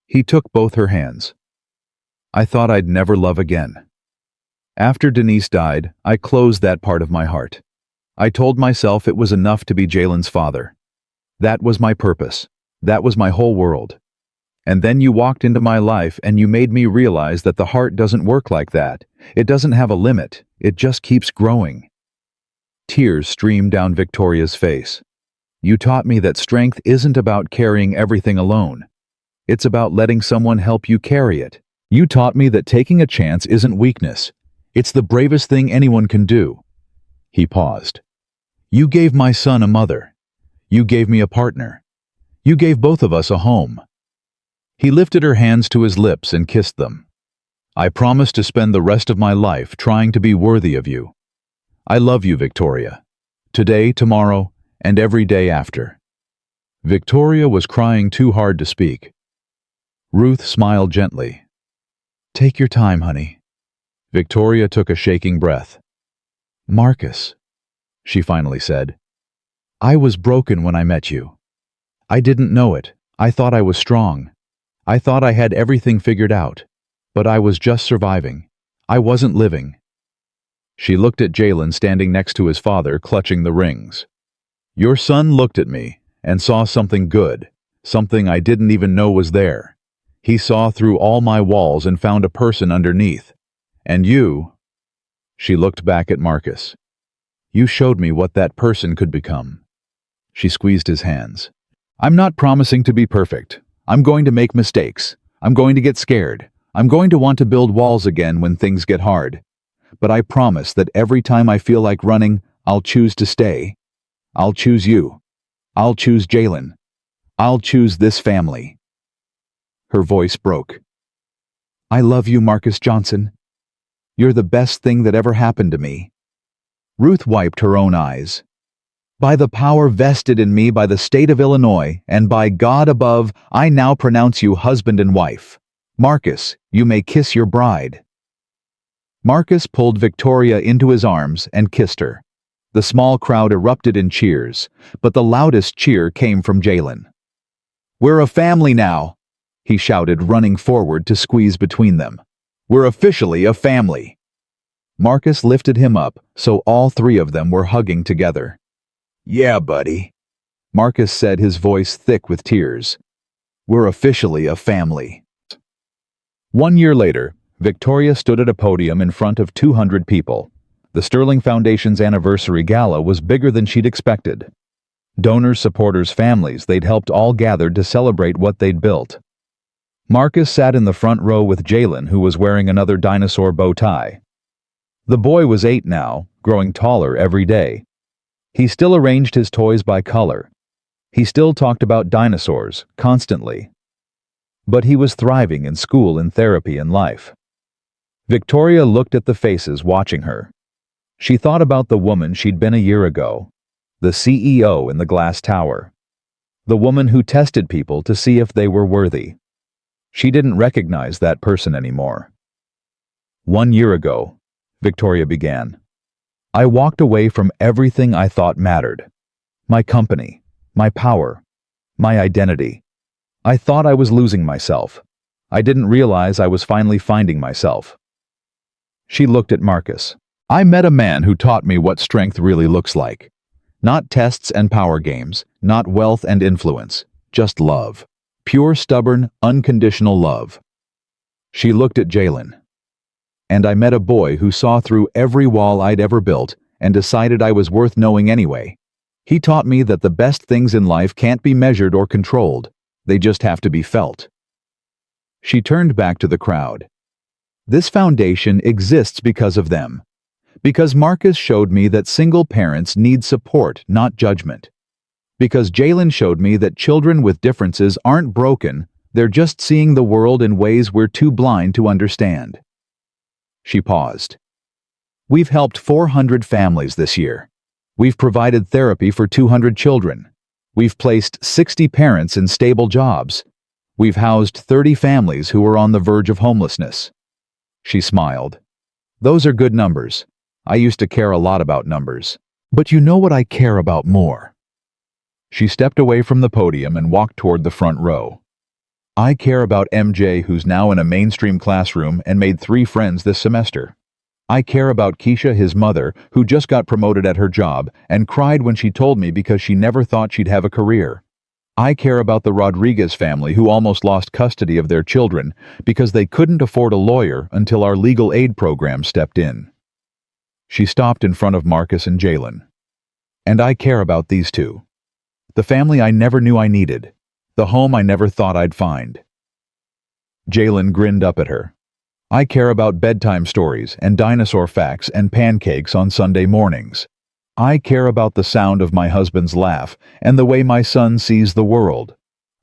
He took both her hands. I thought I'd never love again. After Denise died, I closed that part of my heart. I told myself it was enough to be Jalen's father. That was my purpose. That was my whole world. And then you walked into my life and you made me realize that the heart doesn't work like that. It doesn't have a limit. It just keeps growing. Tears streamed down Victoria's face. You taught me that strength isn't about carrying everything alone. It's about letting someone help you carry it. You taught me that taking a chance isn't weakness. It's the bravest thing anyone can do." He paused. "You gave my son a mother. You gave me a partner. You gave both of us a home." He lifted her hands to his lips and kissed them. "I promise to spend the rest of my life trying to be worthy of you. I love you, Victoria. Today, tomorrow, and every day after." Victoria was crying too hard to speak. Ruth smiled gently. "Take your time, honey." Victoria took a shaking breath. "Marcus," she finally said, "I was broken when I met you. I didn't know it. I thought I was strong. I thought I had everything figured out. But I was just surviving. I wasn't living." She looked at Jalen standing next to his father, clutching the rings. "Your son looked at me and saw something good, something I didn't even know was there. He saw through all my walls and found a person underneath. And you," she looked back at Marcus, "you showed me what that person could become." She squeezed his hands. "I'm not promising to be perfect. I'm going to make mistakes. I'm going to get scared. I'm going to want to build walls again when things get hard. But I promise that every time I feel like running, I'll choose to stay. I'll choose you. I'll choose Jalen. I'll choose this family." Her voice broke. "I love you, Marcus Johnson. You're the best thing that ever happened to me." Ruth wiped her own eyes. "By the power vested in me by the state of Illinois, and by God above, I now pronounce you husband and wife. Marcus, you may kiss your bride." Marcus pulled Victoria into his arms and kissed her. The small crowd erupted in cheers, but the loudest cheer came from Jalen. "We're a family now," he shouted, running forward to squeeze between them. "We're officially a family." Marcus lifted him up, so all three of them were hugging together. "Yeah, buddy," Marcus said, his voice thick with tears. "We're officially a family." 1 year later, Victoria stood at a podium in front of 200 people. The Sterling Foundation's anniversary gala was bigger than she'd expected. Donors, supporters, families, they'd helped all gathered to celebrate what they'd built. Marcus sat in the front row with Jalen, who was wearing another dinosaur bow tie. The boy was 8 now, growing taller every day. He still arranged his toys by color. He still talked about dinosaurs, constantly. But he was thriving in school, in therapy, and life. Victoria looked at the faces watching her. She thought about the woman she'd been a year ago, the CEO in the glass tower, the woman who tested people to see if they were worthy. She didn't recognize that person anymore. 1 year ago, Victoria began, I walked away from everything I thought mattered. My company, my power, my identity. I thought I was losing myself. I didn't realize I was finally finding myself. She looked at Marcus. I met a man who taught me what strength really looks like. Not tests and power games, not wealth and influence, just love. Pure, stubborn, unconditional love. She looked at Jalen. And I met a boy who saw through every wall I'd ever built and decided I was worth knowing anyway. He taught me that the best things in life can't be measured or controlled. They just have to be felt. She turned back to the crowd. This foundation exists because of them. Because Marcus showed me that single parents need support, not judgment. Because Jalen showed me that children with differences aren't broken, they're just seeing the world in ways we're too blind to understand. She paused. We've helped 400 families this year. We've provided therapy for 200 children. We've placed 60 parents in stable jobs. We've housed 30 families who are on the verge of homelessness. She smiled. Those are good numbers. I used to care a lot about numbers. But you know what I care about more? She stepped away from the podium and walked toward the front row. I care about MJ, who's now in a mainstream classroom and made 3 friends this semester. I care about Keisha, his mother, who just got promoted at her job and cried when she told me because she never thought she'd have a career. I care about the Rodriguez family who almost lost custody of their children because they couldn't afford a lawyer until our legal aid program stepped in. She stopped in front of Marcus and Jalen. And I care about these 2. The family I never knew I needed. The home I never thought I'd find. Jalen grinned up at her. I care about bedtime stories and dinosaur facts and pancakes on Sunday mornings. I care about the sound of my husband's laugh and the way my son sees the world.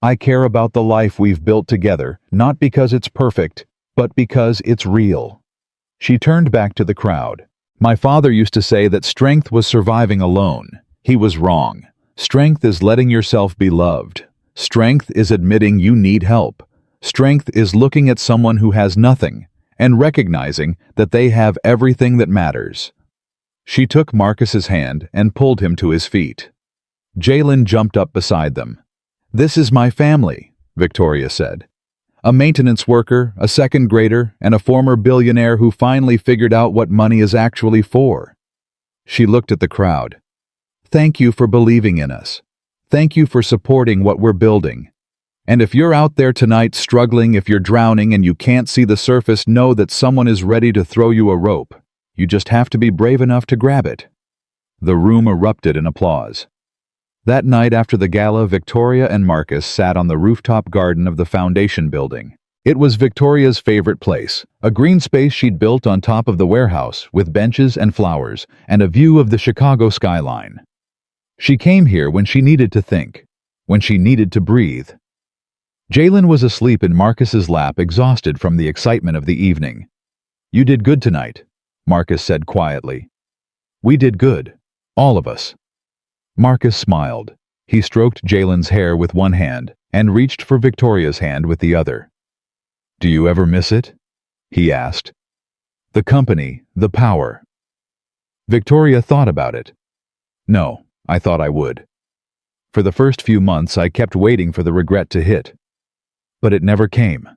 I care about the life we've built together, not because it's perfect, but because it's real. She turned back to the crowd. My father used to say that strength was surviving alone. He was wrong. Strength is letting yourself be loved. Strength is admitting you need help. Strength is looking at someone who has nothing and recognizing that they have everything that matters. She took Marcus's hand and pulled him to his feet. Jalen jumped up beside them. This is my family, Victoria said. A maintenance worker, a second grader, and a former billionaire who finally figured out what money is actually for. She looked at the crowd. Thank you for believing in us. Thank you for supporting what we're building. And if you're out there tonight struggling, if you're drowning and you can't see the surface, know that someone is ready to throw you a rope. You just have to be brave enough to grab it. The room erupted in applause. That night after the gala, Victoria and Marcus sat on the rooftop garden of the foundation building. It was Victoria's favorite place, a green space she'd built on top of the warehouse with benches and flowers and a view of the Chicago skyline. She came here when she needed to think, when she needed to breathe. Jalen was asleep in Marcus's lap, exhausted from the excitement of the evening. You did good tonight, Marcus said quietly. We did good, all of us. Marcus smiled. He stroked Jalen's hair with one hand and reached for Victoria's hand with the other. Do you ever miss it? He asked. The company, the power. Victoria thought about it. No, I thought I would. For the first few months, I kept waiting for the regret to hit. But it never came.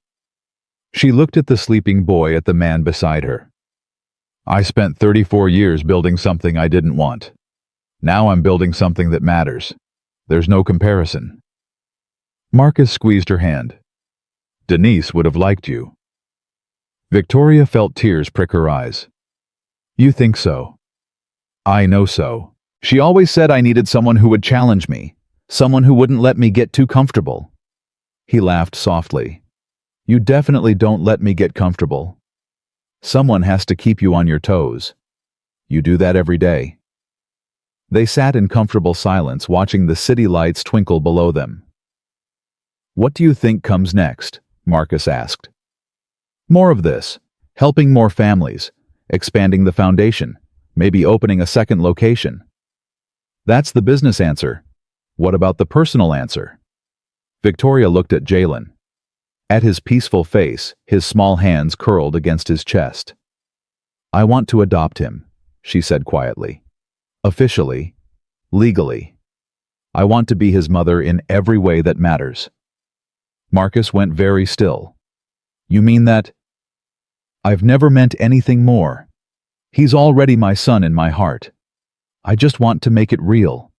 She looked at the sleeping boy, at the man beside her. I spent 34 years building something I didn't want. Now I'm building something that matters. There's no comparison. Marcus squeezed her hand. Denise would have liked you. Victoria felt tears prick her eyes. You think so? I know so. She always said I needed someone who would challenge me, someone who wouldn't let me get too comfortable. He laughed softly. You definitely don't let me get comfortable. Someone has to keep you on your toes. You do that every day. They sat in comfortable silence, watching the city lights twinkle below them. What do you think comes next? Marcus asked. More of this, helping more families, expanding the foundation, maybe opening a second location. That's the business answer. What about the personal answer? Victoria looked at Jalen. At his peaceful face, his small hands curled against his chest. I want to adopt him, she said quietly. Officially, legally. I want to be his mother in every way that matters. Marcus went very still. You mean that? I've never meant anything more. He's already my son in my heart. I just want to make it real.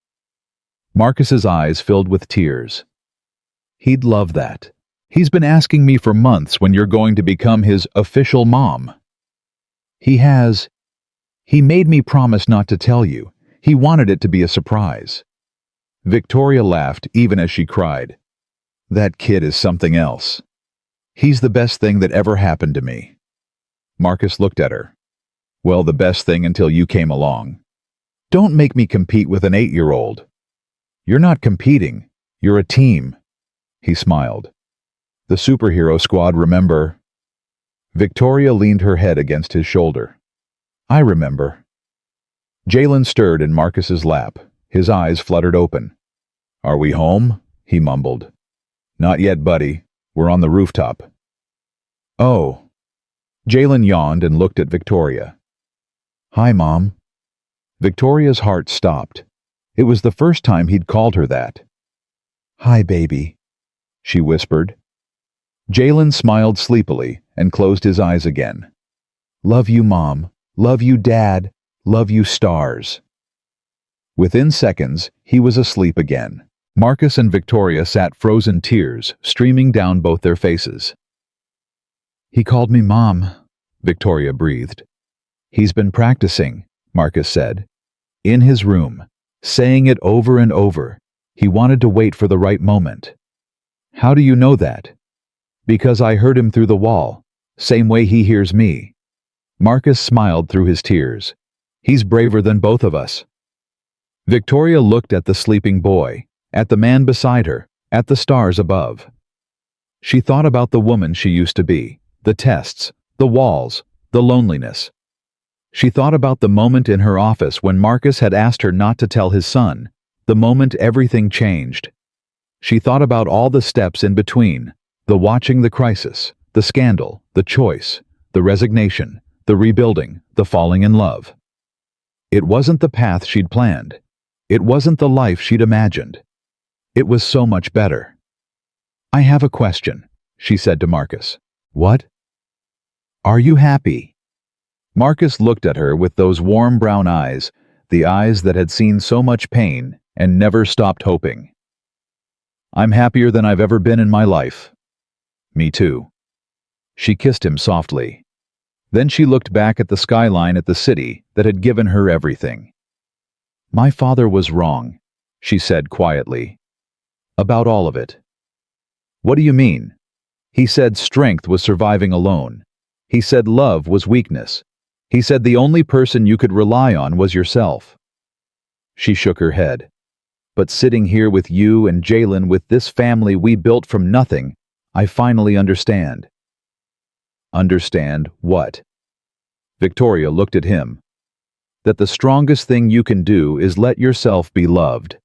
Marcus's eyes filled with tears. He'd love that. He's been asking me for months when you're going to become his official mom. He has. He made me promise not to tell you. He wanted it to be a surprise. Victoria laughed even as she cried. That kid is something else. He's the best thing that ever happened to me. Marcus looked at her. Well, the best thing until you came along. Don't make me compete with an 8-year-old. You're not competing. You're a team. He smiled. The superhero squad, remember? Victoria leaned her head against his shoulder. I remember. Jalen stirred in Marcus's lap. His eyes fluttered open. Are we home? He mumbled. Not yet, buddy. We're on the rooftop. Oh. Jalen yawned and looked at Victoria. Hi, Mom. Victoria's heart stopped. It was the first time he'd called her that. Hi, baby, she whispered. Jalen smiled sleepily and closed his eyes again. Love you, Mom. Love you, Dad. Love you, stars. Within seconds, he was asleep again. Marcus and Victoria sat, frozen tears streaming down both their faces. He called me Mom, Victoria breathed. He's been practicing, Marcus said. In his room, saying it over and over. He wanted to wait for the right moment. How do you know that? Because I heard him through the wall, same way he hears me. Marcus smiled through his tears. He's braver than both of us. Victoria looked at the sleeping boy, at the man beside her, at the stars above. She thought about the woman she used to be, the tests, the walls, the loneliness. She thought about the moment in her office when Marcus had asked her not to tell his son, the moment everything changed. She thought about all the steps in between, the watching the crisis, the scandal, the choice, the resignation, the rebuilding, the falling in love. It wasn't the path she'd planned. It wasn't the life she'd imagined. It was so much better. I have a question, she said to Marcus. What? Are you happy? Marcus looked at her with those warm brown eyes, the eyes that had seen so much pain and never stopped hoping. I'm happier than I've ever been in my life. Me too. She kissed him softly. Then she looked back at the skyline at the city that had given her everything. My father was wrong, she said quietly. About all of it. What do you mean? He said strength was surviving alone. He said love was weakness. He said the only person you could rely on was yourself. She shook her head. But sitting here with you and Jalen, with this family we built from nothing, I finally understand. Understand what? Victoria looked at him. That the strongest thing you can do is let yourself be loved.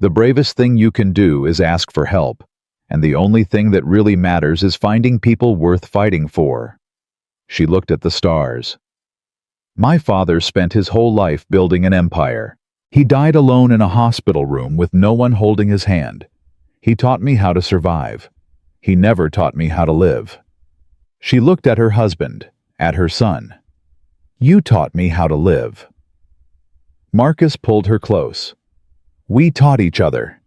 The bravest thing you can do is ask for help, and the only thing that really matters is finding people worth fighting for. She looked at the stars. My father spent his whole life building an empire. He died alone in a hospital room with no one holding his hand. He taught me how to survive. He never taught me how to live. She looked at her husband, at her son. You taught me how to live. Marcus pulled her close. We taught each other.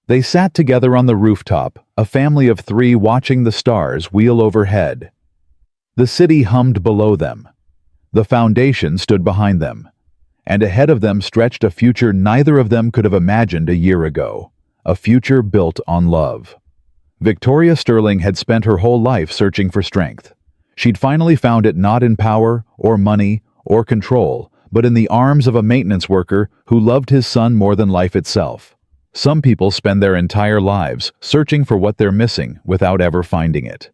They sat together on the rooftop, a family of three watching the stars wheel overhead. The city hummed below them. The foundation stood behind them, and ahead of them stretched a future neither of them could have imagined a year ago, a future built on love. Victoria Sterling had spent her whole life searching for strength. She'd finally found it not in power or money or control, but in the arms of a maintenance worker who loved his son more than life itself. Some people spend their entire lives searching for what they're missing without ever finding it.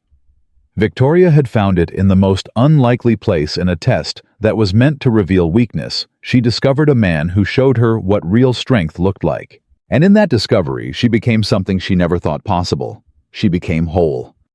Victoria had found it in the most unlikely place in a test that was meant to reveal weakness. She discovered a man who showed her what real strength looked like. And in that discovery, she became something she never thought possible. She became whole.